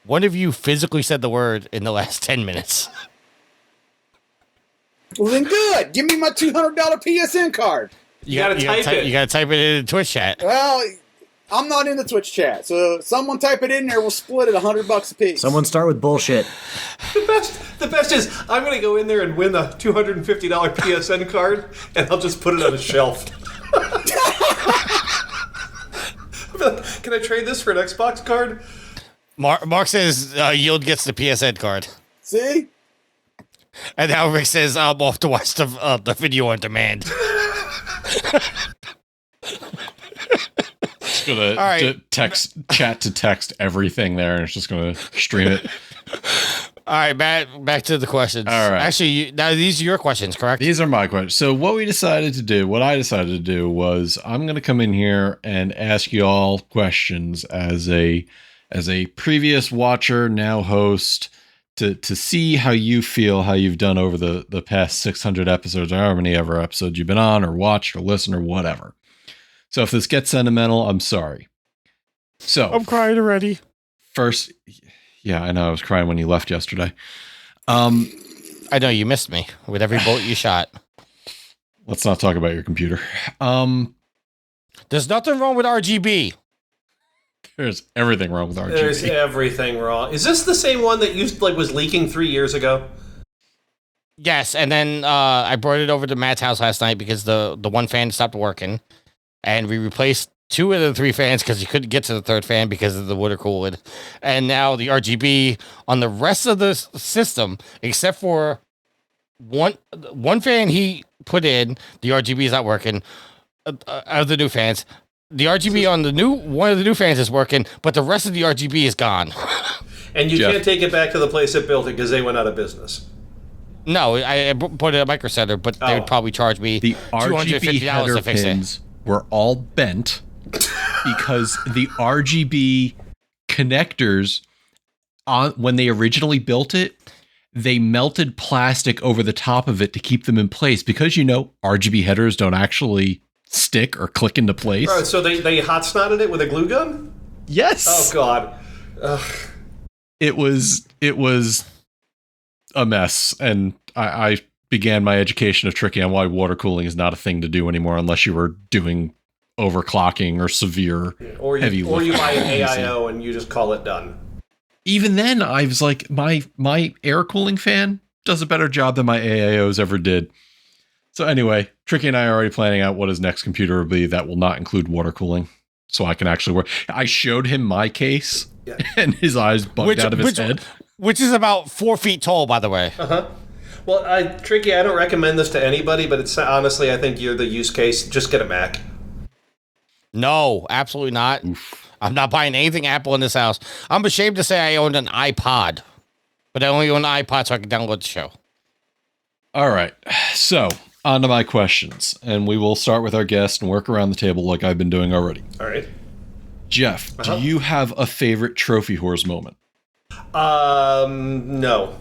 [SPEAKER 3] One of you physically said the word in the last 10 minutes.
[SPEAKER 5] Well, then good. Give me my $200 PSN card.
[SPEAKER 3] You gotta type it. You gotta type it in the Twitch chat.
[SPEAKER 5] Well, I'm not in the Twitch chat, so someone type it in there. We'll split it $100 a piece.
[SPEAKER 4] Someone start with bullshit.
[SPEAKER 7] The best is I'm going to go in there and win the $250 PSN card, and I'll just put it on a shelf. Can I trade this for an Xbox card?
[SPEAKER 3] Mark says Yield gets the PSN card.
[SPEAKER 5] See?
[SPEAKER 3] And now Rick says I'm off to watch the video on demand.
[SPEAKER 6] Just gonna chat to text everything there, and it's just gonna stream it.
[SPEAKER 3] All right, Matt, back to the questions.
[SPEAKER 6] All right.
[SPEAKER 3] Actually, now these are your questions, correct?
[SPEAKER 6] These are my questions. So what I decided to do was I'm going to come in here and ask you all questions as a previous watcher, now host, to see how you feel, how you've done over the past 600 episodes, or however many ever episodes you've been on or watched or listened or whatever. So if this gets sentimental, I'm sorry. So
[SPEAKER 3] I'm crying already.
[SPEAKER 6] First, yeah, I know. I was crying when you left yesterday.
[SPEAKER 3] I know you missed me with every bullet you shot.
[SPEAKER 6] Let's not talk about your computer.
[SPEAKER 3] There's nothing wrong with RGB.
[SPEAKER 6] There's everything wrong with RGB.
[SPEAKER 7] There's everything wrong. Is this the same one that was leaking 3 years ago?
[SPEAKER 3] Yes, and then I brought it over to Matt's house last night because the one fan stopped working, and we replaced 2 of the 3 fans because you couldn't get to the 3rd fan because of the water cooled. And now the RGB on the rest of the system, except for one fan he put in, the RGB is not working. Of the new fans, the RGB on one of the new fans is working, but the rest of the RGB is gone.
[SPEAKER 7] And you can't take it back to the place that built it because they went out of business.
[SPEAKER 3] No, I put it at Micro Center, but they would probably charge me
[SPEAKER 6] The RGB
[SPEAKER 3] $250
[SPEAKER 6] header
[SPEAKER 3] to fix
[SPEAKER 6] pins
[SPEAKER 3] it.
[SPEAKER 6] were all bent because the RGB connectors, when they originally built it, they melted plastic over the top of it to keep them in place because, RGB headers don't actually stick or click into place.
[SPEAKER 7] Right, so they hot snotted it with a glue gun?
[SPEAKER 6] Yes.
[SPEAKER 7] Oh, God. Ugh.
[SPEAKER 6] It was a mess, and I began my education of Tricky on why water cooling is not a thing to do anymore unless you were doing overclocking or severe heavy
[SPEAKER 7] Or you
[SPEAKER 6] lifting.
[SPEAKER 7] buy an AIO and you just call it done.
[SPEAKER 6] Even then, I was like, my air cooling fan does a better job than my AIOs ever did. So anyway, Tricky and I are already planning out what his next computer will be that will not include water cooling, so I can actually work. I showed him my case, and his eyes bugged out of his head.
[SPEAKER 3] Which is about 4 feet tall, by the way.
[SPEAKER 7] Uh-huh. Well, Tricky, I don't recommend this to anybody, but it's honestly, I think you're the use case. Just get a Mac.
[SPEAKER 3] No, absolutely not. I'm not buying anything Apple in this house. I'm ashamed to say I owned an iPod, but I only own an iPod so I can download the show.
[SPEAKER 6] All right, so on to my questions, and we will start with our guest and work around the table like I've been doing already.
[SPEAKER 7] All right.
[SPEAKER 6] Jeff, do you have a favorite Trophy Whores moment?
[SPEAKER 7] No.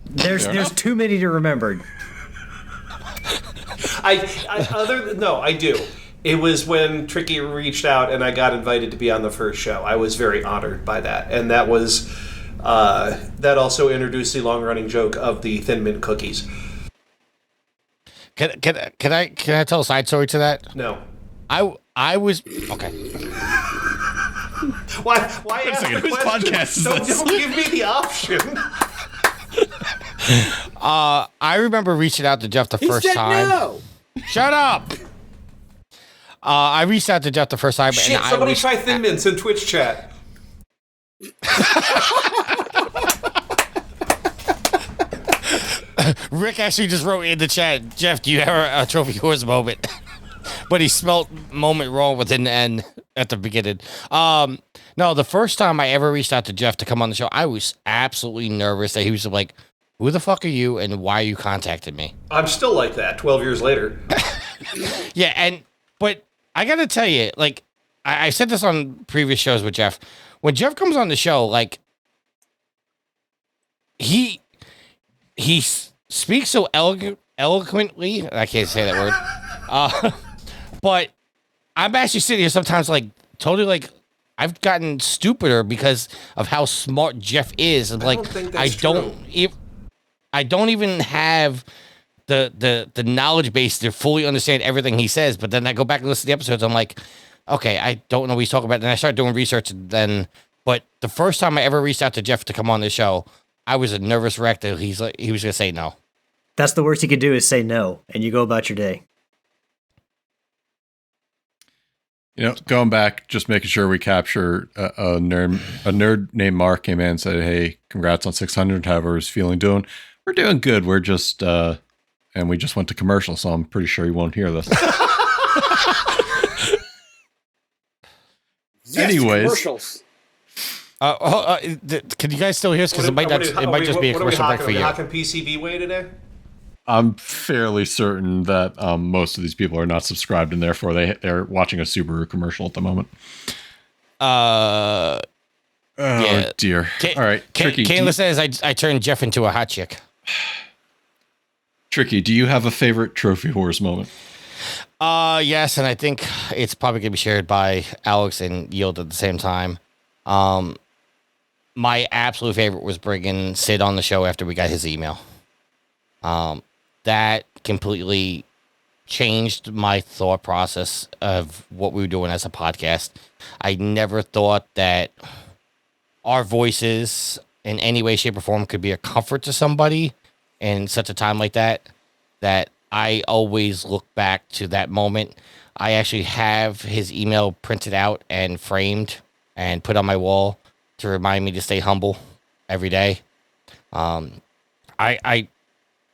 [SPEAKER 4] There's too many to remember.
[SPEAKER 7] I do. It was when Tricky reached out and I got invited to be on the first show. I was very honored by that, and that was that also introduced the long-running joke of the Thin Mint cookies.
[SPEAKER 3] Can I tell a side story to that?
[SPEAKER 7] No.
[SPEAKER 3] I was okay.
[SPEAKER 7] Why ask the
[SPEAKER 6] whose
[SPEAKER 7] question?
[SPEAKER 6] podcast is this?
[SPEAKER 7] Don't give me the option.
[SPEAKER 3] I remember reaching out to Jeff the first time.
[SPEAKER 5] No.
[SPEAKER 3] Shut up. I reached out to Jeff the first time.
[SPEAKER 7] Shit,
[SPEAKER 3] and
[SPEAKER 7] somebody try Thin Mints in Twitch chat.
[SPEAKER 3] Rick actually just wrote in the chat, Jeff, do you have a Trophy Whores moment? But he spelled moment wrong with an N at the beginning. No, the first time I ever reached out to Jeff to come on the show, I was absolutely nervous that he was like, who the fuck are you and why are you contacting me?
[SPEAKER 7] I'm still like that 12 years later.
[SPEAKER 3] Yeah, but I gotta tell you, like, I said this on previous shows with Jeff. When Jeff comes on the show, like, he speaks so eloquently. I can't say that word. But I'm actually sitting here sometimes, like, totally, like, I've gotten stupider because of how smart Jeff is. And like, I don't even have the knowledge base to fully understand everything he says. But then I go back and listen to the episodes. I'm like, okay, I don't know what he's talking about. Then I start doing research. But the first time I ever reached out to Jeff to come on the show, I was a nervous wreck that he was going to say no.
[SPEAKER 4] That's the worst you could do is say no, and you go about your day.
[SPEAKER 6] Going back, just making sure we capture a nerd named Mark came in and said, hey, congrats on 600. However he's doing. We're doing good. We're just, and we just went to commercial, so I'm pretty sure he won't hear this.
[SPEAKER 5] Yes,
[SPEAKER 6] Anyways.
[SPEAKER 5] commercials.
[SPEAKER 3] Can you guys still hear us? Because it might just be a commercial break for you.
[SPEAKER 7] Are we hawking PCB way today?
[SPEAKER 6] I'm fairly certain that most of these people are not subscribed, and therefore they're watching a Subaru commercial at the moment.
[SPEAKER 3] Oh,
[SPEAKER 6] yeah. Dear. All right, Tricky.
[SPEAKER 3] Kayla says I turned Jeff into a hot chick.
[SPEAKER 6] Tricky, do you have a favorite Trophy Whores moment?
[SPEAKER 3] Yes, and I think it's probably gonna be shared by Alex and Yield at the same time. My absolute favorite was bringing Sid on the show after we got his email. That completely changed my thought process of what we were doing as a podcast. I never thought that our voices in any way, shape, or form could be a comfort to somebody in such a time like that, that I always look back to that moment. I actually have his email printed out and framed and put on my wall to remind me to stay humble every day. I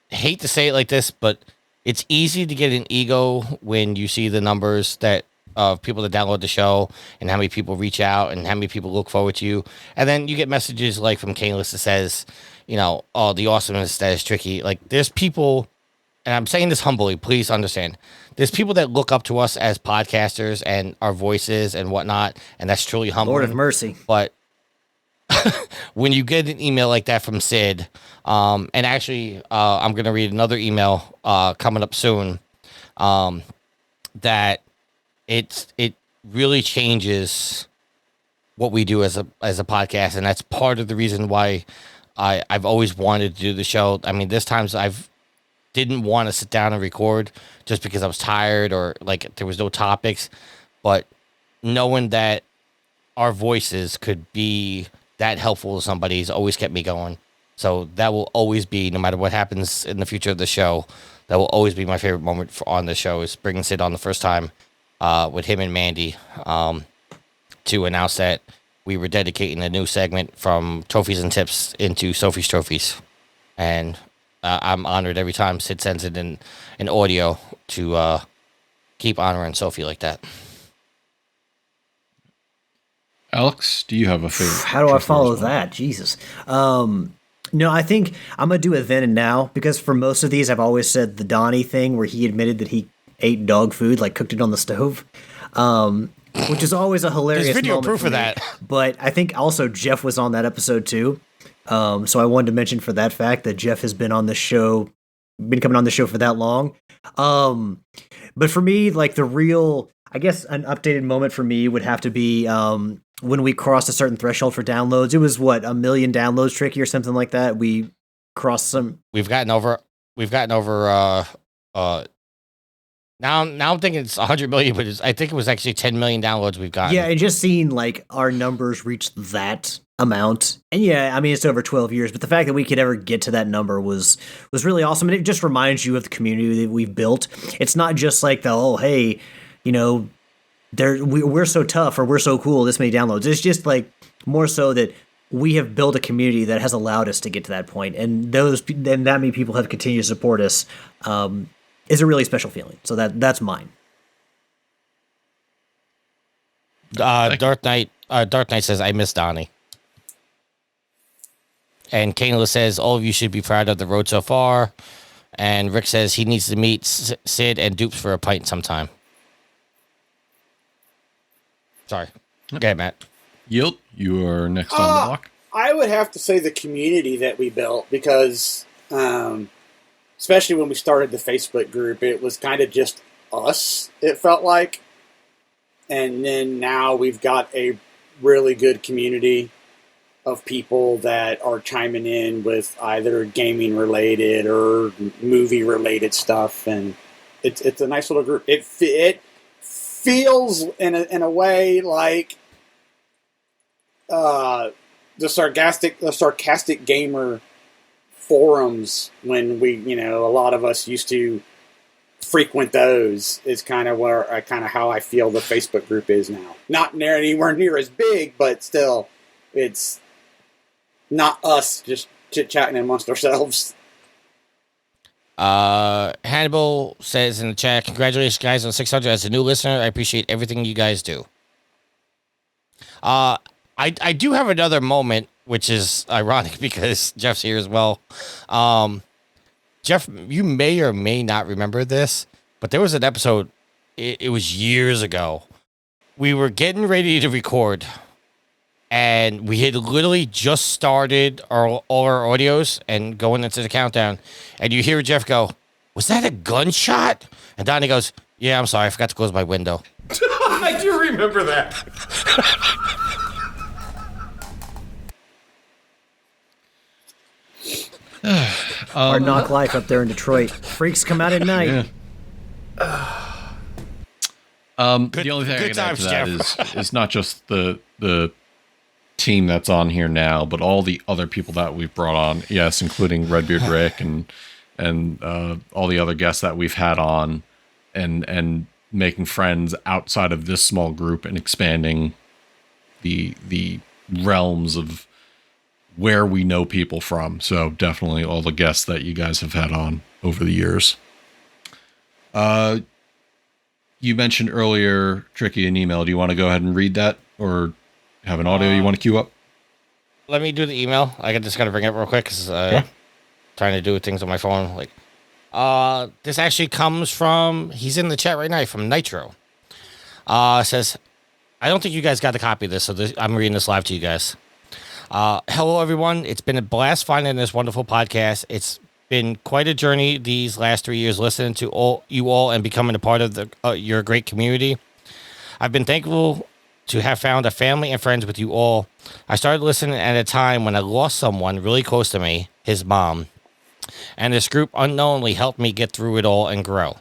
[SPEAKER 3] hate to say it like this, but it's easy to get an ego when you see the numbers that of people that download the show and how many people reach out and how many people look forward to you. And then you get messages like from Caneless that says, you know, oh, the awesomeness that is Tricky. Like, there's people, and I'm saying this humbly, please understand. There's people that look up to us as podcasters and our voices and whatnot, and that's truly humbling.
[SPEAKER 4] Lord of mercy.
[SPEAKER 3] But when you get an email like that from Sid, and actually, I'm going to read another email coming up soon, that it really changes what we do as a podcast, and that's part of the reason why I've always wanted to do the show. I mean, there's times I've didn't want to sit down and record just because I was tired or like there was no topics, but knowing that our voices could be that helpful to somebody has always kept me going. So that will always be, no matter what happens in the future of the show, that will always be my favorite moment on the show, is bringing Sid on the first time with him and Mandy to announce that we were dedicating a new segment from Trophies and Tips into Sophie's Trophies. And I'm honored every time Sid sends it in an audio to keep honoring Sophie like that.
[SPEAKER 6] Alex, do you have a favorite?
[SPEAKER 4] How do I follow that? Jesus. No, I think I'm going to do a then and now, because for most of these, I've always said the Donnie thing where he admitted that he ate dog food, like cooked it on the stove, which is always a hilarious
[SPEAKER 3] There's video
[SPEAKER 4] moment
[SPEAKER 3] proof
[SPEAKER 4] for
[SPEAKER 3] of
[SPEAKER 4] me.
[SPEAKER 3] that.
[SPEAKER 4] But I think also Jeff was on that episode too. So I wanted to mention for that fact that Jeff has been on the show, been coming on the show for that long. But for me, like the real, I guess an updated moment for me would have to be when we crossed a certain threshold for downloads. It was what, 1 million downloads, Tricky, or something like that. We crossed some.
[SPEAKER 3] We've gotten over. Now I'm thinking it's 100 million, but I think it was actually 10 million downloads we've gotten.
[SPEAKER 4] Yeah, and just seeing like our numbers reach that amount, and yeah, I mean it's over 12 years, but the fact that we could ever get to that number was really awesome, and it just reminds you of the community that we've built. It's not just like the, oh hey, you know, we're so tough or we're so cool, this many downloads. It's just like more so that we have built a community that has allowed us to get to that point, and that many people have continued to support us. Is a really special feeling. So that's mine.
[SPEAKER 3] Dark Knight says, I miss Donnie. And Canela says, all of you should be proud of the road so far. And Rick says he needs to meet Sid and Dupes for a pint sometime. Sorry. Go ahead, Matt.
[SPEAKER 6] Yield, you are next on the block.
[SPEAKER 5] I would have to say the community that we built, because especially when we started the Facebook group, it was kind of just us, it felt like. And then now we've got a really good community of people that are chiming in with either gaming related or movie related stuff. And it's a nice little group. It feels in a way like the sarcastic gamer forums when a lot of us used to frequent those, is kind of how I feel the Facebook group is now. Not anywhere near as big, but still, it's not us just chit-chatting amongst ourselves.
[SPEAKER 3] Hannibal says in the chat, congratulations guys on 600. As a new listener, I appreciate everything you guys do. I do have another moment, which is ironic because Jeff's here as well. Jeff, you may or may not remember this, but there was an episode, it was years ago. We were getting ready to record, and we had literally just started all our audios and going into the countdown, and you hear Jeff go, was that a gunshot? And Donnie goes, yeah, I'm sorry, I forgot to close my window.
[SPEAKER 7] I do remember that.
[SPEAKER 4] Hard knock life up there in Detroit. Freaks come out at night.
[SPEAKER 6] Yeah. The only thing I can add to that is not just the team that's on here now, but all the other people that we've brought on. Yes, including Redbeard Rick and all the other guests that we've had on, and making friends outside of this small group and expanding the realms of where we know people from. So definitely all the guests that you guys have had on over the years. You mentioned earlier, Tricky, an email. Do you want to go ahead and read that, or have an audio you want to queue up?
[SPEAKER 3] Let me do the email. I just got to bring it up real quick because trying to do things on my phone. This actually comes from, he's in the chat right now, from Nitro. Says, I don't think you guys got the copy of this, so I'm reading this live to you guys. Hello, everyone. It's been a blast finding this wonderful podcast. It's been quite a journey these last 3 years listening to you all and becoming a part of your great community. I've been thankful to have found a family and friends with you all. I started listening at a time when I lost someone really close to me, his mom, and this group unknowingly helped me get through it all and grow.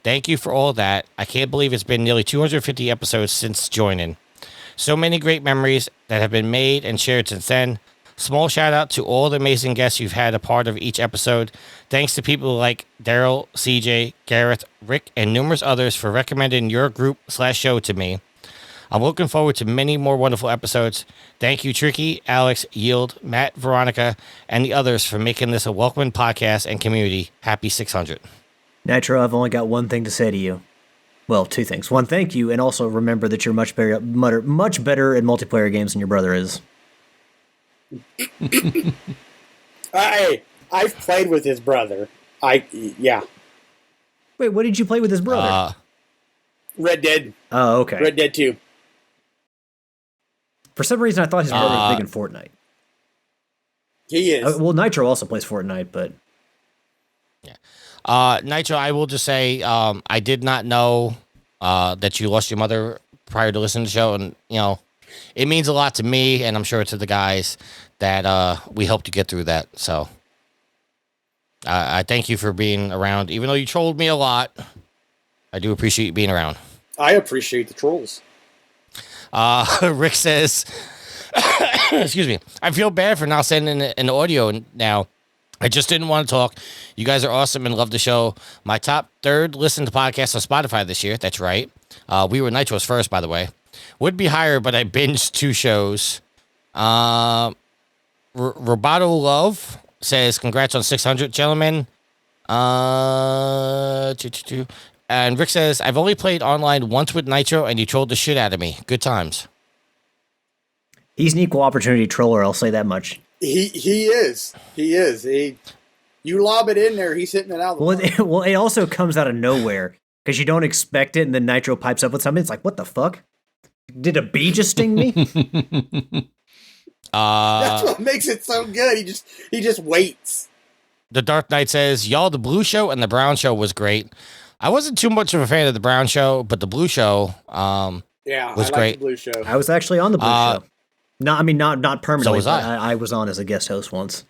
[SPEAKER 3] Thank you for all that. I can't believe it's been nearly 250 episodes since joining. So many great memories that have been made and shared since then. Small shout out to all the amazing guests you've had a part of each episode. Thanks to people like Daryl, CJ, Gareth, Rick, and numerous others for recommending your group/show to me. I'm looking forward to many more wonderful episodes. Thank you, Tricky, Alex, Yield, Matt, Veronica, and the others for making this a welcoming podcast and community. Happy 600.
[SPEAKER 4] Nitro, I've only got one thing to say to you. Well, two things. One, thank you, and also remember that you're much better in multiplayer games than your brother is.
[SPEAKER 5] I've played with his brother. Yeah.
[SPEAKER 4] Wait, what did you play with his brother?
[SPEAKER 5] Red Dead.
[SPEAKER 4] Oh, okay.
[SPEAKER 5] Red Dead 2.
[SPEAKER 4] For some reason, I thought his brother was big in Fortnite.
[SPEAKER 5] He is.
[SPEAKER 4] Well, Nitro also plays Fortnite, but...
[SPEAKER 3] Yeah. Nitro, I will just say, I did not know that you lost your mother prior to listening to the show, and, it means a lot to me, and I'm sure to the guys that we helped you get through that. So I thank you for being around. Even though you trolled me a lot, I do appreciate you being around.
[SPEAKER 5] I appreciate the trolls.
[SPEAKER 3] Rick says, excuse me, I feel bad for not sending an audio now. I just didn't want to talk. You guys are awesome and love the show. My top third listened to podcasts on Spotify this year. That's right. We were Nitro's first, by the way. Would be higher, but I binged 2 shows. Roboto Love says, congrats on 600, gentlemen. And Rick says, I've only played online once with Nitro, and you trolled the shit out of me. Good times.
[SPEAKER 4] He's an equal opportunity troller, I'll say that much.
[SPEAKER 5] He is. You lob it in there, he's hitting it out.
[SPEAKER 4] Well, it also comes out of nowhere, because you don't expect it, and then Nitro pipes up with something. It's like, what the fuck? Did a bee just sting me?
[SPEAKER 5] That's what makes it so good. He just waits.
[SPEAKER 3] The Dark Knight says, y'all, the Blue Show and the Brown Show was great. I wasn't too much of a fan of the Brown Show, but the Blue Show was great.
[SPEAKER 5] The Blue Show.
[SPEAKER 4] I was actually on the Blue Show. Not permanently.
[SPEAKER 3] So was
[SPEAKER 4] I was on as a guest host once.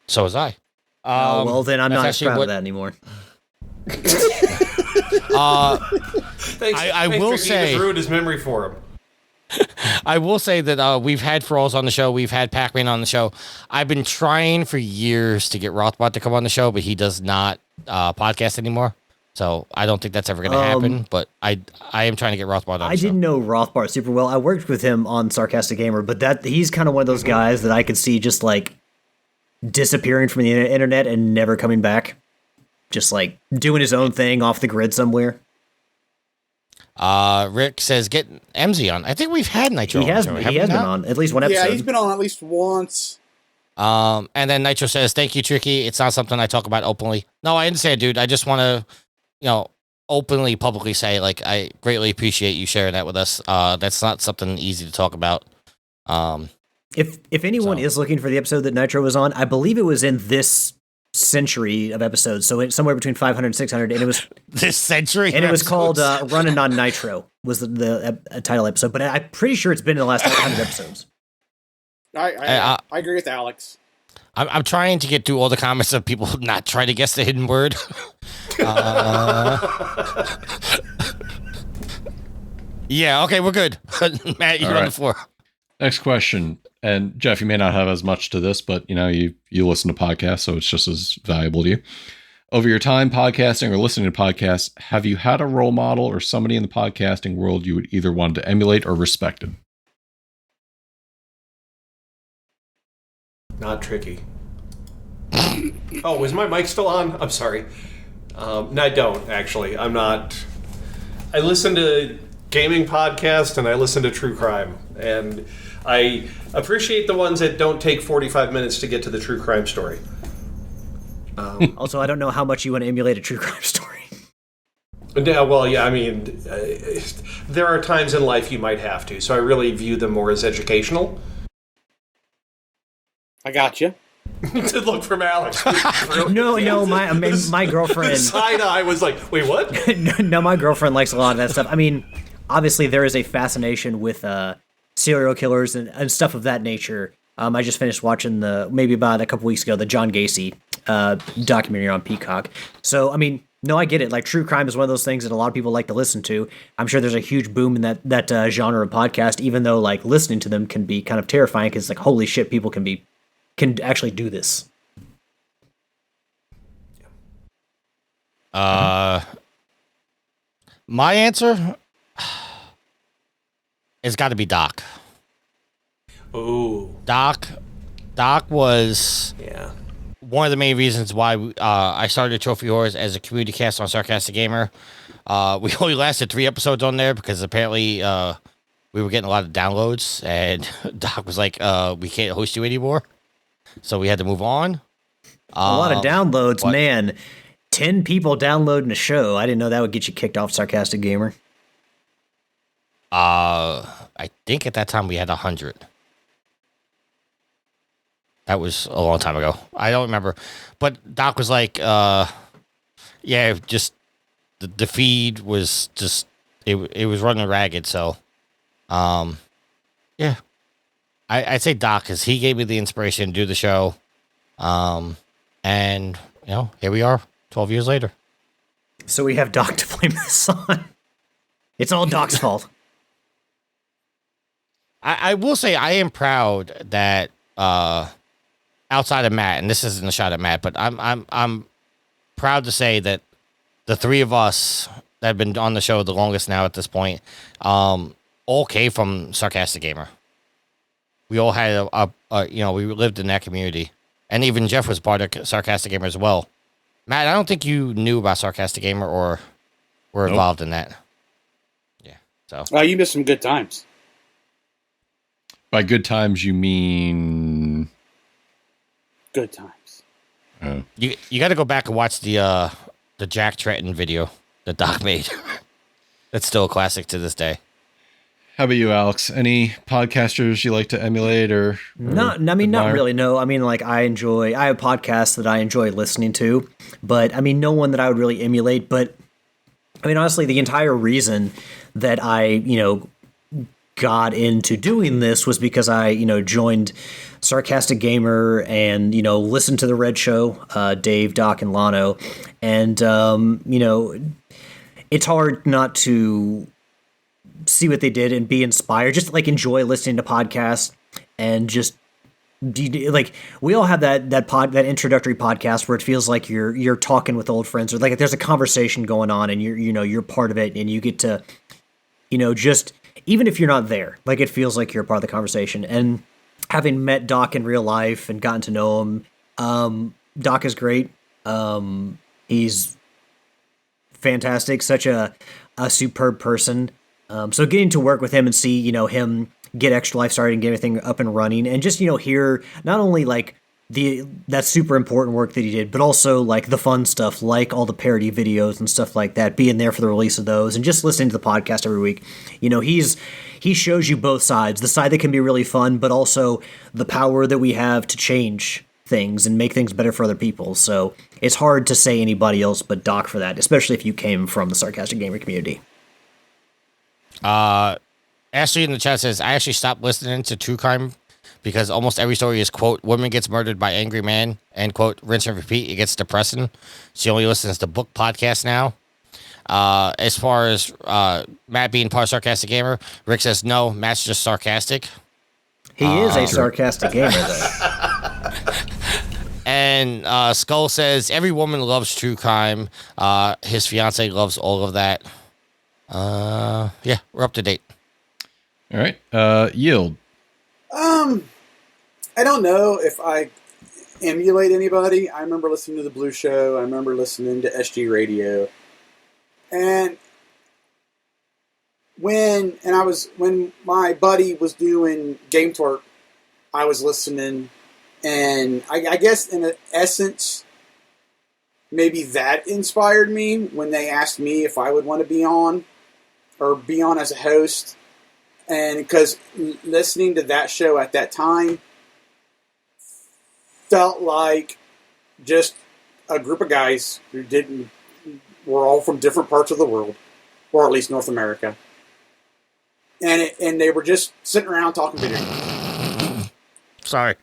[SPEAKER 3] So was I.
[SPEAKER 4] Well, then I'm not as proud of that anymore.
[SPEAKER 3] I will say,
[SPEAKER 7] ruined his memory for him.
[SPEAKER 3] I will say that we've had Frolls on the show. We've had Pac-Man on the show. I've been trying for years to get Rothbot to come on the show, but he does not podcast anymore. So I don't think that's ever going to happen. But I am trying to get Rothbart on.
[SPEAKER 4] I didn't know Rothbart super well. I worked with him on Sarcastic Gamer, but he's kind of one of those guys that I could see just like disappearing from the internet and never coming back. Just like doing his own thing off the grid somewhere.
[SPEAKER 3] Rick says get MZ on. I think we've had Nitro.
[SPEAKER 4] He has been on at least one episode.
[SPEAKER 5] Yeah, he's been on at least once.
[SPEAKER 3] And then Nitro says, thank you, Tricky. It's not something I talk about openly. No, I understand, dude. I just want to, openly, publicly say, like, I greatly appreciate you sharing that with us. That's not something easy to talk about.
[SPEAKER 4] If anyone is looking for the episode that Nitro was on, I believe it was in this century of episodes, so it's somewhere between 500 and 600, and it was
[SPEAKER 3] this century,
[SPEAKER 4] and it was called "Running on Nitro" was the title episode. But I'm pretty sure it's been in the last 100 episodes.
[SPEAKER 5] I agree with Alex.
[SPEAKER 3] I'm trying to get through all the comments of people not trying to guess the hidden word. Yeah, okay, we're good. Matt, you're on the floor.
[SPEAKER 6] Next question. And Jeff, you may not have as much to this, but you listen to podcasts, so it's just as valuable to you. Over your time podcasting or listening to podcasts, have you had a role model or somebody in the podcasting world you would either want to emulate or respected?
[SPEAKER 7] Not tricky. Oh, is my mic still on? I'm sorry. No, I don't, actually. I'm not. I listen to gaming podcasts and I listen to true crime. And I appreciate the ones that don't take 45 minutes to get to the true crime story.
[SPEAKER 4] Also, I don't know how much you want to emulate a true crime story.
[SPEAKER 7] Yeah, well, yeah, I mean, there are times in life you might have to, so I really view them more as educational.
[SPEAKER 5] I got you.
[SPEAKER 7] To look from Alex.
[SPEAKER 4] No, my girlfriend.
[SPEAKER 7] The side eye was like, wait, what?
[SPEAKER 4] No, my girlfriend likes a lot of that stuff. I mean, obviously there is a fascination with serial killers and stuff of that nature. I just finished watching maybe about a couple weeks ago, the John Gacy documentary on Peacock. So, I mean, no, I get it. Like, true crime is one of those things that a lot of people like to listen to. I'm sure there's a huge boom in that genre of podcast, even though, like, listening to them can be kind of terrifying because, like, holy shit, people can actually do this.
[SPEAKER 3] My answer has got to be Doc.
[SPEAKER 7] Ooh.
[SPEAKER 3] Doc was one of the main reasons why I started Trophy Horrors as a community cast on Sarcastic Gamer. We only lasted 3 episodes on there because apparently we were getting a lot of downloads, and Doc was like, we can't host you anymore. So we had to move on.
[SPEAKER 4] A lot of downloads, man. 10 people downloading a show. I didn't know that would get you kicked off Sarcastic Gamer.
[SPEAKER 3] I think at that time we had 100. That was a long time ago. I don't remember. But Doc was like, just the feed was just, it was running ragged. So, yeah. I'd say Doc, because he gave me the inspiration to do the show. And, here we are 12 years later.
[SPEAKER 4] So we have Doc to blame this on. It's all Doc's fault.
[SPEAKER 3] I will say I am proud that outside of Matt, and this isn't a shot at Matt, but I'm proud to say that the 3 of us that have been on the show the longest now at this point, all came from Sarcastic Gamer. We all had we lived in that community, and even Jeff was part of Sarcastic Gamer as well. Matt, I don't think you knew about Sarcastic Gamer or were involved in that. Yeah, so
[SPEAKER 5] you missed some good times.
[SPEAKER 6] By good times, you mean
[SPEAKER 5] good times.
[SPEAKER 6] Oh.
[SPEAKER 3] You got to go back and watch the Jack Tretton video that Doc made. That's still a classic to this day.
[SPEAKER 6] How about you, Alex? Any podcasters you like to emulate or
[SPEAKER 4] not really. No, I mean, like I have podcasts that I enjoy listening to, but I mean, no one that I would really emulate. But I mean, honestly, the entire reason that I, got into doing this was because I, joined Sarcastic Gamer and, listened to the Red Show, Dave, Doc, and Lano. And, it's hard not to see what they did and be inspired, just like enjoy listening to podcasts and just like we all have that introductory podcast where it feels like you're talking with old friends, or like there's a conversation going on and you're part of it and you get to, just even if you're not there, like it feels like you're a part of the conversation. And having met Doc in real life and gotten to know him, Doc is great. He's fantastic, such a superb person. So getting to work with him and see, him get Extra Life started and get everything up and running, and just, hear not only like that super important work that he did, but also like the fun stuff, like all the parody videos and stuff like that, being there for the release of those and just listening to the podcast every week. He shows you both sides, the side that can be really fun, but also the power that we have to change things and make things better for other people. So it's hard to say anybody else but Doc for that, especially if you came from the Sarcastic Gamer community.
[SPEAKER 3] Ashley in the chat says, I actually stopped listening to true crime because almost every story is, quote, woman gets murdered by angry man, and, quote, rinse and repeat. It gets depressing. She only listens to book podcasts now. As far as Matt being part sarcastic gamer, Rick says no. Matt's just sarcastic.
[SPEAKER 4] He is a sarcastic gamer, though.
[SPEAKER 3] And Skull says every woman loves true crime. His fiance loves all of that. Yeah, we're up to date.
[SPEAKER 6] All right. Yield.
[SPEAKER 5] I don't know if I emulate anybody. I remember listening to the Blue Show. I remember listening to SG Radio. And when my buddy was doing Game Twerk, I was listening, and I guess in essence, maybe that inspired me when they asked me if I would want to be on as a host. And because listening to that show at that time felt like just a group of guys who were all from different parts of the world, or at least North America. And they were just sitting around talking video games.
[SPEAKER 3] Sorry.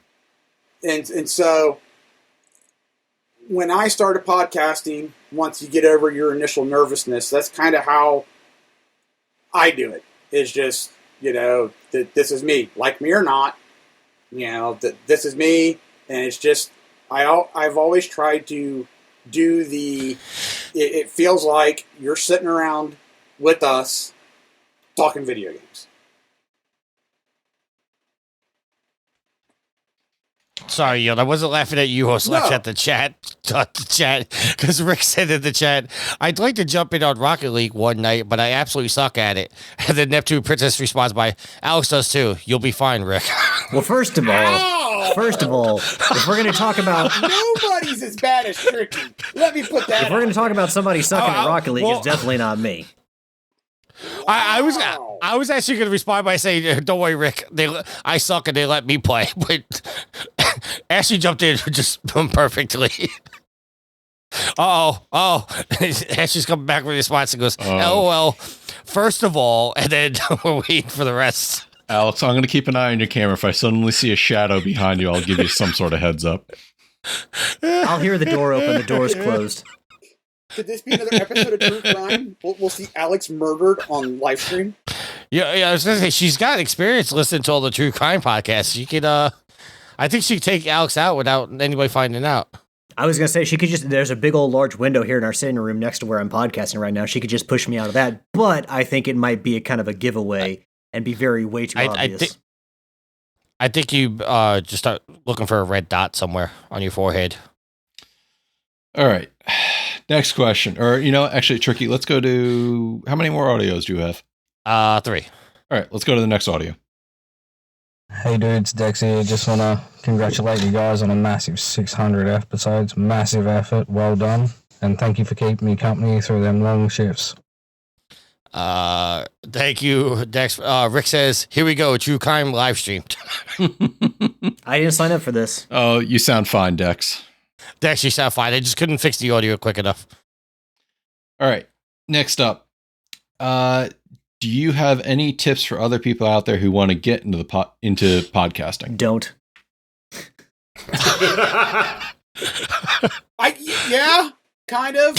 [SPEAKER 5] And so when I started podcasting, once you get over your initial nervousness, that's kind of how I do it. It's just, this is me. Like me or not, this is me. And it's just, I've always tried to do it feels like you're sitting around with us talking video games.
[SPEAKER 3] Sorry, Yield. I wasn't laughing at you. I was laughing at the chat. Because Rick said in the chat, I'd like to jump in on Rocket League one night, but I absolutely suck at it. And then Neptune Princess responds by, Alex does too. You'll be fine, Rick.
[SPEAKER 4] Well, first of all, if we're going to talk about...
[SPEAKER 5] Nobody's as bad as Tricky. Let me put that
[SPEAKER 4] If we're going to talk about somebody sucking at Rocket League, it's definitely not me.
[SPEAKER 3] I was actually going to respond by saying, don't worry, Rick. I suck and they let me play. But Ashley jumped in just perfectly. Ashley's coming back with a response and goes, LOL, first of all, and then we're waiting for the rest.
[SPEAKER 6] Alex, I'm going to keep an eye on your camera. If I suddenly see a shadow behind you, I'll give you some sort of heads up.
[SPEAKER 4] I'll hear the door open. The door's closed.
[SPEAKER 5] Could this be another episode of True Crime? We'll see Alex murdered on live stream.
[SPEAKER 3] Yeah, I was going to say, she's got experience listening to all the True Crime podcasts. She could, I think she could take Alex out without anybody finding out.
[SPEAKER 4] I was going to say, she could there's a big old large window here in our sitting room next to where I'm podcasting right now. She could just push me out of that, but I think it might be a kind of a giveaway and be way too obvious.
[SPEAKER 3] I think you just start looking for a red dot somewhere on your forehead.
[SPEAKER 6] All right. Next question. Or, actually, Tricky, let's go to... How many more audios do you have?
[SPEAKER 3] 3.
[SPEAKER 6] All right, let's go to the next audio.
[SPEAKER 15] Hey dudes, Dex here. Just want to congratulate you guys on a massive 600 episodes. Massive effort. Well done. And thank you for keeping me company through them long shifts.
[SPEAKER 3] Thank you, Dex. Rick says, here we go, True Crime live streamed.
[SPEAKER 4] I didn't sign up for this.
[SPEAKER 6] Oh, you sound fine, Dex.
[SPEAKER 3] Dex, you sound fine. I just couldn't fix the audio quick enough.
[SPEAKER 6] All right. Next up. Do you have any tips for other people out there who want to get into into podcasting?
[SPEAKER 4] Don't.
[SPEAKER 5] Yeah, kind of.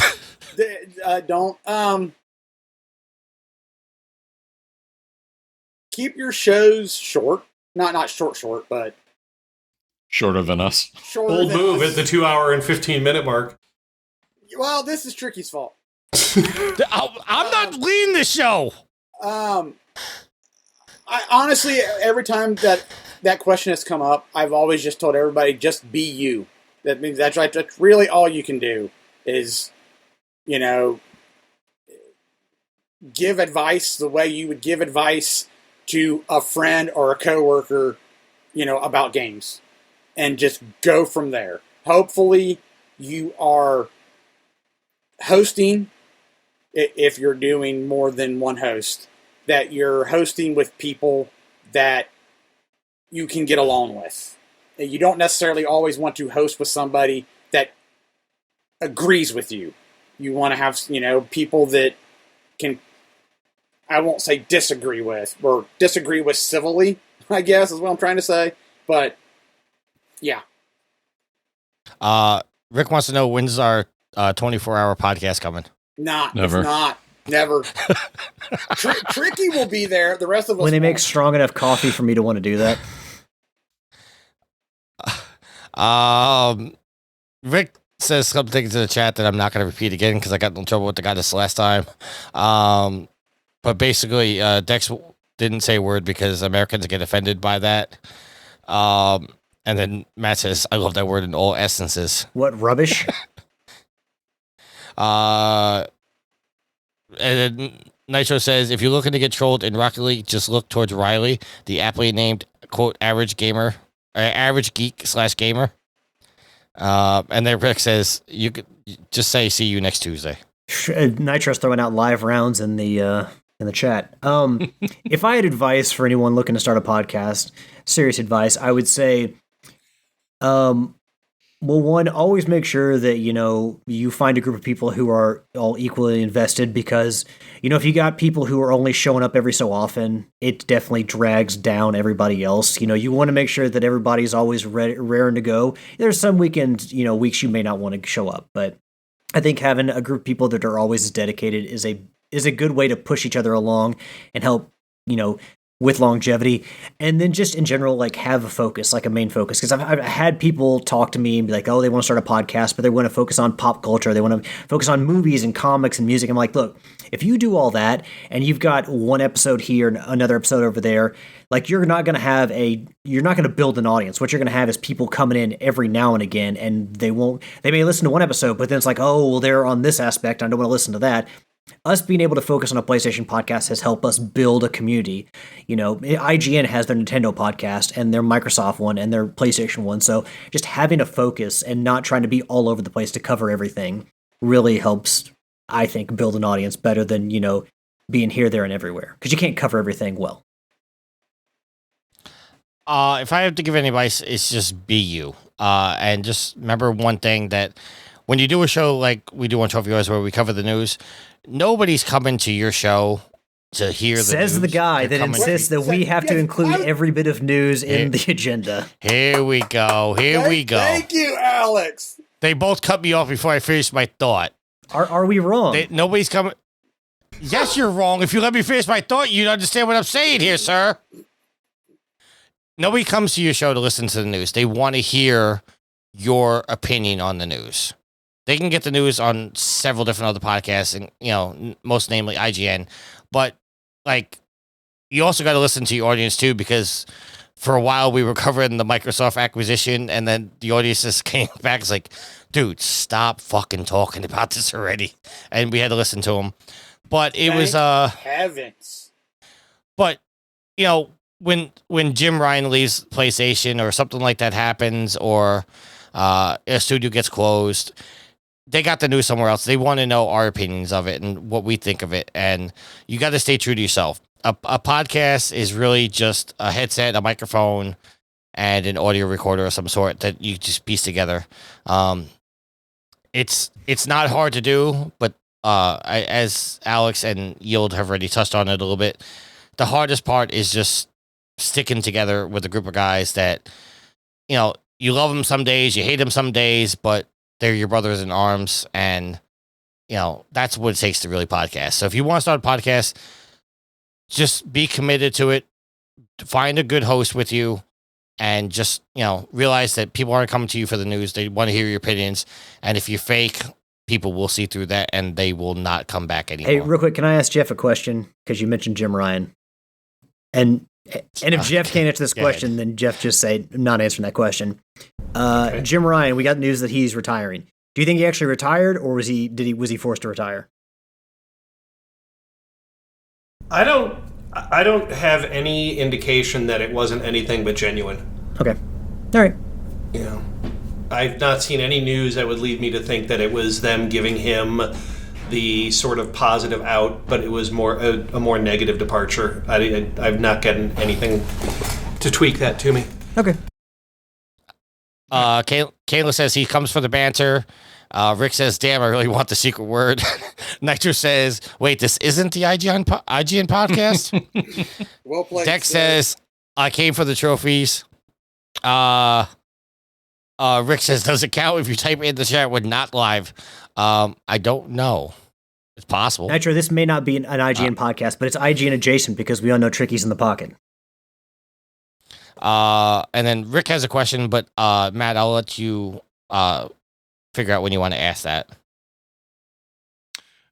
[SPEAKER 5] Don't. Keep your shows short. Not short, but
[SPEAKER 6] shorter than us.
[SPEAKER 7] Bold move at the 2 hour and 15-minute mark.
[SPEAKER 5] Well, this is Tricky's fault.
[SPEAKER 3] I'm not leading the show.
[SPEAKER 5] I honestly, every time that question has come up, I've always just told everybody, just be you. That means that's right. That's really all you can do is, give advice the way you would give advice to a friend or a coworker, about games, and just go from there. Hopefully, you are hosting. If you're doing more than one host, that you're hosting with people that you can get along with. You don't necessarily always want to host with somebody that agrees with you. You want to have, people that can, I won't say disagree with, or disagree with civilly, I guess is what I'm trying to say. But, yeah.
[SPEAKER 3] Rick wants to know, when's our 24-hour podcast coming?
[SPEAKER 6] Never.
[SPEAKER 5] It's not. Never. Tricky will be there. The rest of us
[SPEAKER 4] When they make
[SPEAKER 5] won't.
[SPEAKER 4] strong enough coffee for me to want to do that.
[SPEAKER 3] Rick says something in the chat that I'm not going to repeat again because I got in trouble with the guy this last time. But basically, Dex didn't say a word because Americans get offended by that. And then Matt says, I love that word in all essences.
[SPEAKER 4] What, rubbish?
[SPEAKER 3] And then Nitro says, if you're looking to get trolled in Rocket League, just look towards Riley, the aptly named, quote, average gamer, average geek / gamer. And then Rick says, you could just say, see you next Tuesday.
[SPEAKER 4] Nitro's throwing out live rounds in the chat. If I had advice for anyone looking to start a podcast, serious advice, I would say, well, one, always make sure that, you find a group of people who are all equally invested because, if you got people who are only showing up every so often, it definitely drags down everybody else. You want to make sure that everybody's always raring to go. There's some weekends, weeks you may not want to show up, but I think having a group of people that are always dedicated is a good way to push each other along and help, with longevity. And then just in general, like have a focus, like a main focus. Because I've had people talk to me and be like, oh, they want to start a podcast, but they want to focus on pop culture. They want to focus on movies and comics and music. I'm like, look, if you do all that and you've got one episode here and another episode over there, like you're not going to build an audience. What you're going to have is people coming in every now and again, and they may listen to one episode, but then it's like, oh, well, they're on this aspect. I don't want to listen to that. Us being able to focus on a PlayStation podcast has helped us build a community. IGN has their Nintendo podcast and their Microsoft one and their PlayStation one. So just having a focus and not trying to be all over the place to cover everything really helps, I think, build an audience better than, being here, there, and everywhere. Because you can't cover everything well.
[SPEAKER 3] If I have to give any advice, it's just be you. And just remember one thing, that when you do a show like we do on Trophy Wars where we cover the news, nobody's coming to your show to hear the news.
[SPEAKER 4] Says the guy that insists that we have to include every bit of news in the agenda.
[SPEAKER 3] Here we go.
[SPEAKER 5] Thank you, Alex.
[SPEAKER 3] They both cut me off before I finished my thought.
[SPEAKER 4] Are we wrong?
[SPEAKER 3] Nobody's coming. Yes, you're wrong. If you let me finish my thought, you'd understand what I'm saying here, sir. Nobody comes to your show to listen to the news. They want to hear your opinion on the news. They can get the news on several different other podcasts, and most namely IGN. But you also got to listen to your audience too, because for a while we were covering the Microsoft acquisition, and then the audience just came back. It's like, dude, stop fucking talking about this already, and we had to listen to them. But it was
[SPEAKER 5] heavens.
[SPEAKER 3] But when Jim Ryan leaves PlayStation or something like that happens, or a studio gets closed, they got the news somewhere else. They want to know our opinions of it and what we think of it. And you got to stay true to yourself. A podcast is really just a headset, a microphone, and an audio recorder of some sort that you just piece together. It's not hard to do, but as Alex and Yield have already touched on it a little bit, the hardest part is just sticking together with a group of guys that, you love them some days, you hate them some days, but they're your brothers in arms, and, that's what it takes to really podcast. So if you want to start a podcast, just be committed to it. Find a good host with you, and just, realize that people aren't coming to you for the news. They want to hear your opinions. And if you're fake, people will see through that, and they will not come back anymore.
[SPEAKER 4] Hey, real quick, can I ask Jeff a question? Because you mentioned Jim Ryan. And if Jeff can't answer this question, then Jeff just say, I'm not answering that question. Okay. Jim Ryan, we got news that he's retiring. Do you think he actually retired, or was he forced to retire?
[SPEAKER 7] I don't have any indication that it wasn't anything but genuine.
[SPEAKER 4] Okay. All right.
[SPEAKER 7] I've not seen any news that would lead me to think that it was them giving him the sort of positive out, but it was more a more negative departure. I've not gotten anything to tweak that to me.
[SPEAKER 4] Okay.
[SPEAKER 3] Kayla says he comes for the banter. Rick says, damn, I really want the secret word. Nitro says, wait, this isn't the IGN podcast?
[SPEAKER 5] Well played.
[SPEAKER 3] Dex says, I came for the trophies. Rick says, does it count if you type in the chat with not live? I don't know. It's possible.
[SPEAKER 4] Nitro, this may not be an IGN podcast, but it's IGN adjacent because we all know Tricky's in the pocket.
[SPEAKER 3] And then Rick has a question, but Matt, I'll let you figure out when you want to ask that.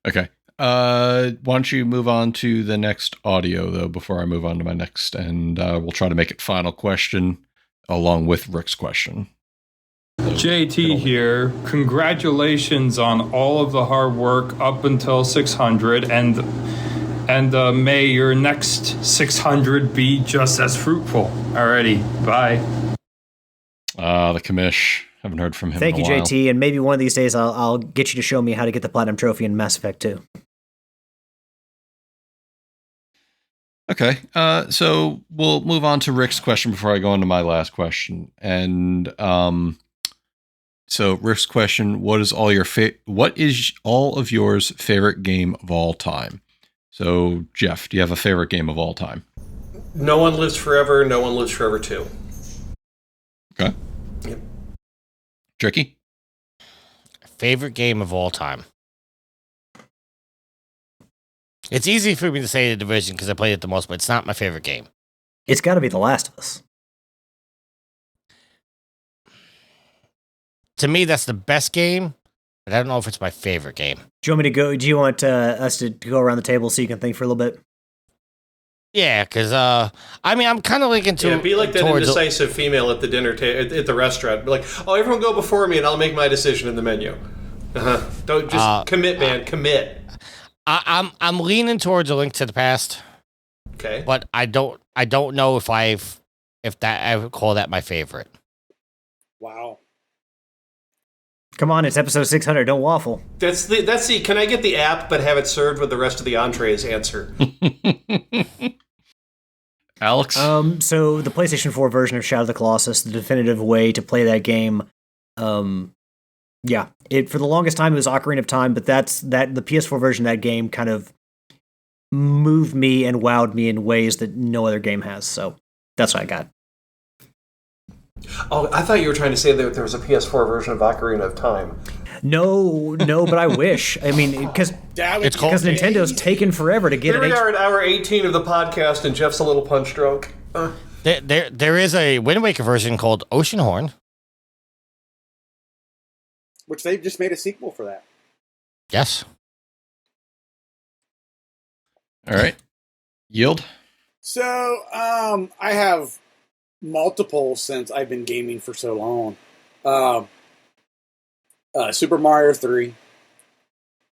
[SPEAKER 6] Okay. Why don't you move on to the next audio, though, before I move on to my next, and we'll try to make it final question along with Rick's question.
[SPEAKER 16] JT here. Congratulations on all of the hard work up until 600, and may your next 600 be just as fruitful. Alrighty, bye.
[SPEAKER 6] The commish. Haven't heard from him.
[SPEAKER 4] Thank
[SPEAKER 6] in
[SPEAKER 4] you,
[SPEAKER 6] a while.
[SPEAKER 4] JT, and maybe one of these days I'll get you to show me how to get the platinum trophy in Mass Effect 2.
[SPEAKER 6] Okay, so we'll move on to Rick's question before I go into my last question. And so Rick's question: what is all of yours favorite game of all time? So Jeff, do you have a favorite game of all time?
[SPEAKER 7] No One Lives Forever. No One Lives Forever 2.
[SPEAKER 6] Okay.
[SPEAKER 7] Yep.
[SPEAKER 6] Tricky.
[SPEAKER 3] Favorite game of all time. It's easy for me to say The Division because I played it the most, but it's not my favorite game.
[SPEAKER 4] It's got to be The Last of Us.
[SPEAKER 3] To me, that's the best game, but I don't know if it's my favorite game.
[SPEAKER 4] Do you want me to go? Do you want us to go around the table so you can think for a little bit?
[SPEAKER 3] Yeah, because I'm kind of linking to
[SPEAKER 7] be like that indecisive female at the dinner at the restaurant. Be like, oh, everyone go before me, and I'll make my decision in the menu. Don't just commit, man. Commit.
[SPEAKER 3] I'm leaning towards A Link to the Past.
[SPEAKER 7] Okay,
[SPEAKER 3] but I don't know if I would call that my favorite.
[SPEAKER 5] Wow.
[SPEAKER 4] Come on, it's episode 600. Don't waffle.
[SPEAKER 7] That's the. Can I get the app but have it served with the rest of the entrees? Answer.
[SPEAKER 6] Alex.
[SPEAKER 4] So the PlayStation 4 version of Shadow of the Colossus, the definitive way to play that game. Yeah, for the longest time it was Ocarina of Time, but the PS4 version of that game kind of moved me and wowed me in ways that no other game has. So that's what I got.
[SPEAKER 7] Oh, I thought you were trying to say that there was a PS4 version of Ocarina of Time.
[SPEAKER 4] No, but I wish. I mean, because Nintendo's taken forever to get
[SPEAKER 7] it. Here we are at hour 18 of the podcast, and Jeff's a little punch drunk.
[SPEAKER 3] There is a Wind Waker version called Oceanhorn,
[SPEAKER 5] which they've just made a sequel for that.
[SPEAKER 3] Yes.
[SPEAKER 6] All right. Yield.
[SPEAKER 5] So, I have multiple since I've been gaming for so long. Super Mario 3,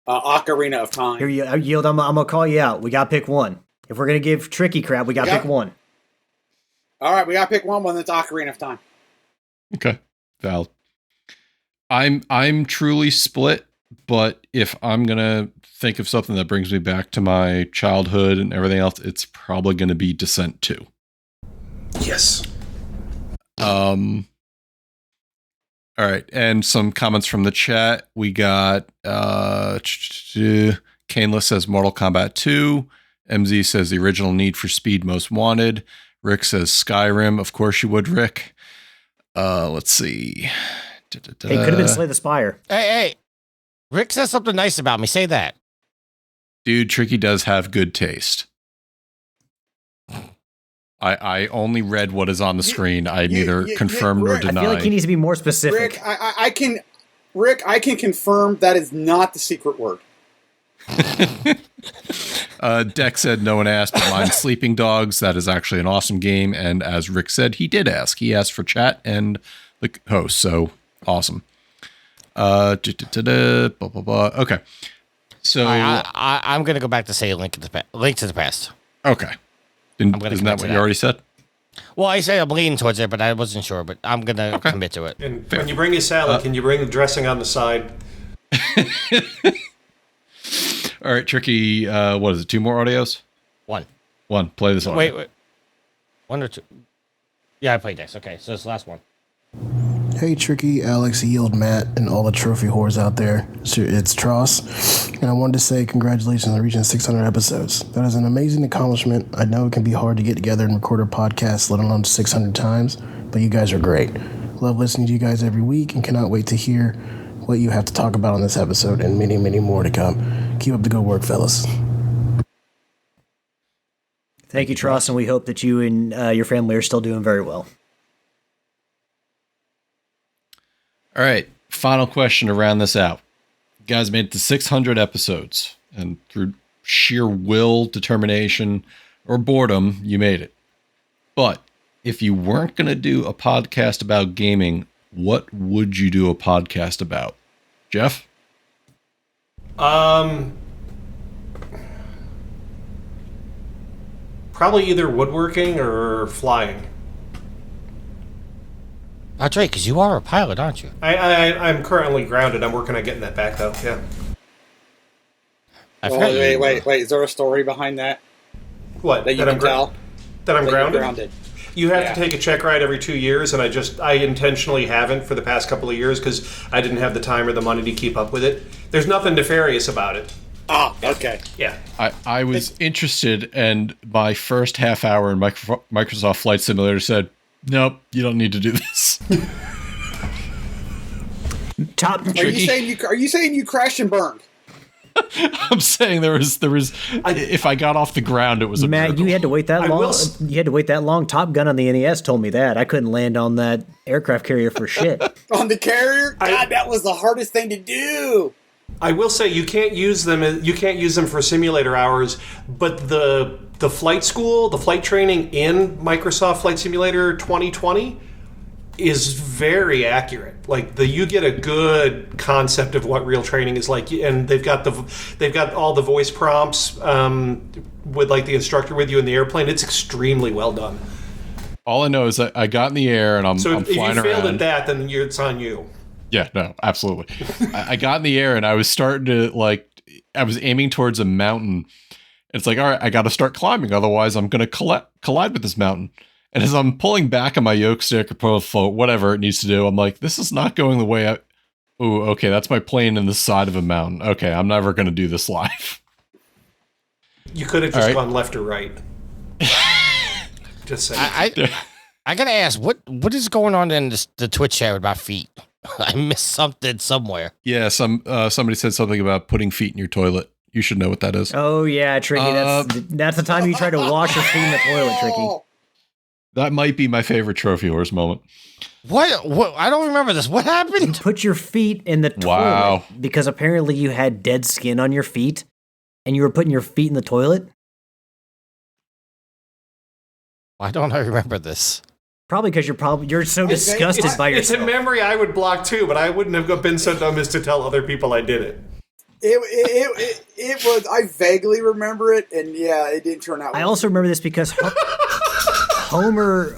[SPEAKER 5] Ocarina of Time.
[SPEAKER 4] Here, Yield, I'm going to call you out. We got to pick one. If we're going to give Tricky crap, we got to pick one.
[SPEAKER 5] All right, we got to pick one that's Ocarina of Time.
[SPEAKER 6] Okay. Valid. I'm truly split, but if I'm going to think of something that brings me back to my childhood and everything else, it's probably going to be Descent 2.
[SPEAKER 7] Yes.
[SPEAKER 6] All right, and some comments from the chat. We got Caneless says Mortal Kombat 2. MZ says the original Need for Speed Most Wanted. Rick says Skyrim. Of course you would, Rick. Let's see.
[SPEAKER 4] It could have been Slay the Spire.
[SPEAKER 3] Hey. Rick says something nice about me. Say that.
[SPEAKER 6] Dude, Tricky does have good taste. I only read what is on the screen. I neither confirm nor deny.
[SPEAKER 4] I feel like he needs to be more specific.
[SPEAKER 5] Rick, I can confirm that is not the secret word.
[SPEAKER 6] Deck said no one asked, but mine's Sleeping Dogs. That is actually an awesome game. And as Rick said, he did ask. He asked for chat and the host. So awesome. Blah, blah, blah. Okay. So
[SPEAKER 3] I'm going to go back to say Link to the Past.
[SPEAKER 6] Okay. Isn't that what you already said?
[SPEAKER 3] Well, I said I'm leaning towards it, but I wasn't sure. But I'm going to commit to it.
[SPEAKER 7] And when you bring your salad, can you bring the dressing on the side?
[SPEAKER 6] All right, Tricky. What is it? 2 more audios? One. Play this audio.
[SPEAKER 3] Wait. 1 or 2? Yeah, I played next. Okay, so it's the last one.
[SPEAKER 17] Hey, Tricky, Alex, Yield, Matt, and all the trophy whores out there. It's Tross, and I wanted to say congratulations on reaching 600 episodes. That is an amazing accomplishment. I know it can be hard to get together and record a podcast, let alone 600 times, but you guys are great. Love listening to you guys every week and cannot wait to hear what you have to talk about on this episode and many, many more to come. Keep up the good work, fellas.
[SPEAKER 4] Thank you, Tross, and we hope that you and your family are still doing very well.
[SPEAKER 6] All right, final question to round this out. You guys made it to 600 episodes, and through sheer will, determination, or boredom, you made it. But if you weren't going to do a podcast about gaming, what would you do a podcast about? Jeff?
[SPEAKER 7] Probably either woodworking or flying.
[SPEAKER 3] That's right, because you are a pilot, aren't you?
[SPEAKER 7] I'm currently grounded. I'm working on getting that back, though. Yeah.
[SPEAKER 5] Wait. Is there a story behind that?
[SPEAKER 7] What?
[SPEAKER 5] That you can tell?
[SPEAKER 7] That I'm grounded?
[SPEAKER 5] Grounded.
[SPEAKER 7] You have to take a check ride every 2 years, and I intentionally haven't for the past couple of years because I didn't have the time or the money to keep up with it. There's nothing nefarious about it.
[SPEAKER 5] Oh, okay.
[SPEAKER 7] Yeah.
[SPEAKER 6] I was interested, and my first half hour in Microsoft Flight Simulator said, nope, you don't need to do this.
[SPEAKER 5] Are you saying you crashed and burned?
[SPEAKER 6] I'm saying there was. If I got off the ground, it was a
[SPEAKER 4] Matt.
[SPEAKER 6] miracle.
[SPEAKER 4] You had to wait that long. You had to wait that long. Top Gun on the NES told me that I couldn't land on that aircraft carrier for shit.
[SPEAKER 5] On the carrier? God, that was the hardest thing to do.
[SPEAKER 7] I will say you can't use them. You can't use them for simulator hours. But the flight school, the flight training in Microsoft Flight Simulator 2020 is very accurate. Like you get a good concept of what real training is like, and they've got all the voice prompts with like the instructor with you in the airplane. It's extremely well done.
[SPEAKER 6] All I know is that I got in the air and I'm
[SPEAKER 7] So if you
[SPEAKER 6] flying
[SPEAKER 7] failed
[SPEAKER 6] around.
[SPEAKER 7] at that, then it's on you.
[SPEAKER 6] Yeah, no, absolutely. I got in the air and I was starting to I was aiming towards a mountain. It's like, all right, I got to start climbing, otherwise I'm going to collide with this mountain. And as I'm pulling back on my yoke stick or pull float, whatever it needs to do, I'm like, this is not going the way I. Ooh, okay, that's my plane in the side of a mountain. Okay, I'm never going to do this live.
[SPEAKER 7] You could have just gone left or right. Just saying.
[SPEAKER 3] I gotta ask, what is going on in the Twitch chat with my feet? I missed something somewhere.
[SPEAKER 6] Yeah, somebody said something about putting feet in your toilet. You should know what that is.
[SPEAKER 4] Oh yeah, Tricky. That's the time you try to wash your feet in the toilet, Tricky.
[SPEAKER 6] That might be my favorite Trophy Horse moment.
[SPEAKER 3] What? I don't remember this. What happened?
[SPEAKER 4] You put your feet in the toilet because apparently you had dead skin on your feet, and you were putting your feet in the toilet.
[SPEAKER 3] Why don't I remember this?
[SPEAKER 4] Probably because you're so disgusted by yourself.
[SPEAKER 7] It's a memory I would block too, but I wouldn't have been so dumb as to tell other people I did it.
[SPEAKER 5] It was. I vaguely remember it, and yeah, it didn't turn out.
[SPEAKER 4] I also remember this because Homer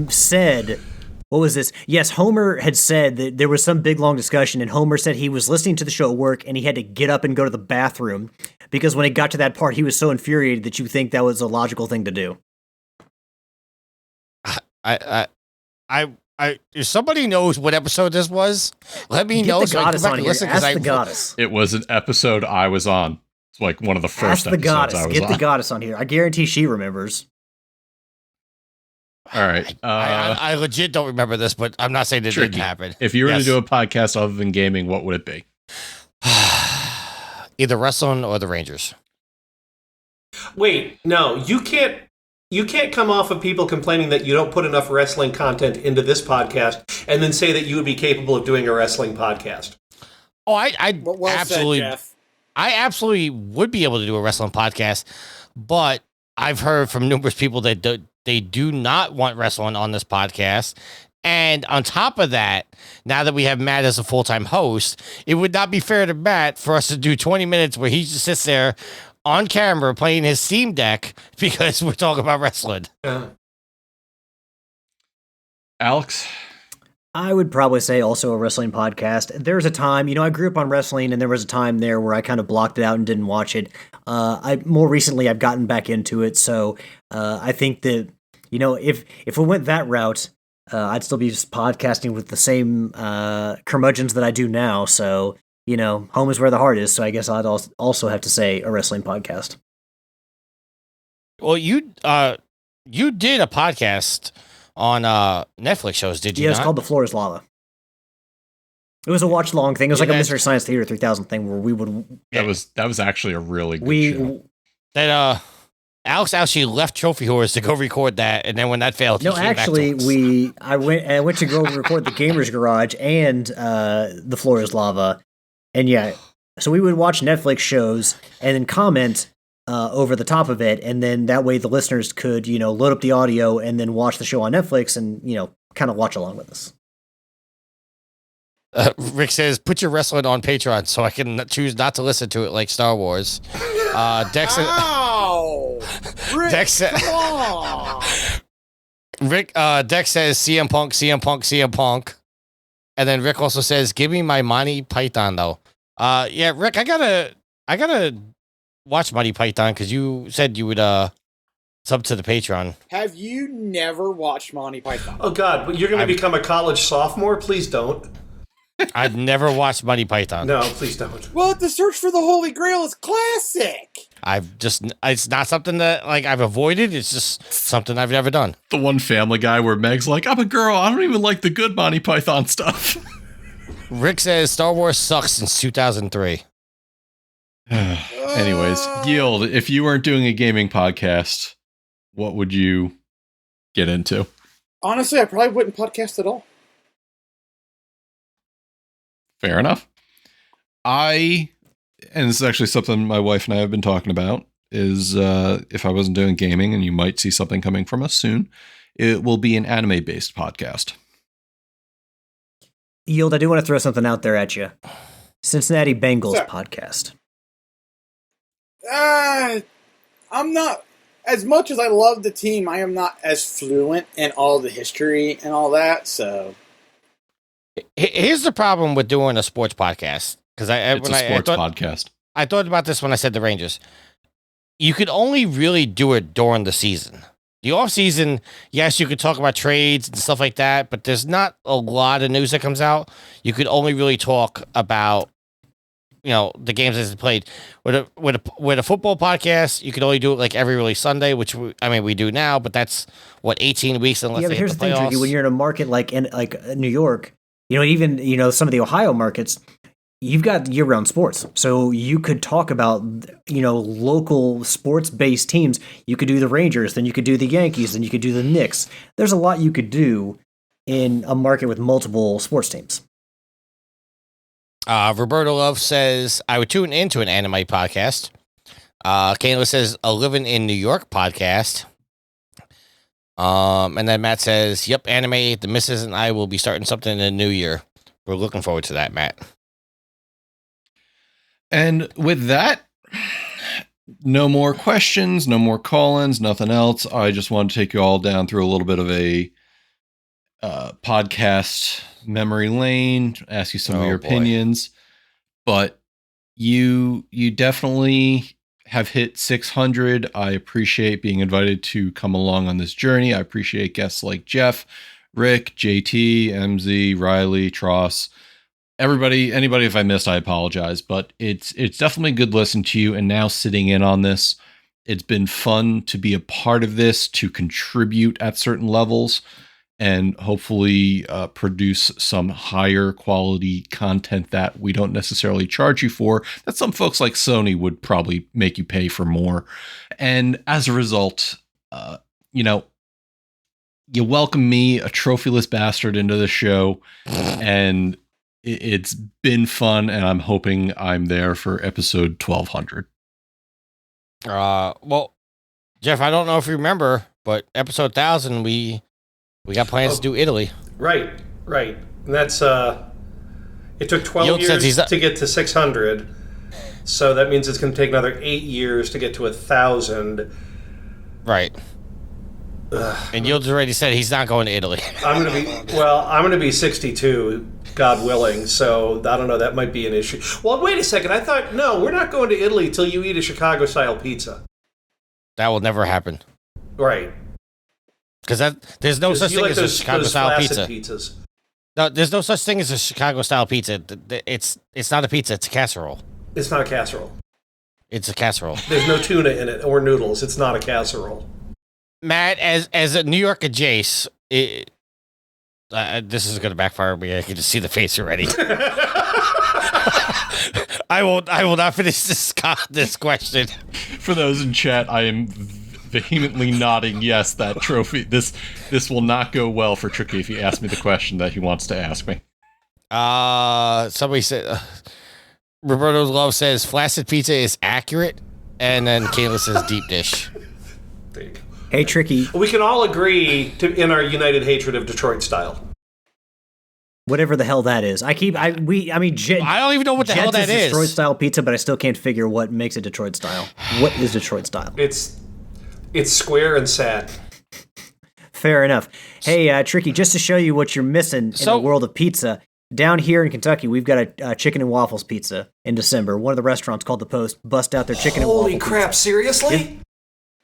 [SPEAKER 4] said, what was this? Yes, Homer had said that there was some big long discussion, and Homer said he was listening to the show at work, and he had to get up and go to the bathroom because when he got to that part, he was so infuriated that you think that was a logical thing to do.
[SPEAKER 3] If somebody knows what episode this was, let me know so I can go back and listen.
[SPEAKER 4] Ask the goddess.
[SPEAKER 6] It was an episode I was on. It's like one of the first
[SPEAKER 4] Ask the
[SPEAKER 6] episodes
[SPEAKER 4] goddess.
[SPEAKER 6] I was
[SPEAKER 4] Get
[SPEAKER 6] on.
[SPEAKER 4] the goddess on here. I guarantee she remembers.
[SPEAKER 6] All right.
[SPEAKER 3] I legit don't remember this, but I'm not saying it didn't happen.
[SPEAKER 6] If you were to do a podcast other than gaming, what would it be?
[SPEAKER 3] Either wrestling or the Rangers.
[SPEAKER 7] Wait, no, you can't come off of people complaining that you don't put enough wrestling content into this podcast and then say that you would be capable of doing a wrestling podcast.
[SPEAKER 3] Oh, I absolutely,
[SPEAKER 5] said, Jeff.
[SPEAKER 3] I absolutely would be able to do a wrestling podcast, but I've heard from numerous people that they do not want wrestling on this podcast. And on top of that, now that we have Matt as a full-time host, it would not be fair to Matt for us to do 20 minutes where he just sits there on camera playing his Steam Deck because we're talking about wrestling.
[SPEAKER 6] Alex?
[SPEAKER 4] I would probably say also a wrestling podcast. There was a time, I grew up on wrestling, and there was a time there where I kind of blocked it out and didn't watch it. More recently, I've gotten back into it, so I think that, if we went that route, I'd still be just podcasting with the same curmudgeons that I do now, so, home is where the heart is, so I guess I'd also have to say a wrestling podcast.
[SPEAKER 3] Well, you did a podcast on Netflix shows, did you?
[SPEAKER 4] Yeah, it's called The Floor is Lava. It was a watch long thing. It was like a
[SPEAKER 3] that's-
[SPEAKER 4] Mystery Science Theater 3000 thing where we would.
[SPEAKER 6] That was actually a really good show.
[SPEAKER 3] That Alex actually left Trophy Horse to go record that, and then when that failed, he
[SPEAKER 4] No,
[SPEAKER 3] came
[SPEAKER 4] actually,
[SPEAKER 3] back to us.
[SPEAKER 4] I went to go record the Gamers Garage and The Floor is Lava, and yeah, so we would watch Netflix shows and then comment over the top of it, and then that way the listeners could load up the audio and then watch the show on Netflix and kind of watch along with us.
[SPEAKER 3] Rick says, "Put your wrestling on Patreon so I can choose not to listen to it like Star Wars." Dex,
[SPEAKER 5] Ow! Rick,
[SPEAKER 3] Dex,
[SPEAKER 5] come on!
[SPEAKER 3] Rick, Dex says, "CM Punk, CM Punk, CM Punk," and then Rick also says, "Give me my Monty Python though." Yeah, Rick, I gotta watch Monty Python because you said you would sub to the Patreon.
[SPEAKER 5] Have you never watched Monty Python?
[SPEAKER 7] Oh God, but you're going to become a college sophomore? Please don't.
[SPEAKER 3] I've never watched Monty Python.
[SPEAKER 7] No, please don't.
[SPEAKER 5] Well, The Search for the Holy Grail is classic.
[SPEAKER 3] It's not something that I've avoided. It's just something I've never done.
[SPEAKER 6] The one Family Guy where Meg's like, I'm a girl. I don't even like the good Monty Python stuff.
[SPEAKER 3] Rick says Star Wars sucks since 2003.
[SPEAKER 6] Anyways, Yield, if you weren't doing a gaming podcast, what would you get into?
[SPEAKER 5] Honestly, I probably wouldn't podcast at all.
[SPEAKER 6] Fair enough. And this is actually something my wife and I have been talking about, is if I wasn't doing gaming, and you might see something coming from us soon, it will be an anime-based podcast.
[SPEAKER 4] Yield, I do want to throw something out there at you. Cincinnati Bengals
[SPEAKER 5] Sir.
[SPEAKER 4] podcast.
[SPEAKER 5] I'm not, as much as I love the team, I am not as fluent in all the history and all that, so.
[SPEAKER 3] Here's the problem with doing a sports podcast. Because
[SPEAKER 6] It's a sports podcast.
[SPEAKER 3] I thought about this when I said the Rangers. You could only really do it during the season. The off season, yes, you could talk about trades and stuff like that, but there's not a lot of news that comes out. You could only really talk about, the games as they played. With a football podcast, you could only do it like every really Sunday, which we do now, but that's 18 weeks unless
[SPEAKER 4] Yeah,
[SPEAKER 3] they
[SPEAKER 4] but here's
[SPEAKER 3] hit
[SPEAKER 4] the
[SPEAKER 3] the
[SPEAKER 4] thing,
[SPEAKER 3] playoffs.
[SPEAKER 4] Tricky. When you're in a market like New York, even some of the Ohio markets, you've got year-round sports, so you could talk about local sports-based teams. You could do the Rangers, then you could do the Yankees, then you could do the Knicks. There's a lot you could do in a market with multiple sports teams.
[SPEAKER 3] Roberto Love says, I would tune into an anime podcast. Kayla says, a Living in New York podcast. And then Matt says, yep, anime, the missus and I will be starting something in the new year. We're looking forward to that, Matt.
[SPEAKER 6] And with that, no more questions, no more call-ins, nothing else. I just want to take you all down through a little bit of a podcast memory lane, ask you some of your opinions. But you definitely have hit 600. I appreciate being invited to come along on this journey. I appreciate guests like Jeff, Rick, JT, MZ, Riley, Tross. Anybody if I missed, I apologize, but it's definitely a good listen to you. And now sitting in on this, it's been fun to be a part of this, to contribute at certain levels, and hopefully produce some higher quality content that we don't necessarily charge you for, that some folks like Sony would probably make you pay for more. And as a result, you welcome me, a trophyless bastard, into the show, and it's been fun, and I'm hoping I'm there for episode 1200.
[SPEAKER 3] Well, Jeff, I don't know if you remember, but episode 1000, we got plans to do Italy.
[SPEAKER 7] Right. And that's it took 12
[SPEAKER 3] Yield says
[SPEAKER 7] years to get to 600. So that means it's going to take another 8 years to get to 1,000.
[SPEAKER 3] Right. And Yield's already said he's not going to Italy.
[SPEAKER 7] I'm going to be 62, God willing. So I don't know, that might be an issue. Well, wait a second. I thought, no, we're not going to Italy till you eat a Chicago style pizza.
[SPEAKER 3] That will never happen.
[SPEAKER 7] Right.
[SPEAKER 3] Because there's no such thing as a Chicago style pizza.
[SPEAKER 7] Pizzas.
[SPEAKER 3] No, there's no such thing as a Chicago style pizza. It's not a pizza. It's a casserole.
[SPEAKER 7] It's not a casserole.
[SPEAKER 3] It's a casserole.
[SPEAKER 7] There's no tuna in it or noodles. It's not a casserole.
[SPEAKER 3] Matt, as a New York adjace, this is going to backfire on me. I can just see the face already. I will not finish this question.
[SPEAKER 6] For those in chat, I am vehemently nodding yes. That trophy. This will not go well for Tricky if he asks me the question that he wants to ask me.
[SPEAKER 3] Somebody said Roberto Love says flaccid pizza is accurate, and then Kayla says deep dish.
[SPEAKER 7] There you go.
[SPEAKER 4] Hey, Tricky.
[SPEAKER 7] We can all agree in our united hatred of Detroit style.
[SPEAKER 4] Whatever the hell that is. I don't
[SPEAKER 3] even know what the hell that is.
[SPEAKER 4] Detroit style pizza, but I still can't figure what makes it Detroit style. What is Detroit style?
[SPEAKER 7] It's square and sad.
[SPEAKER 4] Fair enough. Hey, Tricky, just to show you what you're missing in the world of pizza, down here in Kentucky, we've got a chicken and waffles pizza in December. One of the restaurants called The Post bust out their chicken and waffle
[SPEAKER 7] Holy crap,
[SPEAKER 4] pizza.
[SPEAKER 7] seriously?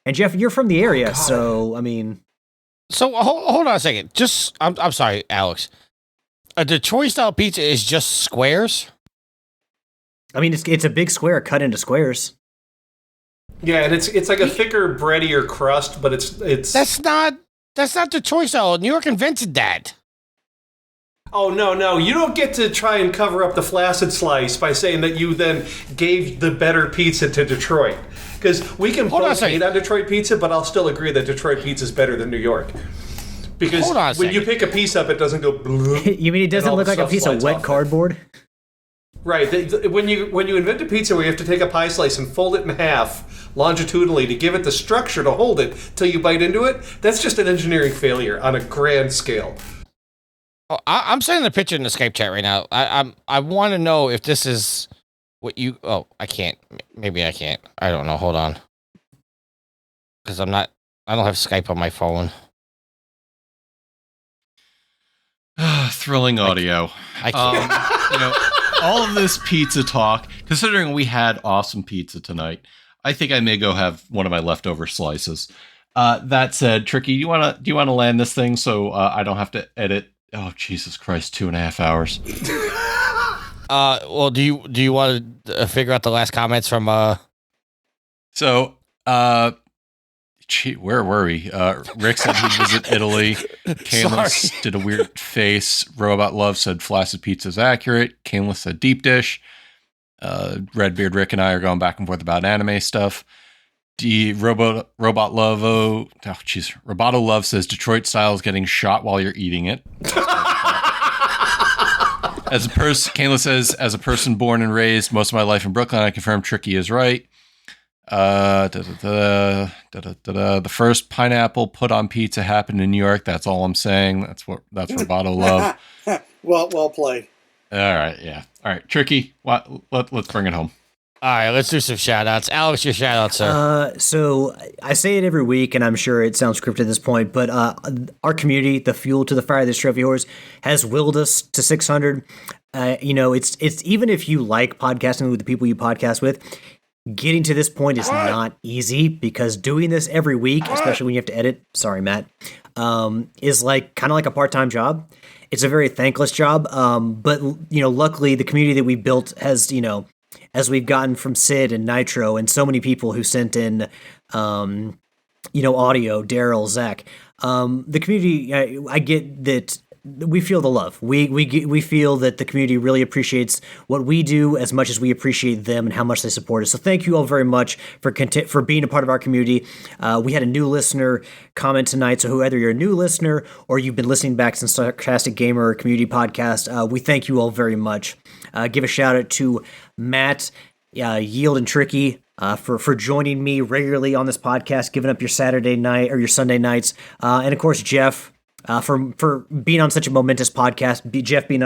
[SPEAKER 4] And Jeff, you're from the area, so, I mean...
[SPEAKER 3] So, hold on a second. I'm sorry, Alex. A Detroit-style pizza is just squares?
[SPEAKER 4] I mean, it's a big square cut into squares.
[SPEAKER 7] Yeah, and it's like a thicker, breadier crust, but it's...
[SPEAKER 3] That's not Detroit style. New York invented that.
[SPEAKER 7] Oh, no. You don't get to try and cover up the flaccid slice by saying that you then gave the better pizza to Detroit. Because we can both hate on Detroit pizza, but I'll still agree that Detroit pizza is better than New York. Because when you pick a piece up, it doesn't go...
[SPEAKER 4] You mean it doesn't look like a piece of wet cardboard?
[SPEAKER 7] Right. When you invent a pizza where you have to take a pie slice and fold it in half longitudinally to give it the structure to hold it till you bite into it, that's just an engineering failure on a grand scale.
[SPEAKER 3] Oh, I'm sending a picture in the Skype chat right now. I want to know if this is what you... Oh, I can't. Maybe I can't. I don't know. Hold on. Because I don't have Skype on my phone.
[SPEAKER 6] Thrilling audio.
[SPEAKER 3] I can't.
[SPEAKER 6] All of this pizza talk, considering we had awesome pizza tonight, I think I may go have one of my leftover slices. That said, Tricky, do you want to land this thing so I don't have to edit? Oh, Jesus Christ, 2.5 hours.
[SPEAKER 3] Well, do you want to figure out the last comments from
[SPEAKER 6] where were we? Rick said he'd visit Italy. Caneless did a weird face. Robot Love said flaccid pizza is accurate. Caneless said deep dish. Redbeard Rick and I are going back and forth about anime stuff. Robot Love. Roboto Love says Detroit style is getting shot while you're eating it. Caneless says, as a person born and raised most of my life in Brooklyn, I confirm Tricky is right. The first pineapple put on pizza happened in New York. That's all I'm saying. That's Roboto Love.
[SPEAKER 5] Well played.
[SPEAKER 6] All right, yeah. All right, Tricky. Let's bring it home.
[SPEAKER 3] All right, let's do some shout-outs. Alex, your shout-out, sir.
[SPEAKER 4] So I say it every week, and I'm sure it sounds scripted at this point, but our community, the fuel to the fire of this trophy horse, has willed us to 600. It's even if you like podcasting with the people you podcast with, getting to this point is not easy because doing this every week, especially when you have to edit, sorry, Matt, is kind of like a part-time job. It's a very thankless job. But luckily the community that we built has, as we've gotten from Sid and Nitro and so many people who sent in, audio, Daryl, Zach, the community, I get that we feel the love. We feel that the community really appreciates what we do as much as we appreciate them and how much they support us. So thank you all very much for being a part of our community. We had a new listener comment tonight. So whether you're a new listener or you've been listening back since Sarcastic Gamer Community Podcast, we thank you all very much. Give a shout out to Matt, Yield, and Tricky for joining me regularly on this podcast, giving up your Saturday night or your Sunday nights, and of course Jeff. For being on such a momentous podcast. Jeff being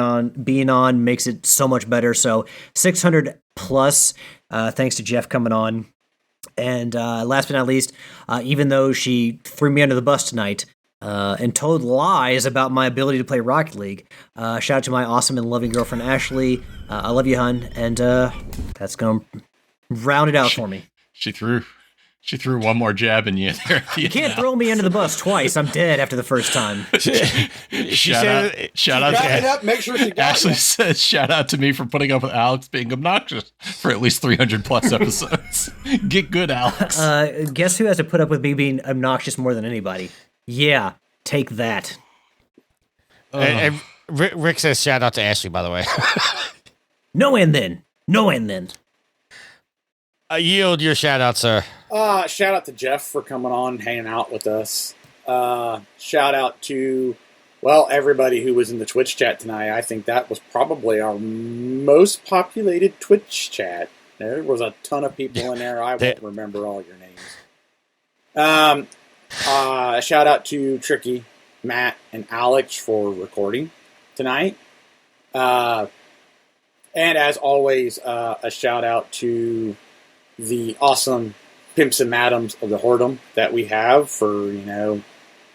[SPEAKER 4] on makes it so much better. So 600 plus, thanks to Jeff coming on. And last but not least, even though she threw me under the bus tonight and told lies about my ability to play Rocket League, shout out to my awesome and loving girlfriend Ashley. I love you, hun. And that's going to round it out for me.
[SPEAKER 6] She threw one more jab in you there.
[SPEAKER 4] You can't throw me under the bus twice. I'm dead after the first time.
[SPEAKER 6] Shout out to
[SPEAKER 5] make sure she got
[SPEAKER 6] Ashley says, shout out to me for putting up with Alex being obnoxious for at least 300 plus episodes. Get good, Alex.
[SPEAKER 4] Guess who has to put up with me being obnoxious more than anybody? Yeah, take that.
[SPEAKER 3] And Rick says shout out to Ashley, by the way.
[SPEAKER 4] No end then. No end then.
[SPEAKER 3] Yield your shout out, sir.
[SPEAKER 5] Shout out to Jeff for coming on, hanging out with us. Shout out to, well, everybody who was in the Twitch chat tonight. I think that was probably our most populated Twitch chat. There was a ton of people in there. I won't remember all your names. Shout out to Tricky, Matt, and Alex for recording tonight. And as always, a shout out to the awesome pimps and madams of the Whoredom that we have for,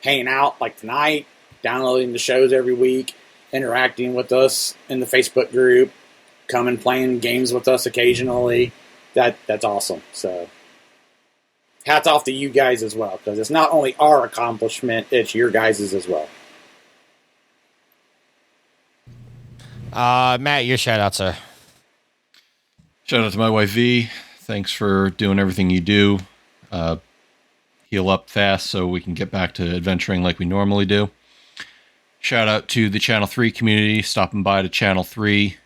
[SPEAKER 5] hanging out like tonight, downloading the shows every week, interacting with us in the Facebook group, coming playing games with us occasionally. That's awesome. So hats off to you guys as well, because it's not only our accomplishment, it's your guys's as well.
[SPEAKER 3] Matt, your shout out, sir.
[SPEAKER 6] Shout out to my wife V. Thanks for doing everything you do. Heal up fast so we can get back to adventuring like we normally do. Shout out to the Channel 3 community, stopping by to Channel 3.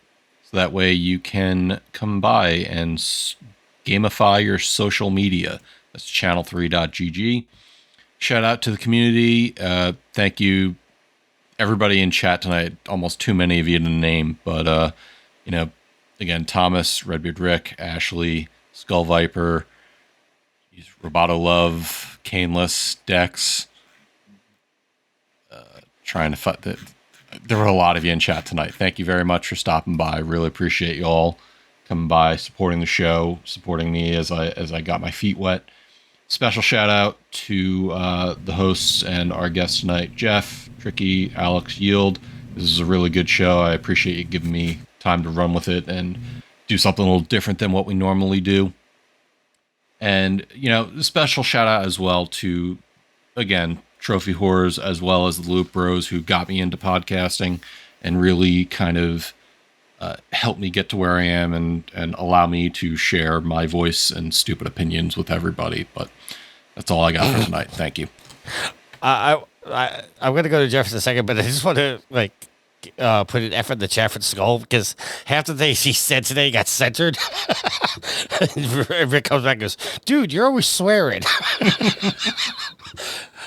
[SPEAKER 6] So that way you can come by and gamify your social media. That's channel3.gg. Shout out to the community. Thank you, everybody in chat tonight. Almost too many of you to name. But, again, Thomas, Redbeard Rick, Ashley, Skull Viper, Roboto Love, Caneless, Dex. Trying to find that. There were a lot of you in chat tonight. Thank you very much for stopping by. Really appreciate you all coming by, supporting the show, supporting me as I got my feet wet. Special shout out to the hosts and our guests tonight, Jeff, Tricky, Alex, Yield. This is a really good show. I appreciate you giving me time to run with it and do something a little different than what we normally do. And, a special shout out as well to, again, Trophy Horrors, as well as the Loop Bros, who got me into podcasting and really kind of helped me get to where I am and allow me to share my voice and stupid opinions with everybody. But that's all I got for tonight. Thank you.
[SPEAKER 3] I'm going to go to Jeff in a second, but I just want to put an effort in the chat for Skull, because half the things he said today got censored. Rick comes back and goes, dude, you're always swearing.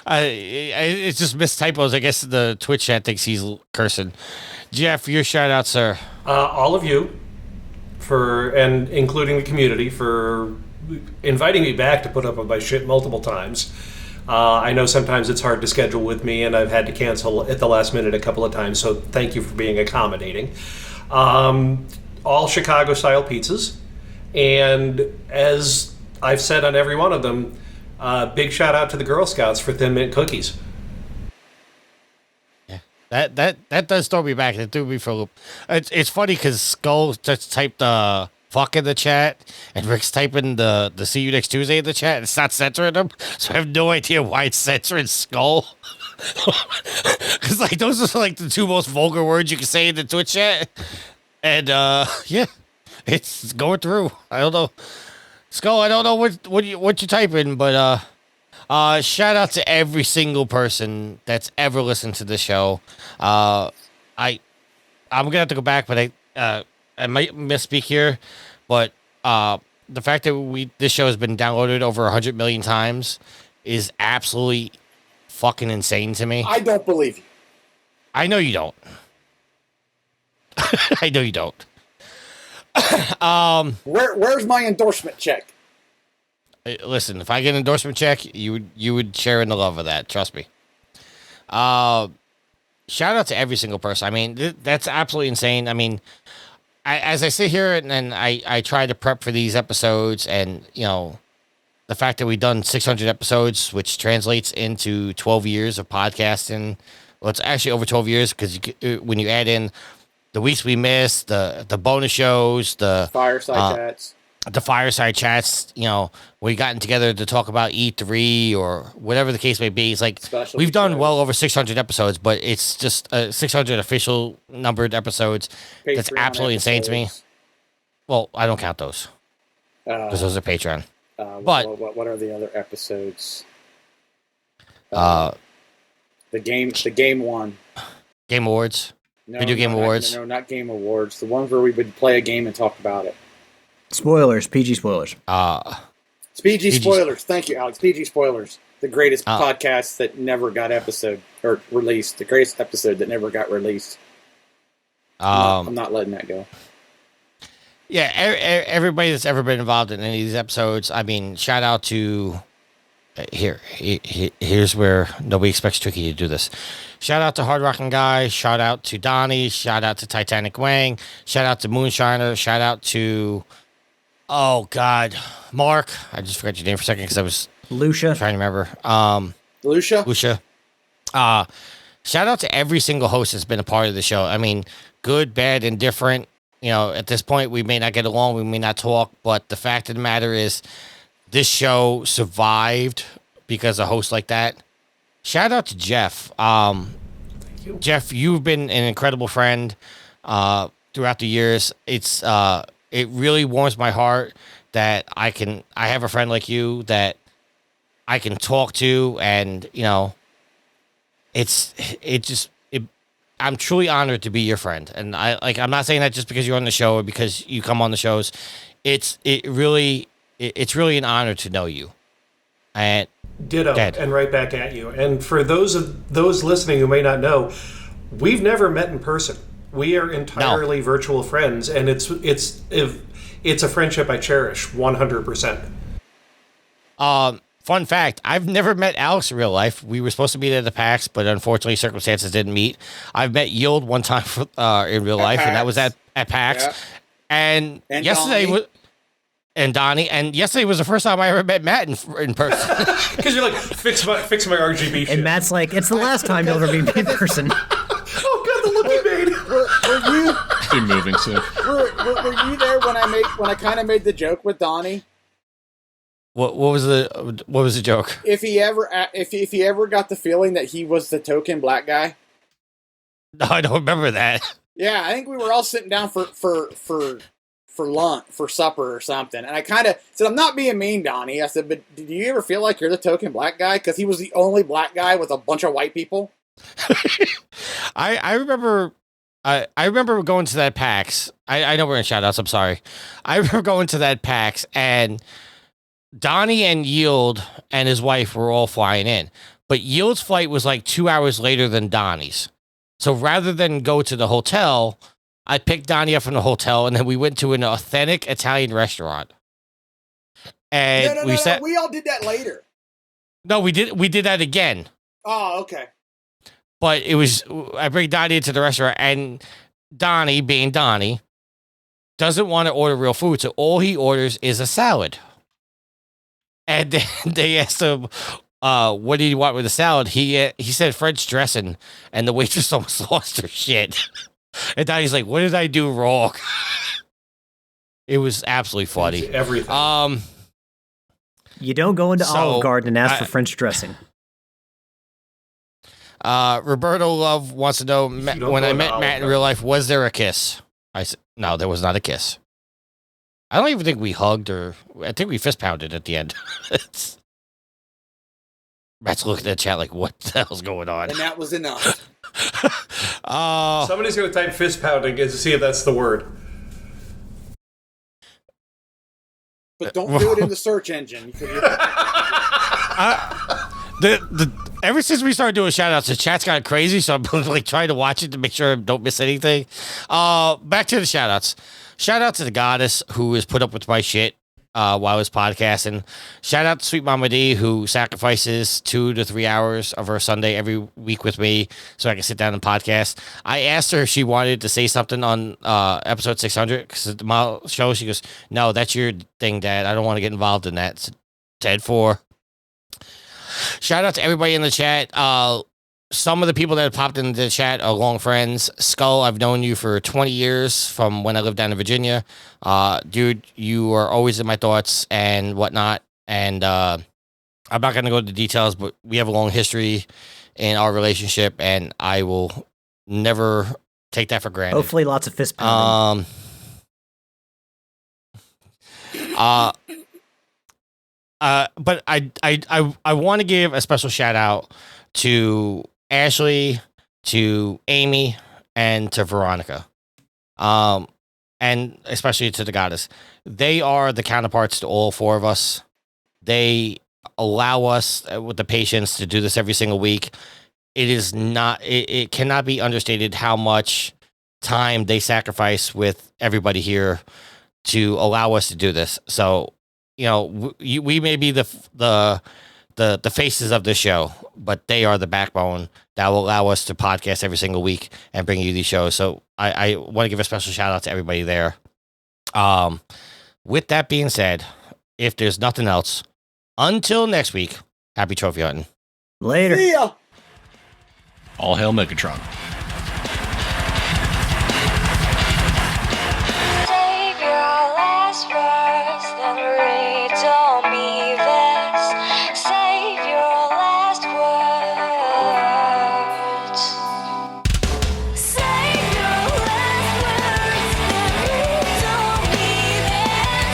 [SPEAKER 3] It's just missed typos. I guess the Twitch chat thinks he's cursing. Jeff, your shout out, sir.
[SPEAKER 7] All of you, and including the community, for inviting me back to put up with my shit multiple times. I know sometimes it's hard to schedule with me, and I've had to cancel at the last minute a couple of times, so thank you for being accommodating. All Chicago-style pizzas, and as I've said on every one of them, big shout-out to the Girl Scouts for Thin Mint cookies.
[SPEAKER 3] Yeah, that does throw me back. It threw me for a loop. It's funny because Skull just typed fuck in the chat, and Rick's typing the see you next Tuesday in the chat, and it's not censoring them, so I have no idea why it's censoring Skull. Because those are the two most vulgar words you can say in the Twitch chat, and yeah, it's going through. I don't know, Skull. I don't know what you're typing, but shout out to every single person that's ever listened to the show. I'm gonna have to go back, but I might misspeak here, but the fact that this show has been downloaded over 100 million times is absolutely fucking insane to me.
[SPEAKER 5] I don't believe you.
[SPEAKER 3] I know you don't. I know you don't.
[SPEAKER 5] Where's my endorsement check?
[SPEAKER 3] Listen, if I get an endorsement check, you would share in the love of that. Trust me. Shout out to every single person. I mean, that's absolutely insane. I mean, as I sit here and I try to prep for these episodes, and the fact that we've done 600 episodes, which translates into 12 years of podcasting. Well, it's actually over 12 years, because when you add in the weeks we missed, the bonus shows, the
[SPEAKER 5] fireside chats.
[SPEAKER 3] The fireside chats, we gotten together to talk about E3 or whatever the case may be. It's like
[SPEAKER 5] Special
[SPEAKER 3] we've done
[SPEAKER 5] shows.
[SPEAKER 3] well over 600 episodes, but it's just 600 official numbered episodes. That's
[SPEAKER 5] Patreon
[SPEAKER 3] absolutely insane to me.
[SPEAKER 5] episodes.
[SPEAKER 3] Well, I don't count those because those are Patreon. But
[SPEAKER 5] what are the other episodes?
[SPEAKER 3] the
[SPEAKER 5] The game one.
[SPEAKER 3] Game Awards.
[SPEAKER 5] No,
[SPEAKER 3] Video Game Awards.
[SPEAKER 5] No, not Game Awards. The ones where we would play a game and talk about it.
[SPEAKER 4] Spoilers, PG spoilers.
[SPEAKER 5] It's PG spoilers. Thank you, Alex. PG spoilers. The greatest podcast that never got released. The greatest episode that never got released. I'm not letting that go.
[SPEAKER 3] Yeah, everybody that's ever been involved in any of these episodes. I mean, shout out to here's where nobody expects Tricky to do this. Shout out to Hard Rockin' Guy. Shout out to Donnie. Shout out to Titanic Wang. Shout out to Moonshiner. Shout out to Mark. I just forgot your name for a second because I was
[SPEAKER 4] Lucia
[SPEAKER 3] trying to remember.
[SPEAKER 5] Lucia.
[SPEAKER 3] Shout out to every single host that's been a part of the show. I mean, good, bad, and different. You know, at this point, we may not get along, we may not talk, but the fact of the matter is, this show survived because of hosts like that. Shout out to Jeff. Jeff, you've been an incredible friend throughout the years. It really warms my heart that I have a friend like you that I can talk to, and you know, I'm truly honored to be your friend, and I'm not saying that just because you're on the show or because you come on the shows. It's really an honor to know you. And
[SPEAKER 7] ditto, and right back at you. And for those listening who may not know, we've never met in person. We are entirely virtual friends, and it's a friendship I cherish 100%.
[SPEAKER 3] Fun fact, I've never met Alex in real life. We were supposed to meet at the PAX, but unfortunately circumstances didn't meet. I've met Yield one time in real life, and that was at PAX. Yeah. And yesterday was... And Donnie, and yesterday was the first time I ever met Matt in person.
[SPEAKER 7] Because you're like, fix my RGB shit.
[SPEAKER 4] And Matt's like, it's the last time you'll ever be in person.
[SPEAKER 7] Oh God, the look he made.
[SPEAKER 5] Were you?
[SPEAKER 6] Be moving soon.
[SPEAKER 5] Were you there when I kind of made the joke with Donnie?
[SPEAKER 3] What was the joke?
[SPEAKER 5] If he ever got the feeling that he was the token black guy.
[SPEAKER 3] No, I don't remember that.
[SPEAKER 5] Yeah, I think we were all sitting down for lunch, for supper or something. And I kind of said, I'm not being mean, Donnie. I said, but did you ever feel like you're the token black guy? Because he was the only black guy with a bunch of white people.
[SPEAKER 3] I remember going to that PAX. I know we're in shout-outs, I'm sorry. I remember going to that PAX, and Donnie and Yield and his wife were all flying in. But Yield's flight was like 2 hours later than Donnie's. So rather than go to the hotel, I picked Donnie up from the hotel, and then we went to an authentic Italian restaurant. And
[SPEAKER 5] we all did that later.
[SPEAKER 3] No, we did that again.
[SPEAKER 5] Oh, okay.
[SPEAKER 3] But I bring Donnie into the restaurant, and Donnie, being Donnie, doesn't want to order real food, so all he orders is a salad. And then they asked him, what did you want with the salad? He said French dressing, and the waitress almost lost her shit. And Donnie's like, what did I do wrong? It was absolutely funny.
[SPEAKER 7] It's everything.
[SPEAKER 4] You don't go into Olive Garden and ask for French dressing.
[SPEAKER 3] Roberto Love wants to know, when I met Matt in real life, was there a kiss? I said, no, there was not a kiss. I don't even think we hugged, or I think we fist pounded at the end. Matt's looking at the chat like, what the hell's going on?
[SPEAKER 5] And that was enough.
[SPEAKER 7] Somebody's going to type fist pounding to see if that's the word.
[SPEAKER 5] But don't do it in the search engine.
[SPEAKER 3] Ever since we started doing shout outs, the chat's got crazy, so I'm like trying to watch it to make sure I don't miss anything. Back to the shout outs. Shout out to the goddess who has put up with my shit while I was podcasting. Shout out to Sweet Mama D, who sacrifices 2 to 3 hours of her Sunday every week with me so I can sit down and podcast. I asked her if she wanted to say something on episode 600 because at the show she goes, no, that's your thing, Dad. I don't want to get involved in that. It's Ted 4. Shout out to everybody in the chat. Some of the people that have popped into the chat are long friends. Skull, I've known you for 20 years from when I lived down in Virginia. Dude, you are always in my thoughts and whatnot. And I'm not going to go into details, but we have a long history in our relationship, and I will never take that for granted.
[SPEAKER 4] Hopefully lots of fist pounding.
[SPEAKER 3] But I want to give a special shout out to Ashley, to Amy, and to Veronica. And especially to the goddess. They are the counterparts to all four of us. They allow us with the patience to do this every single week. It cannot be understated how much time they sacrifice with everybody here to allow us to do this. So, we may be the faces of the show, but they are the backbone that will allow us to podcast every single week and bring you these shows. So I want to give a special shout out to everybody there. With that being said, if there's nothing else, until next week, happy trophy hunting.
[SPEAKER 4] Later.
[SPEAKER 5] See ya.
[SPEAKER 6] All hail Megatron.
[SPEAKER 18] Save your last words, then read all me this. Save your last words. Save your last words, then read all me this.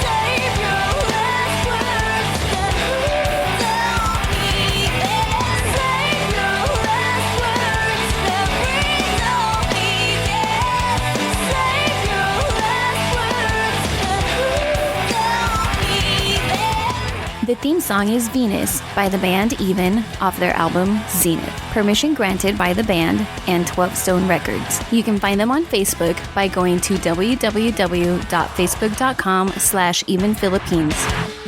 [SPEAKER 18] Save your last words, then read all me this. Save your last words, then read all me this. Save your last words, then read all me this.
[SPEAKER 2] The theme song is Venus by the band Even off their album Zenith. Permission granted by the band and 12 Stone Records. You can find them on Facebook by going to www.facebook.com/evenphilippines.